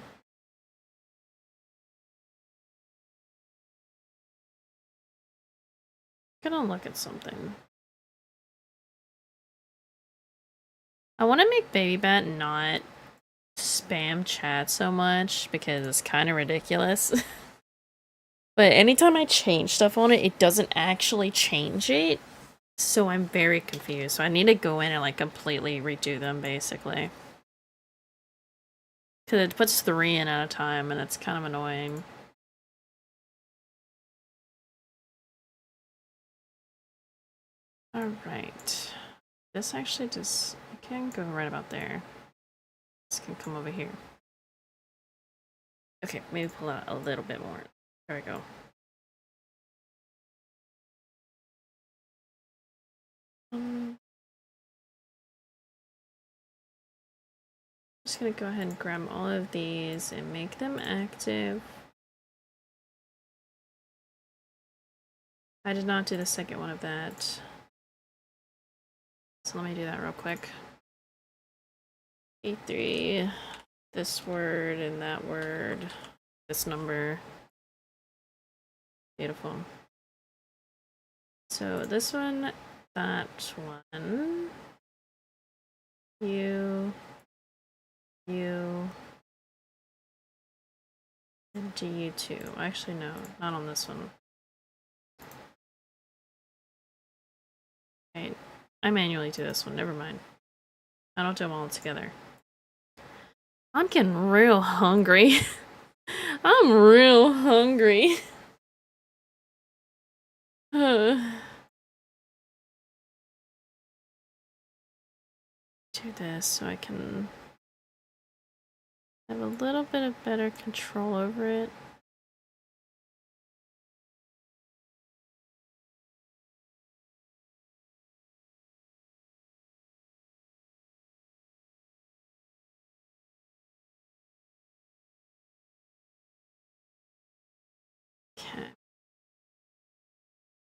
I'm gonna look at something. I want to make Baby Bat not spam chat so much because it's kind of ridiculous. But anytime I change stuff on it, it doesn't actually change it. So I'm very confused. So I need to go in and like completely redo them basically. Because it puts 3 in at a time and it's kind of annoying. Alright. This actually just... I can go right about there. This can come over here. Okay, maybe pull out a little bit more. There we go. Just gonna go ahead and grab all of these and make them active. I did not do the second one of that. So let me do that real quick. E3, this word and that word, this number. Beautiful. So this one, that one, you, and you2. Actually, no, not on this one. Right. I manually do this one, never mind. I don't do them all together. I'm getting real hungry. I'm real hungry. Do this so I can have a little bit of better control over it. Okay.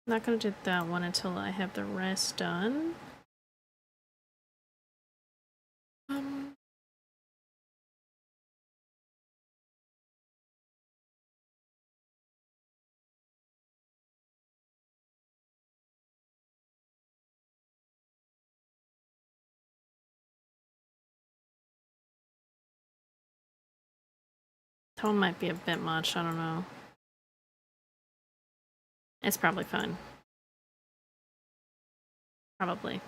Not gonna do that one until I have the rest done. Tone might be a bit much, I don't know. It's probably fine. Probably.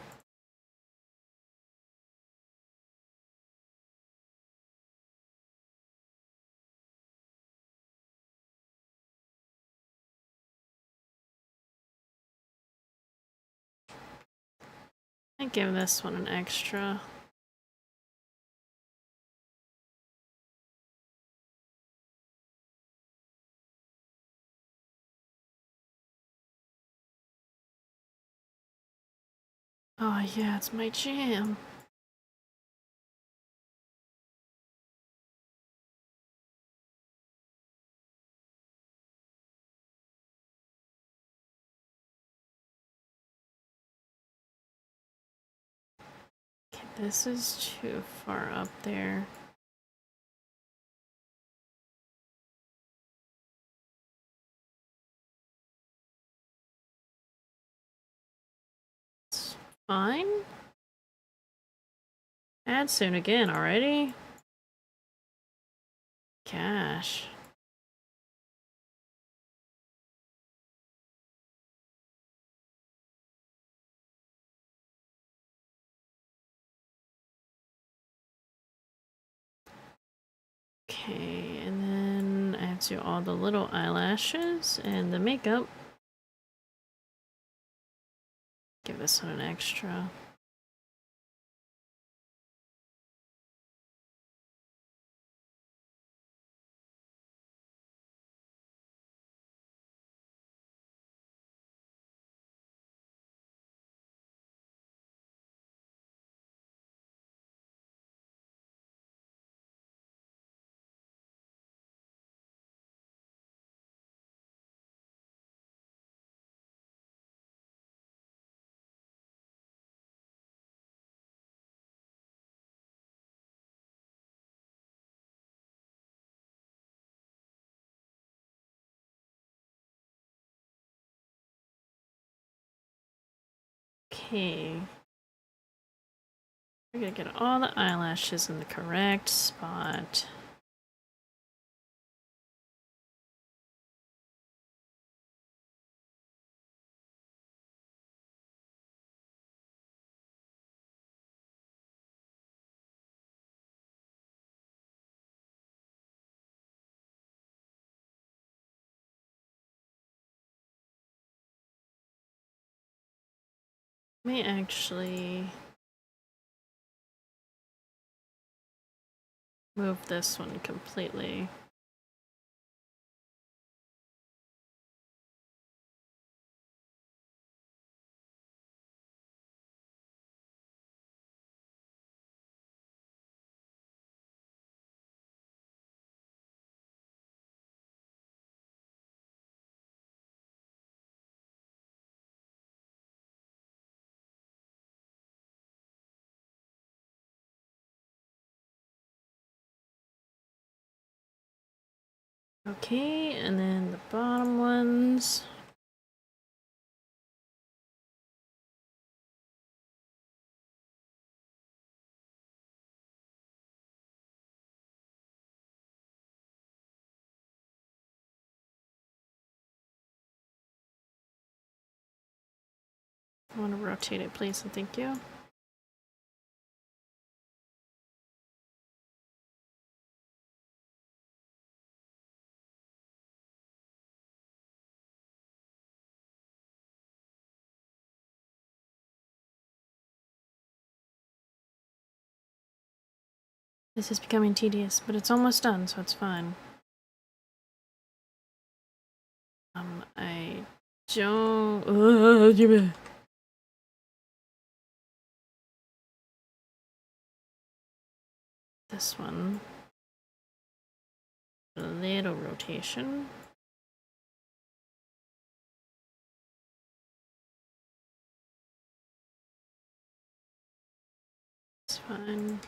I give this one an extra. Oh yeah, it's my jam. Okay, this is too far up there. It's fine. Add soon again already. Gosh. Okay, and then I have to do all the little eyelashes and the makeup. Give this one an extra. Okay. We're gonna get all the eyelashes in the correct spot. May actually move this one completely. Okay, and then the bottom ones. I want to rotate it, please, and thank you. This is becoming tedious, but it's almost done, so it's fine. I don't... This one. A little rotation. It's fine.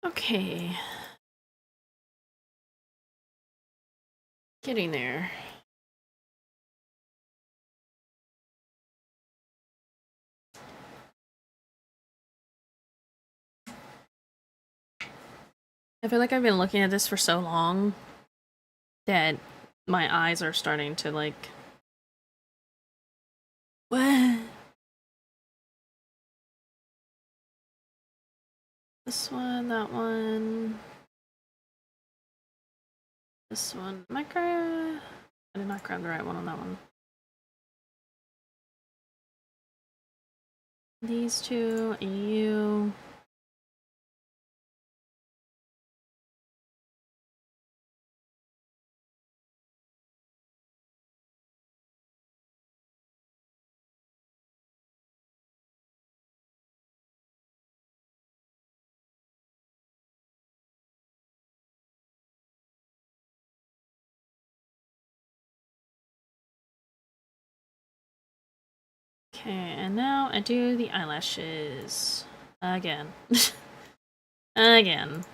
Okay. Getting there. I feel like I've been looking at this for so long that my eyes are starting to like... What? This one, that one. This one. Am I I did not grab the right one on that one. These two, and you. Okay, and now I do the eyelashes. Again. Again.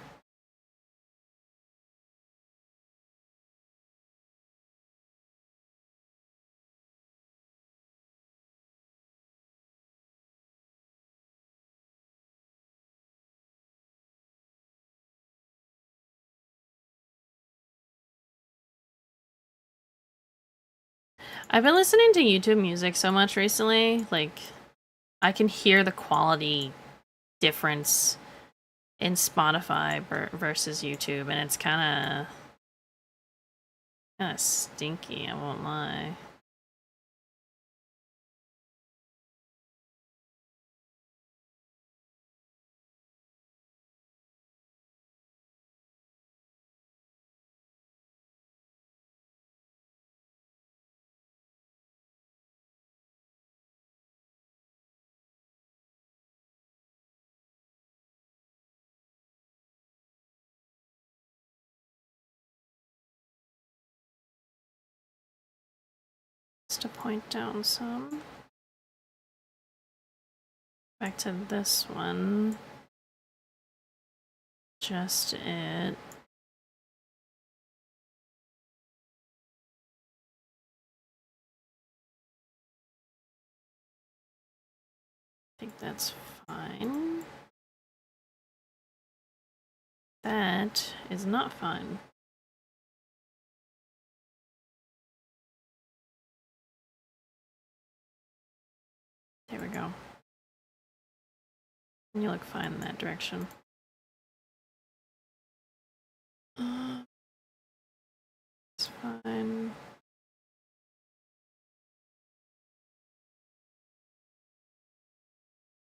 I've been listening to YouTube music so much recently, like, I can hear the quality difference in Spotify versus YouTube, and it's kind of stinky, I won't lie. Just to point down some. Back to this one. Just it. I think that's fine. That is not fine. There we go. You look fine in that direction. It's fine.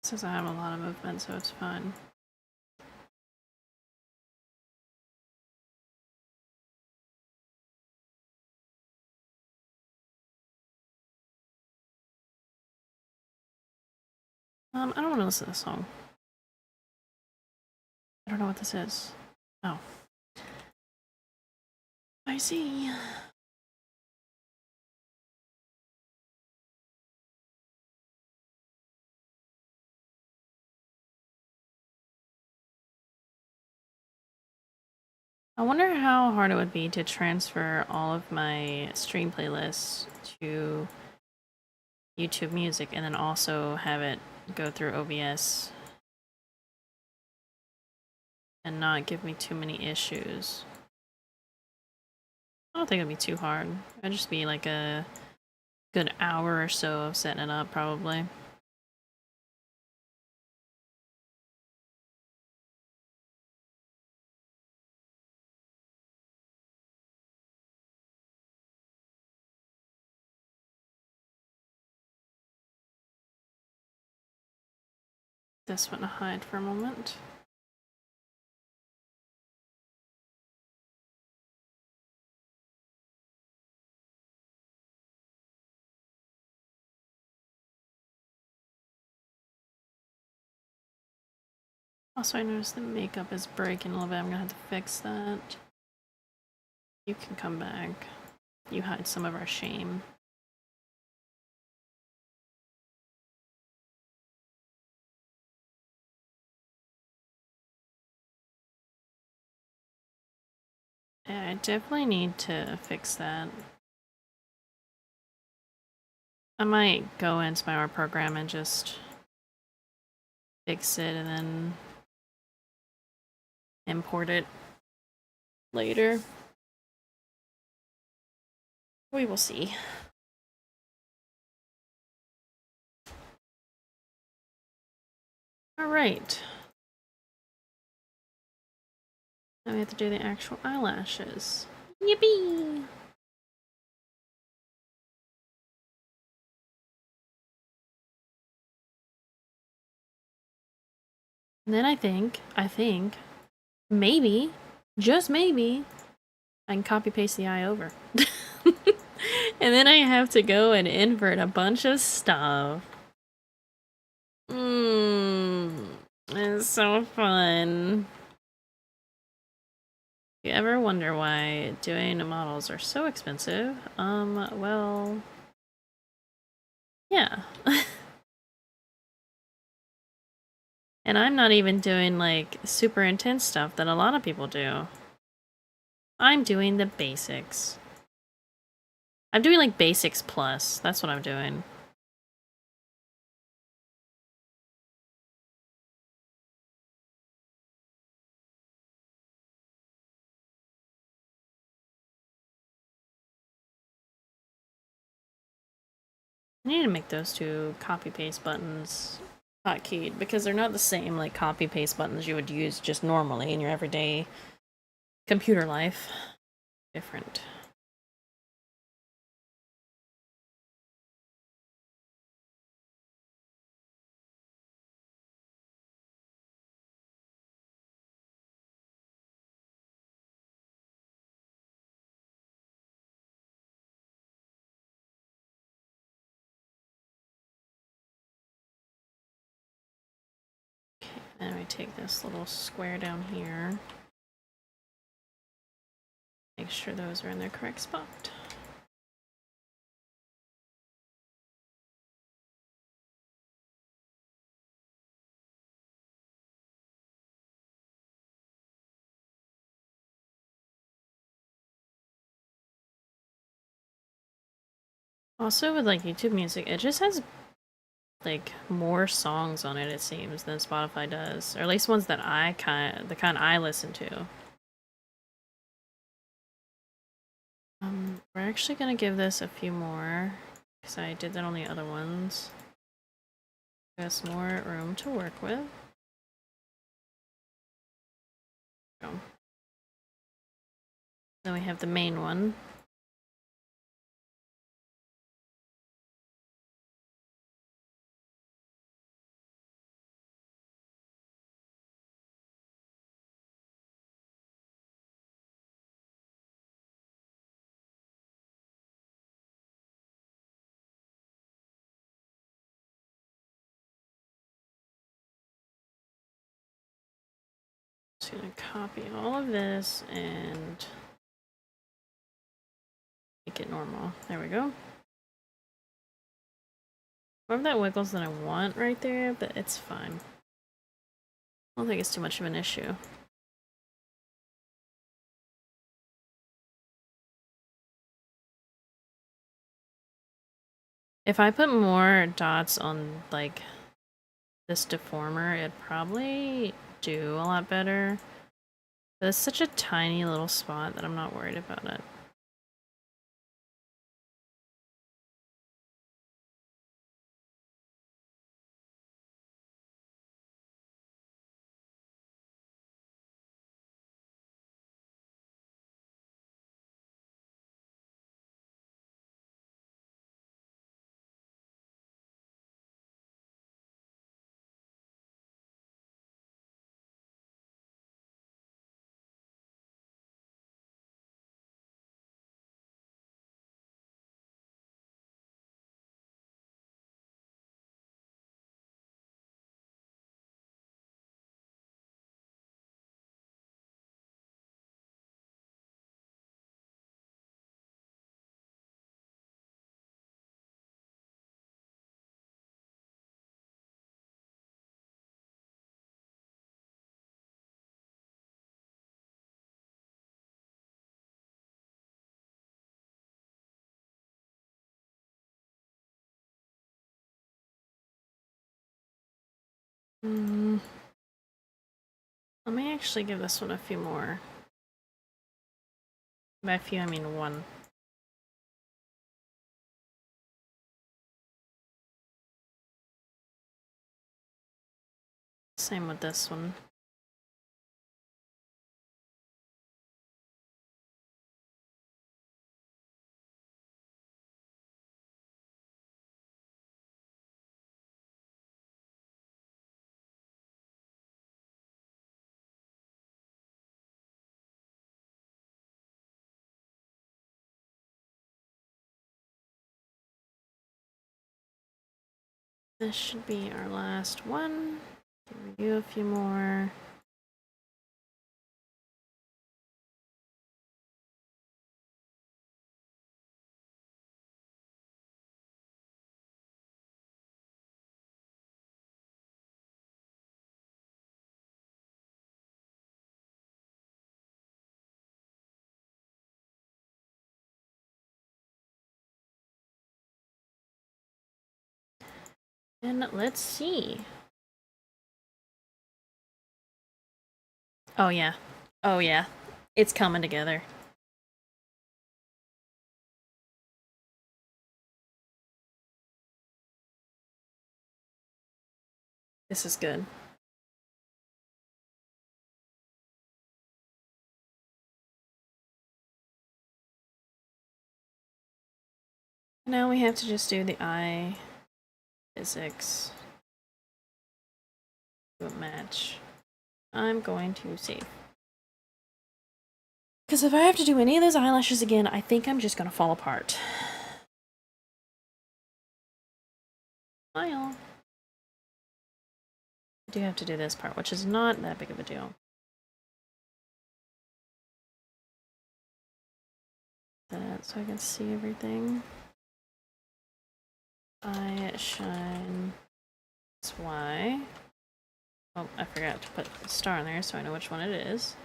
It says I have a lot of movement, so it's fine. I don't want to listen to this song. I don't know what this is. Oh. I see. I wonder how hard it would be to transfer all of my stream playlists to YouTube Music and then also have it go through OBS and not give me too many issues. I don't think it'd be too hard. It'd just be like a good hour or so of setting it up, probably. This one to hide for a moment. Also, I noticed the makeup is breaking a little bit. I'm gonna have to fix that. You can come back. You hide some of our shame. Yeah, I definitely need to fix that. I might go into my art program and just fix it and then import it later. We will see. Alright. Now we have to do the actual eyelashes. Yippee! And then I think, maybe, just maybe, I can copy paste the eye over. And then I have to go and invert a bunch of stuff. It's so fun. If you ever wonder why doing models are so expensive, well, yeah. And I'm not even doing, like, super intense stuff that a lot of people do. I'm doing the basics. I'm doing, like, basics plus. That's what I'm doing. I need to make those two copy-paste buttons hotkeyed, because they're not the same, like, copy-paste buttons you would use just normally in your everyday computer life. Different. And we take this little square down here. Make sure those are in their correct spot. Also with like YouTube Music, it just has like more songs on it, it seems, than Spotify does, or at least ones that the kind I listen to. We're actually gonna give this a few more because I did that on the other ones. Got some more room to work with. Go. Then we have the main one. Just gonna copy all of this and make it normal. There we go. More of that wiggles than I want right there, but it's fine. I don't think it's too much of an issue. If I put more dots on, like, this deformer, it'd probably do a lot better. But it's such a tiny little spot that I'm not worried about it. Let me actually give this one a few more. By a few, I mean one. Same with this one. This should be our last one. Give you a few more. And let's see. Oh yeah. Oh yeah. It's coming together. This is good. Now we have to just do the eye physics. Do a match. I'm going to save. Because if I have to do any of those eyelashes again, I think I'm just gonna fall apart. Smile. I do have to do this part, which is not that big of a deal. That so I can see everything. Eye shine. That's why. Oh, I forgot to put a star in there so I know which one it is.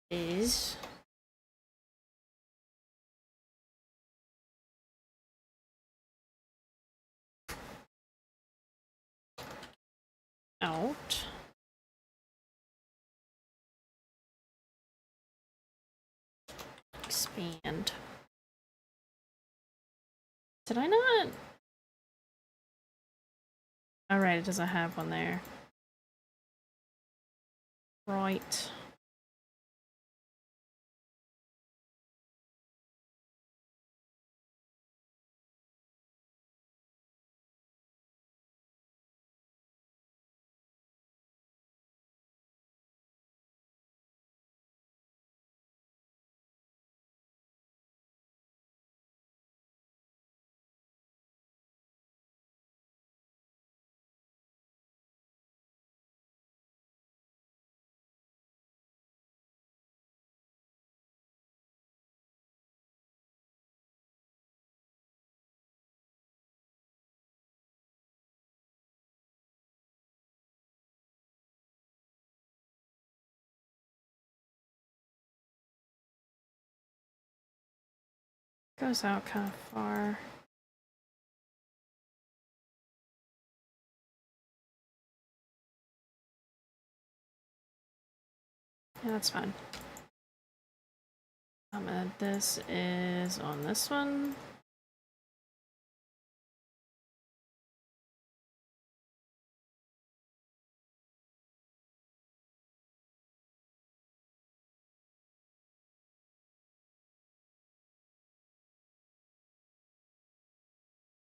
Is out. Expand. Did I not? Alright, it doesn't have one there. Right. Goes out kind of far. Yeah, that's fine. This is on this one.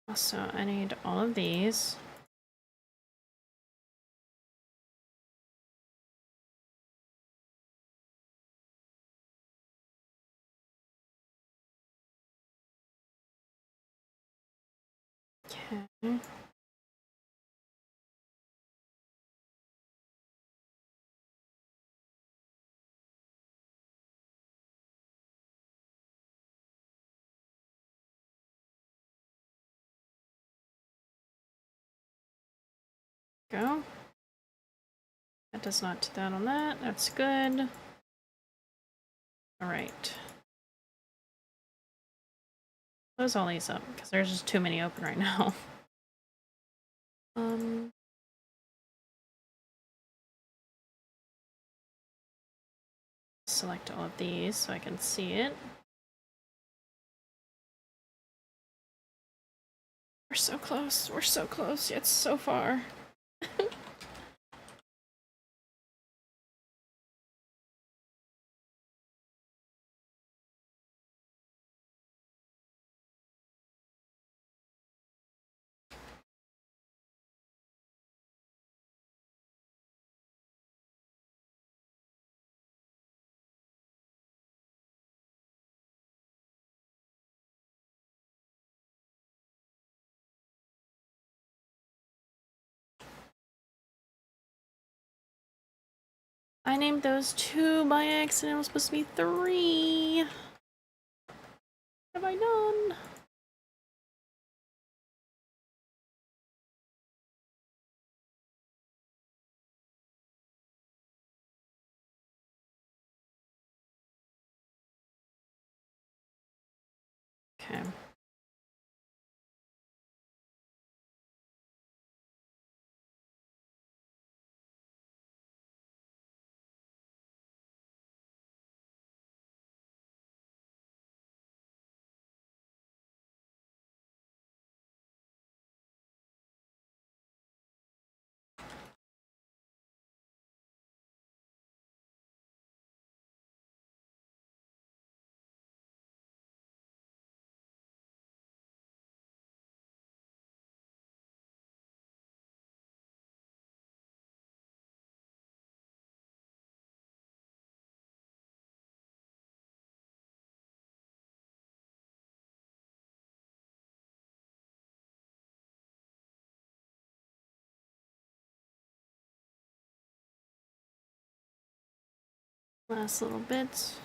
Also, I need all of these. Okay. Go. That does not do that on that. That's good. Alright. Close all these up, because there's just too many open right now. Select all of these so I can see it. We're so close. We're so close, yet so far. I named those 2 by accident. It was supposed to be 3. What have I done? Okay. Last little bits.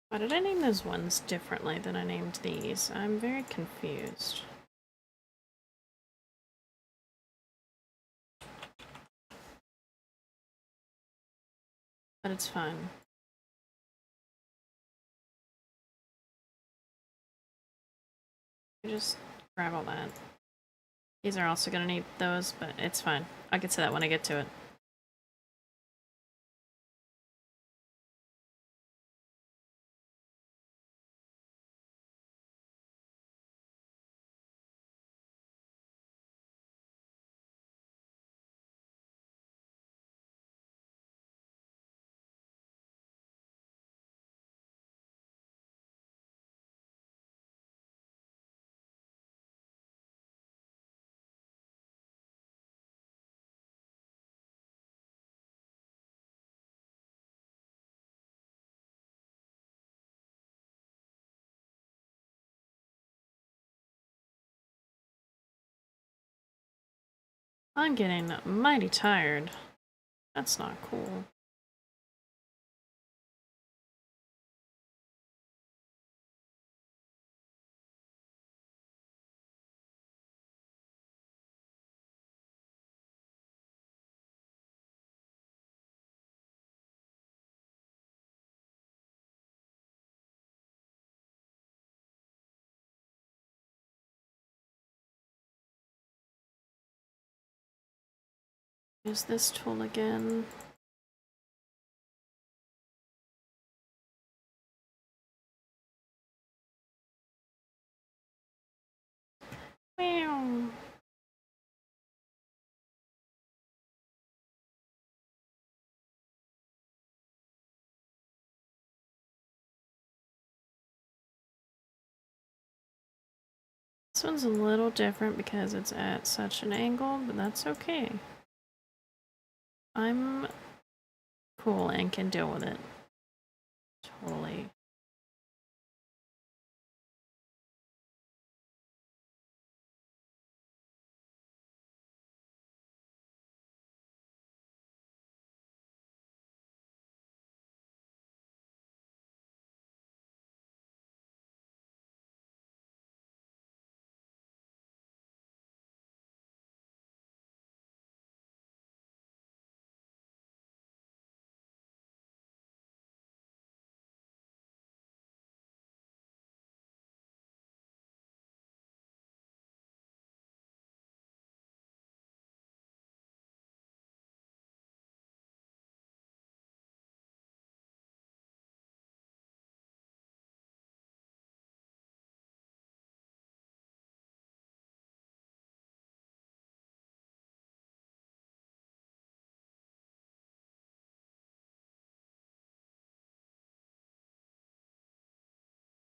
Why did I name those ones differently than I named these? I'm very confused. But it's fine. Just grab all that. These are also gonna need those, but it's fine. I'll get to that when I get to it. I'm getting mighty tired. That's not cool. Use this tool again. Meow. This one's a little different because it's at such an angle, but that's okay. I'm cool and can deal with it. Totally.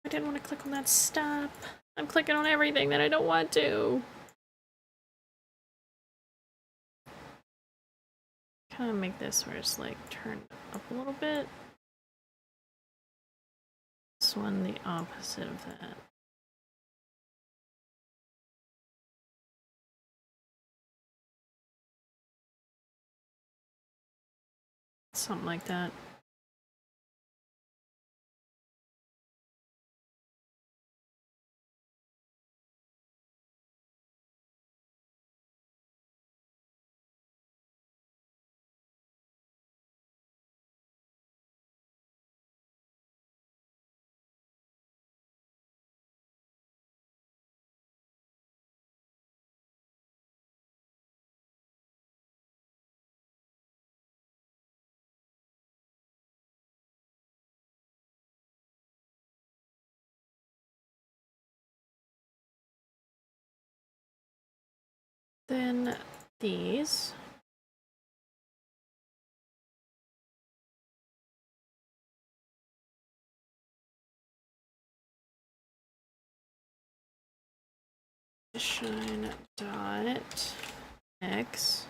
I didn't want to click on that stop. I'm clicking on everything that I don't want to. Kind of make this where it's like turned up a little bit. This one the opposite of that. Something like that. Then these. Shine dot X.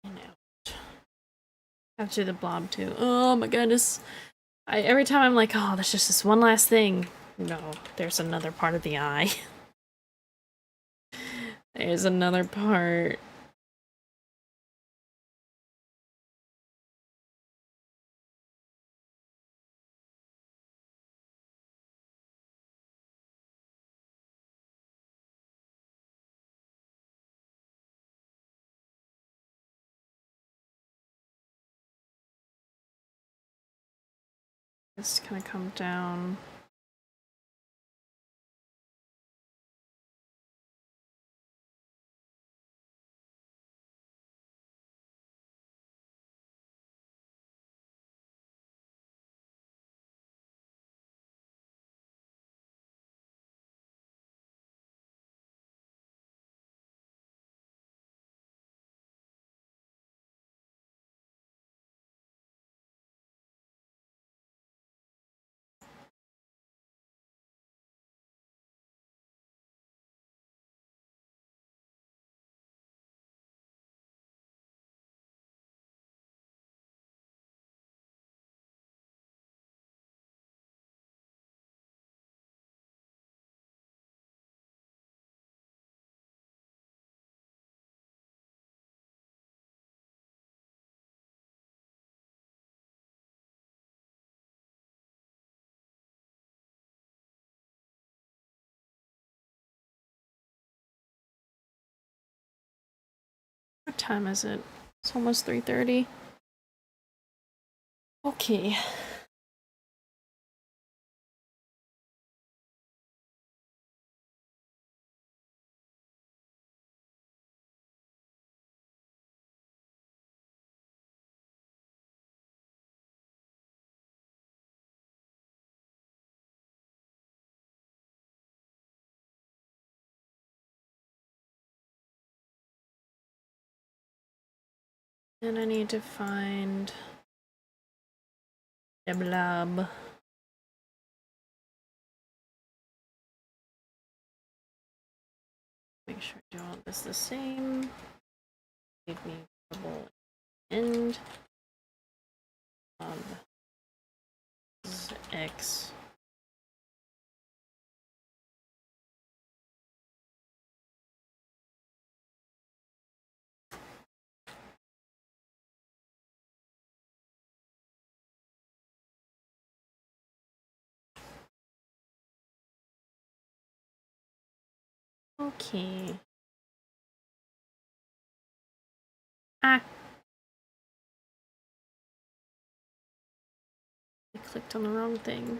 And out. Have to do the blob too. Oh my goodness. Every time I'm like, oh, there's just this one last thing. No, there's another part of the eye. There's another part. This kind of come down. What time is it? It's almost 3:30. Okay. And I need to find the blob. Make sure I do all this the same. Give me double end of X. Okay. Ah. I clicked on the wrong thing.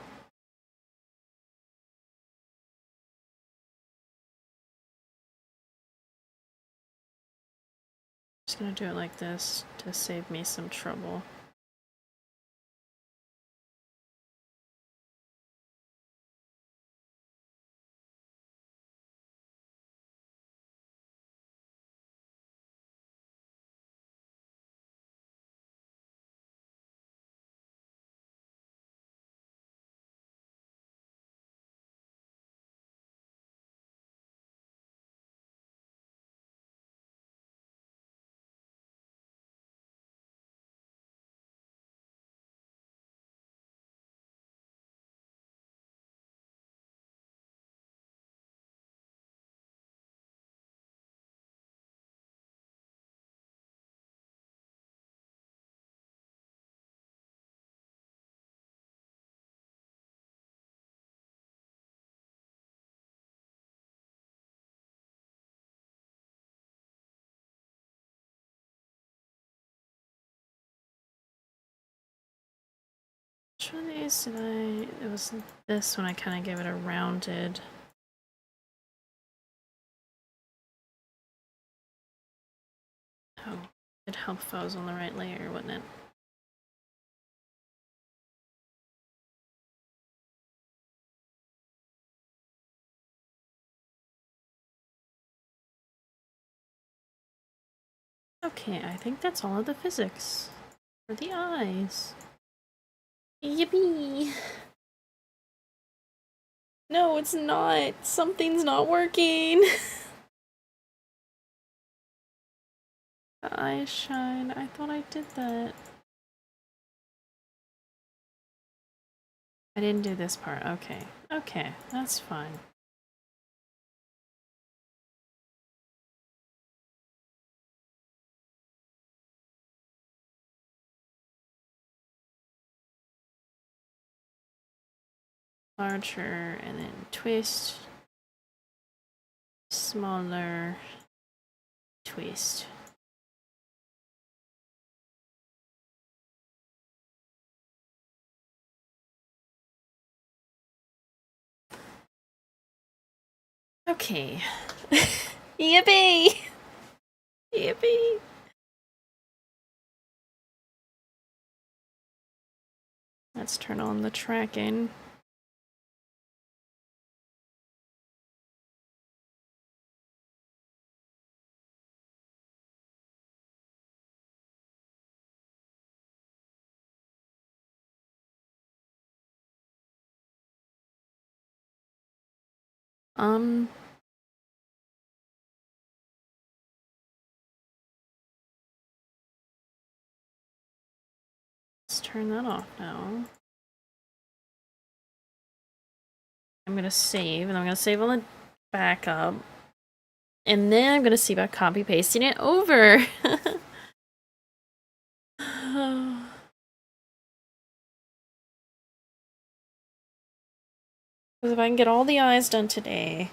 Just gonna do it like this to save me some trouble. Which one of these did I... It was this one I kind of gave it a rounded... Oh, it'd help if I was on the right layer, wouldn't it? Okay, I think that's all of the physics. For the eyes. Yippee! No, it's not! Something's not working! The eyes shine. I thought I did that. I didn't do this part. Okay. Okay, that's fine. Larger, and then twist. Smaller. Twist. Okay. Yippee! Yippee! Let's turn on the tracking. Let's turn that off now. I'm gonna save, and I'm gonna save on the backup. And then I'm gonna see about copy pasting it over. Because if I can get all the eyes done today,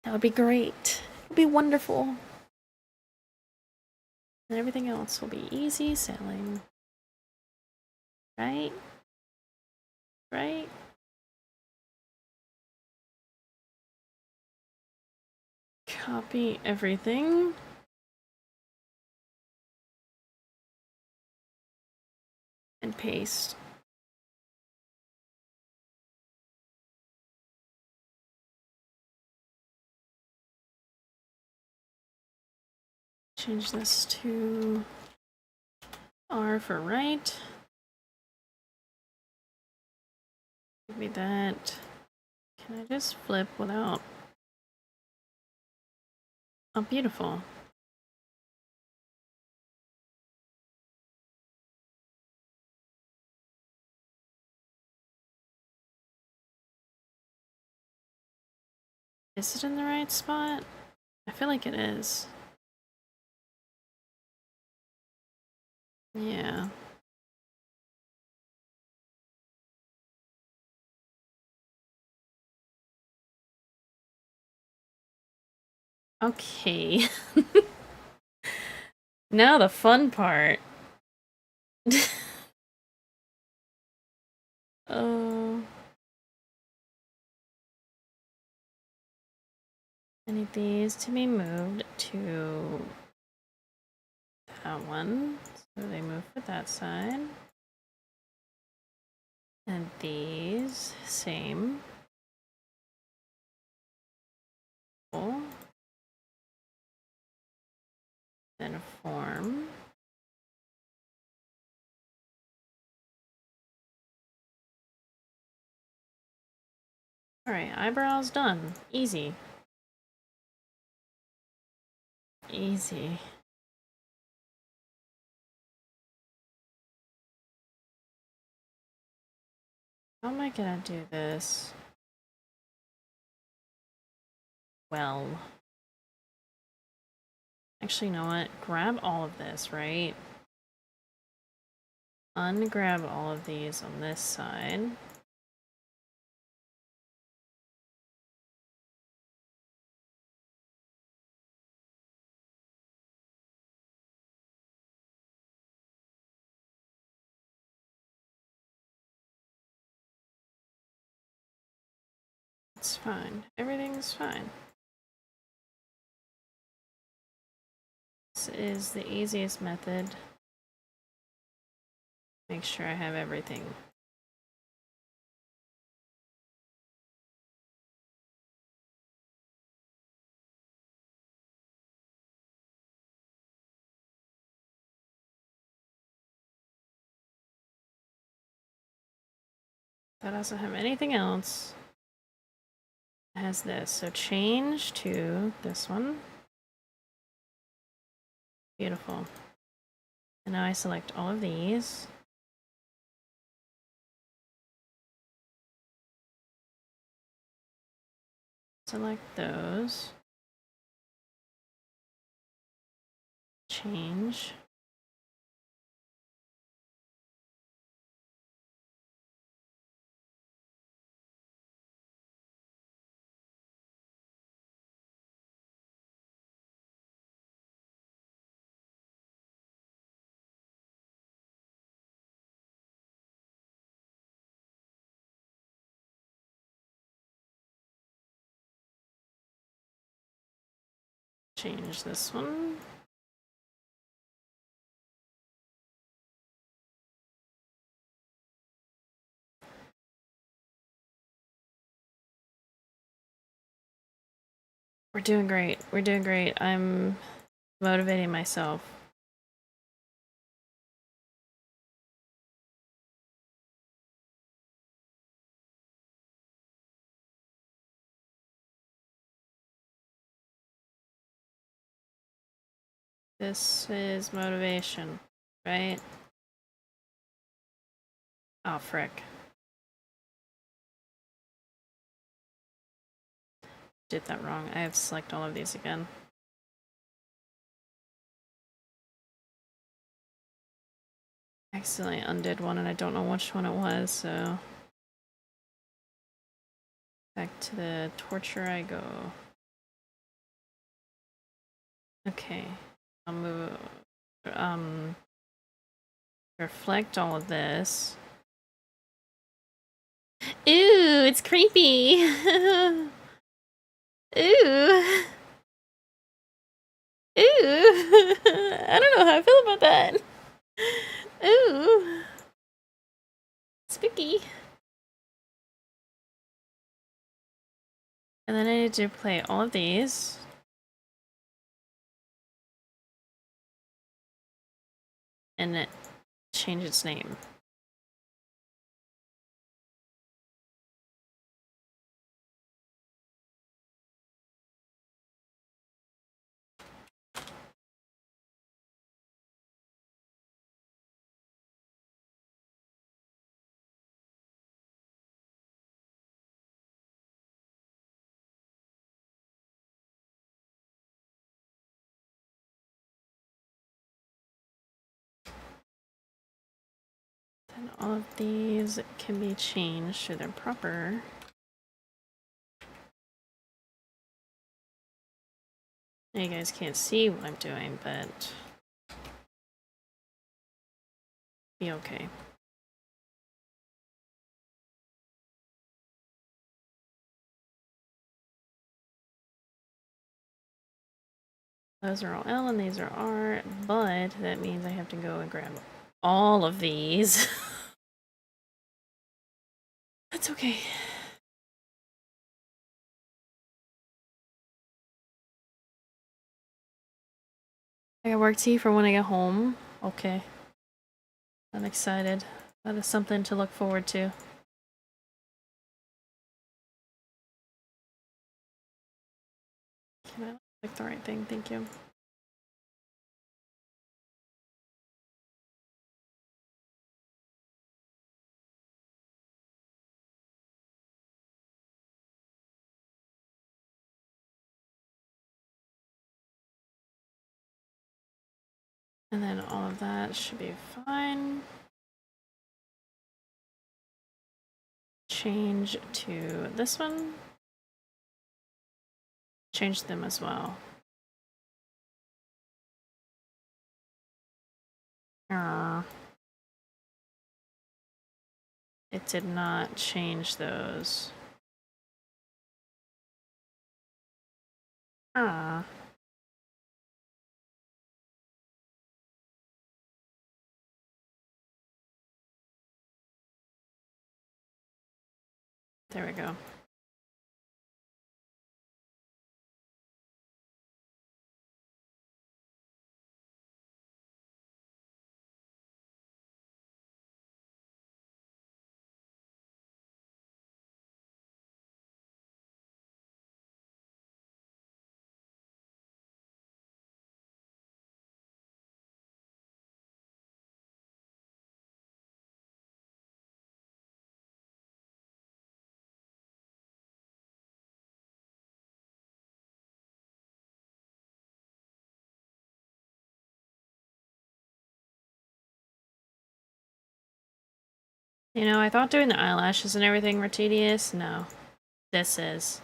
that would be great. It would be wonderful. And everything else will be easy sailing. Right? Right? Copy everything. And paste. Change this to R for right. Give me that. Can I just flip without... Oh, beautiful. Is it in the right spot? I feel like it is. Yeah. Okay. Now the fun part. Oh. I need these to be moved to that one. So they move for that side. And these, same. Cool. Then form. Alright, eyebrows done. Easy. Easy. How am I gonna do this? Well. Actually, you know what? Grab all of this, right? Ungrab all of these on this side. It's fine. Everything's fine. This is the easiest method. Make sure I have everything. That doesn't have anything else. It has this. So change to this one. Beautiful. And now I select all of these. Select those. Change. change this one. We're doing great. We're doing great. I'm motivating myself. This is motivation, right? Oh, frick. Did that wrong. I have to select all of these again. Accidentally undid one and I don't know which one it was, so... Back to the torture I go. Okay. I'll move... reflect all of this. Ooh, it's creepy! Ooh! Ooh! I don't know how I feel about that. Ooh! Spooky. And then I need to play all of these. And it change its name. And all of these can be changed to their proper. You guys can't see what I'm doing, but be okay. Those are all L and these are R, but that means I have to go and grab all of these. That's okay. I got work tea for when I get home. Okay. I'm excited. That is something to look forward to. Can I click the right thing? Thank you. And then all of that should be fine. Change to this one. Change them as well. It did not change those. There we go. You know, I thought doing the eyelashes and everything were tedious. No, this is.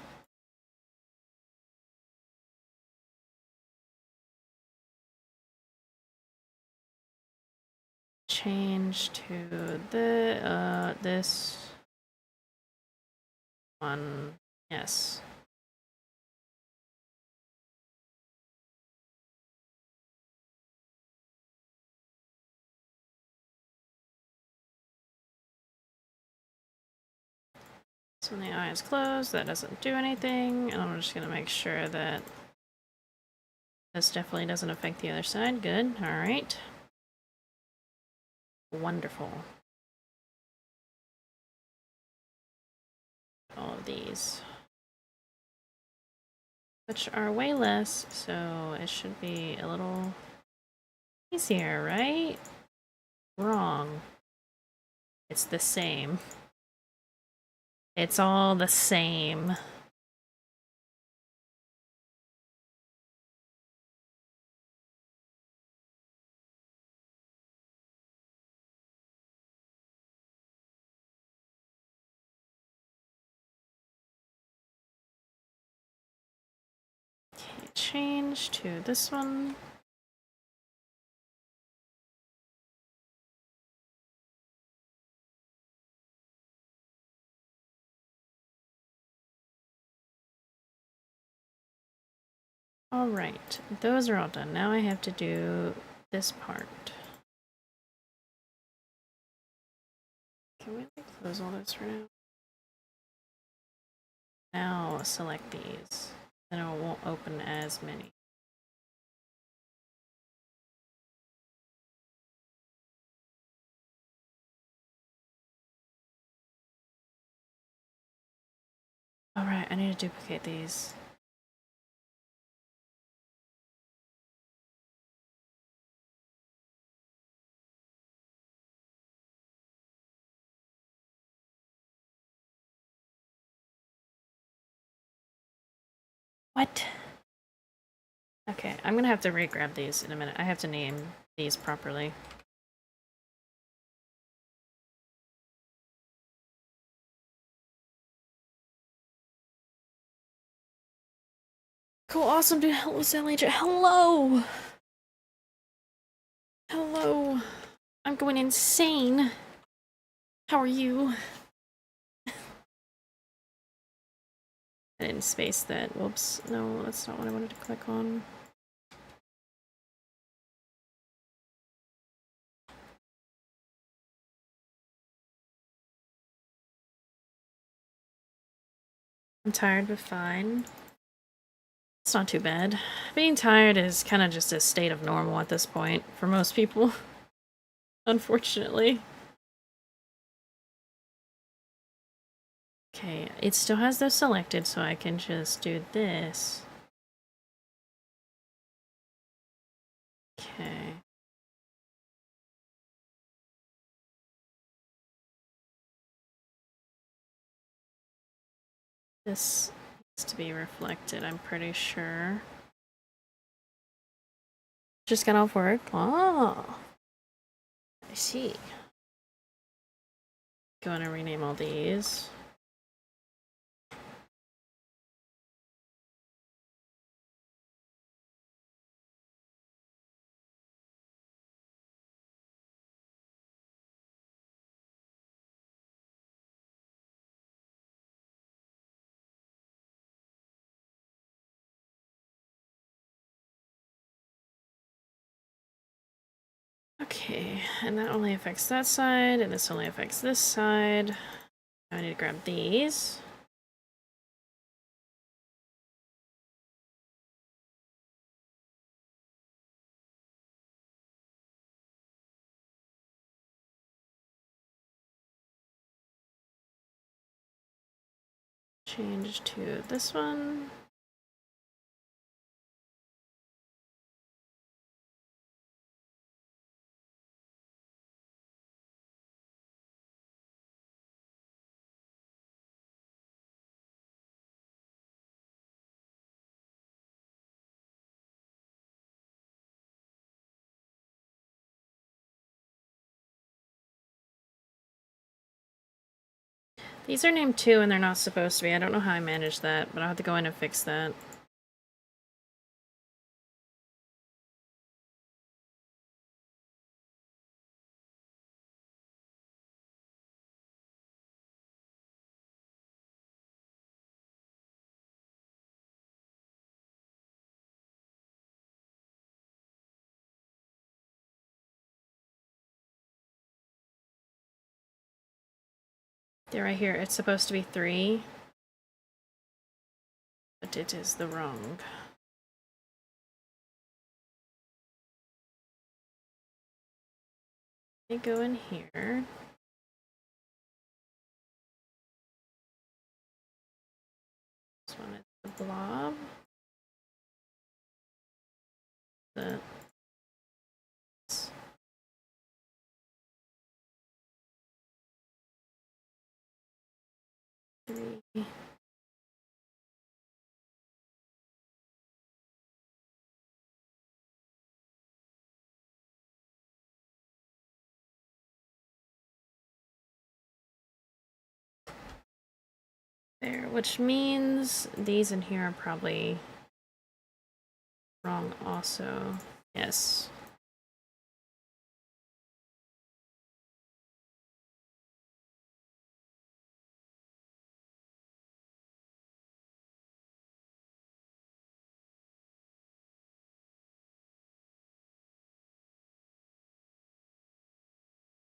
Change to the, this one. Yes. So the eye is closed, that doesn't do anything, and I'm just gonna make sure that this definitely doesn't affect the other side. Good, alright. Wonderful. All of these. Which are way less, so it should be a little easier, right? Wrong. It's the same. It's all the same. Okay, change to this one. Alright, those are all done. Now I have to do this part. Can we close all this for now? Now select these. Then it won't open as many. Alright, I need to duplicate these. What? Okay, I'm gonna have to re-grab these in a minute. I have to name these properly. Cool, awesome, dude. Hello, Sally. Hello! Hello. I'm going insane. How are you? I didn't space that. Whoops. No, that's not what I wanted to click on. I'm tired, but fine. It's not too bad. Being tired is kind of just a state of normal at this point for most people. Unfortunately. Okay, it still has those selected, so I can just do this. Okay. This needs to be reflected, I'm pretty sure. Just got off work. Oh, I see. Going to rename all these. Okay, and that only affects that side, and this only affects this side. I need to grab these. Change to this one. These are named 2 and they're not supposed to be. I don't know how I managed that, but I'll have to go in and fix that. There, right here. It's supposed to be 3. But it is the wrong. Let me go in here. This one is the blob. The 3. There, which means these in here are probably wrong also. Yes.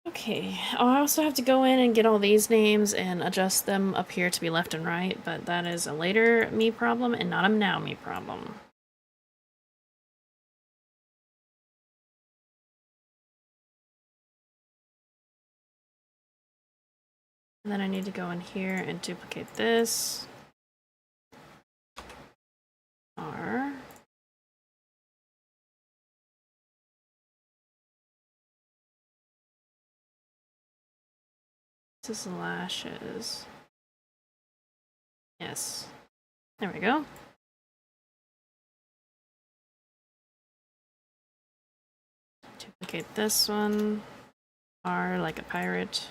Okay, I also have to go in and get all these names and adjust them up here to be left and right, but that is a later me problem and not a now me problem. And then I need to go in here and duplicate this. R. This is lashes. Yes. There we go. Duplicate this one. R like a pirate.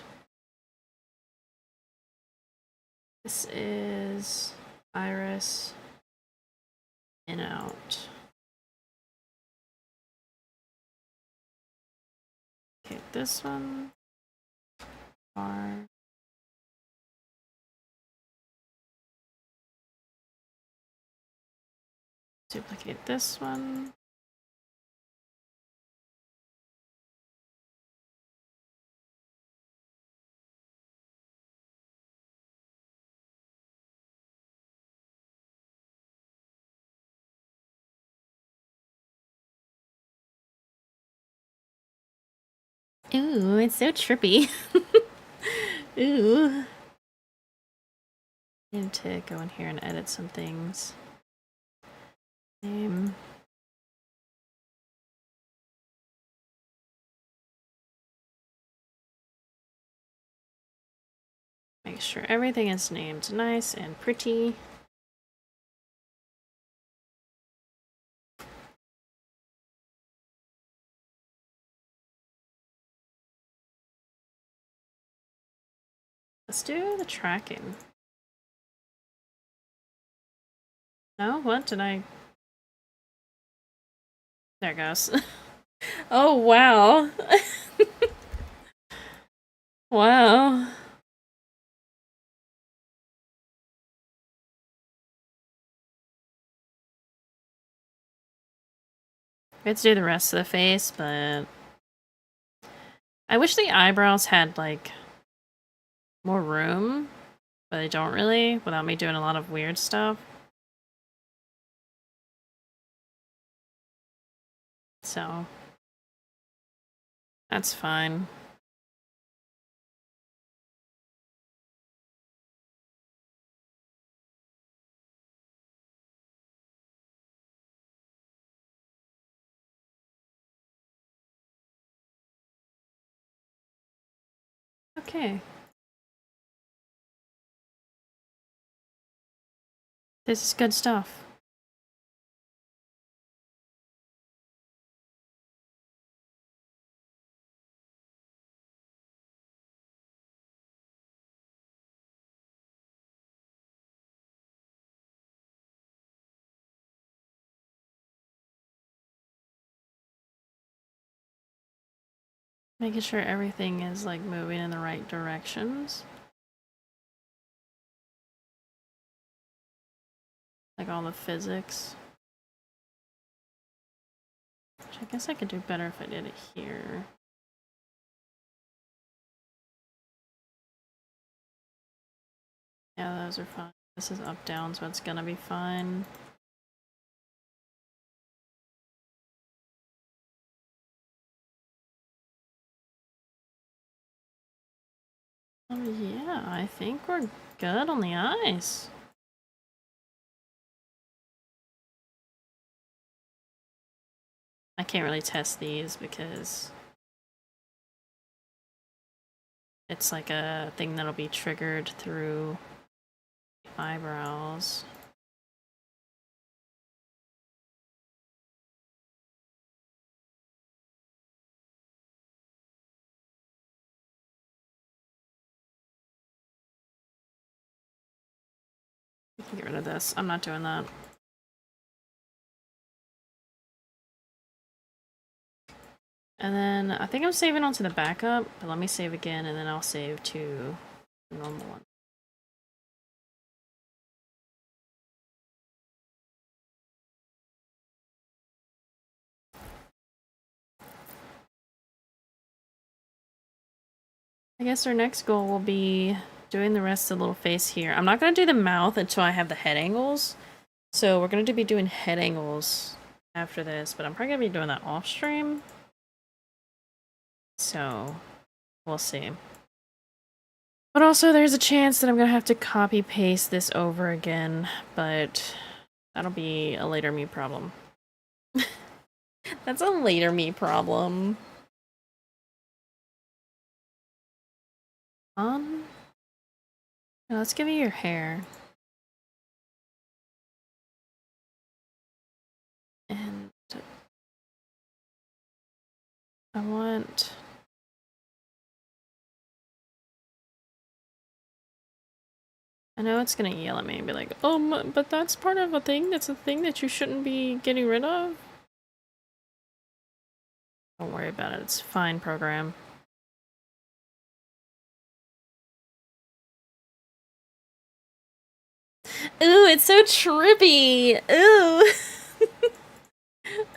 This is iris. In out. Okay, this one. R. Duplicate this one. Ooh, it's so trippy. Ooh. I need to go in here and edit some things. Name. Make sure everything is named nice and pretty. Let's do the tracking. No? What? Did I... There it goes. Oh, wow. Wow. Let's do the rest of the face, but... I wish the eyebrows had, like, more room, but they don't really, without me doing a lot of weird stuff. So... that's fine. Okay. This is good stuff. Making sure everything is, like, moving in the right directions. Like, all the physics. Which I guess I could do better if I did it here. Yeah, those are fine. This is up down, so it's gonna be fine. Yeah, I think we're good on the eyes. I can't really test these because it's like a thing that'll be triggered through eyebrows. We can get rid of this. I'm not doing that. And then I think I'm saving onto the backup, but let me save again and then I'll save to the normal one. I guess our next goal will be doing the rest of the little face here. I'm not going to do the mouth until I have the head angles. So we're going to be doing head angles after this, but I'm probably going to be doing that off stream. So we'll see. But also there's a chance that I'm going to have to copy paste this over again, but that'll be a later me problem. That's a later me problem. Let's give you your hair. And I want... I know it's gonna yell at me and be like, but that's part of a thing, that's a thing that you shouldn't be getting rid of. Don't worry about it, it's fine, program. Ooh, it's so trippy! Ooh!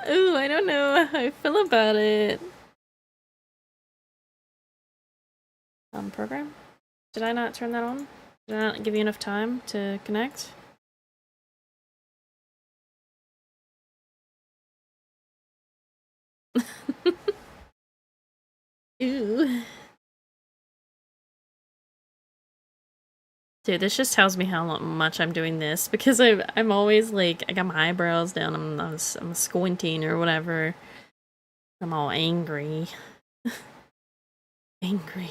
Ooh, I don't know how I feel about it. Program? Did I not turn that on? Did I not give you enough time to connect? Ooh. Dude, this just tells me how much I'm doing this because I'm always like, I got my eyebrows down, I'm squinting or whatever. I'm all angry. Angry.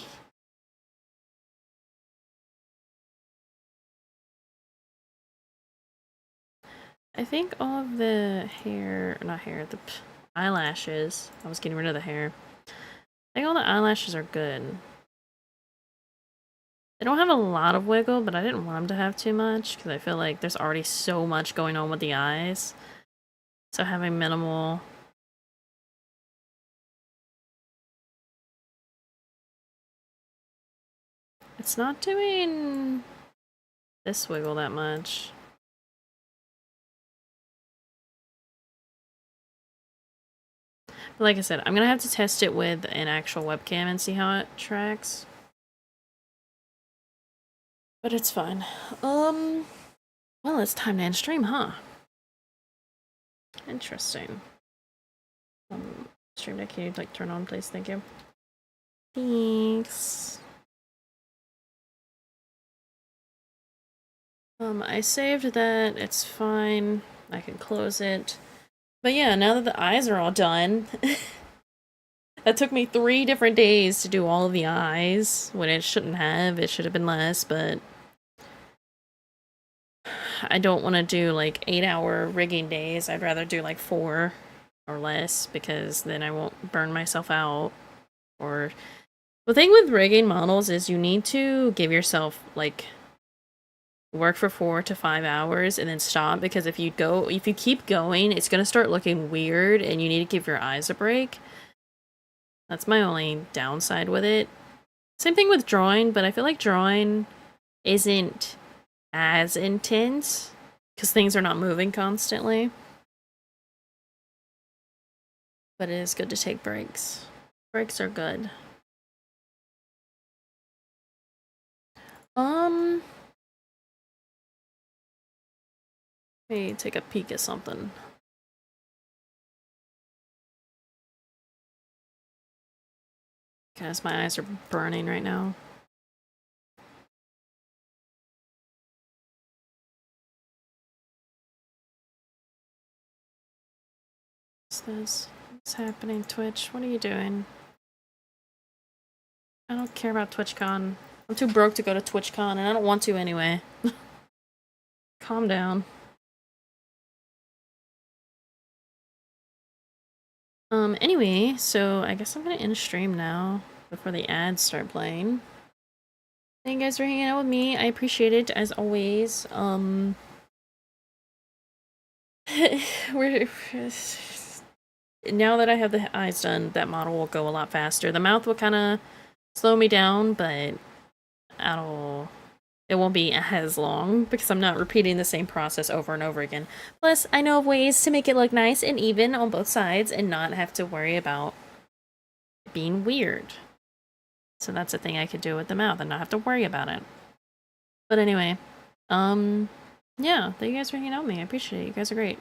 I think all of the hair, not hair, the eyelashes, I was getting rid of the hair. I think all the eyelashes are good. They don't have a lot of wiggle, but I didn't want them to have too much because I feel like there's already so much going on with the eyes. So having minimal... It's not doing this wiggle that much. But like I said, I'm gonna have to test it with an actual webcam and see how it tracks. But it's fine. Well, it's time to end stream, huh? Interesting. Stream deck, can you like turn on, please? Thank you. Thanks. I saved that. It's fine. I can close it. But yeah, now that the eyes are all done, that took me 3 different days to do all of the eyes when it shouldn't have. It should have been less, but I don't want to do like 8-hour rigging days. I'd rather do like 4 or less because then I won't burn myself out. Or the thing with rigging models is you need to give yourself like work for 4 to 5 hours and then stop, because if you keep going, it's gonna start looking weird and you need to give your eyes a break. That's my only downside with it. Same thing with drawing, but I feel like drawing isn't as intense because things are not moving constantly. But it is good to take breaks. Breaks are good. Let me take a peek at something. Guys, my eyes are burning right now. What's this? What's happening, Twitch? What are you doing? I don't care about TwitchCon. I'm too broke to go to TwitchCon, and I don't want to anyway. Calm down. Anyway, so I guess I'm gonna end stream now before the ads start playing. Thank you guys for hanging out with me. I appreciate it, as always. We're... Now that I have the eyes done, that model will go a lot faster. The mouth will kind of slow me down, but it won't be as long because I'm not repeating the same process over and over again. Plus, I know of ways to make it look nice and even on both sides and not have to worry about being weird. So that's a thing I could do with the mouth and not have to worry about it. But anyway, yeah, thank you guys for hanging out with me. I appreciate it. You guys are great.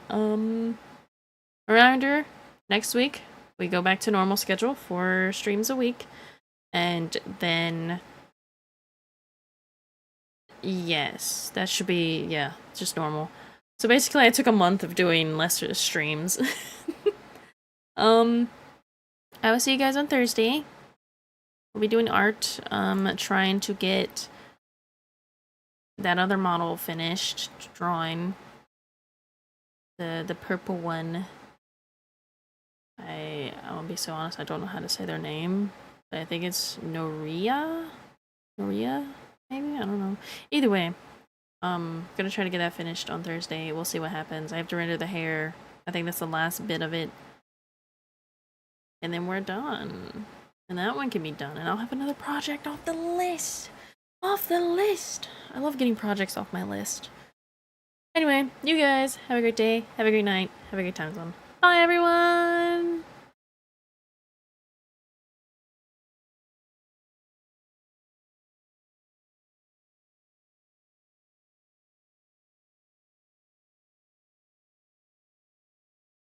Reminder, next week we go back to normal schedule, 4 streams a week, and then yes, that should be, yeah, just normal. So basically I took a month of doing lesser streams. I will see you guys on Thursday. We'll be doing art, trying to get that other model finished, drawing the purple one. I'll be so honest, I don't know how to say their name, but I think it's Noria, maybe? I don't know. Either way, gonna try to get that finished on Thursday. We'll see what happens. I have to render the hair. I think that's the last bit of it. And then we're done. And that one can be done. And I'll have another project off the list. Off the list! I love getting projects off my list. Anyway, you guys, have a great day. Have a great night. Have a great time zone. Bye, everyone!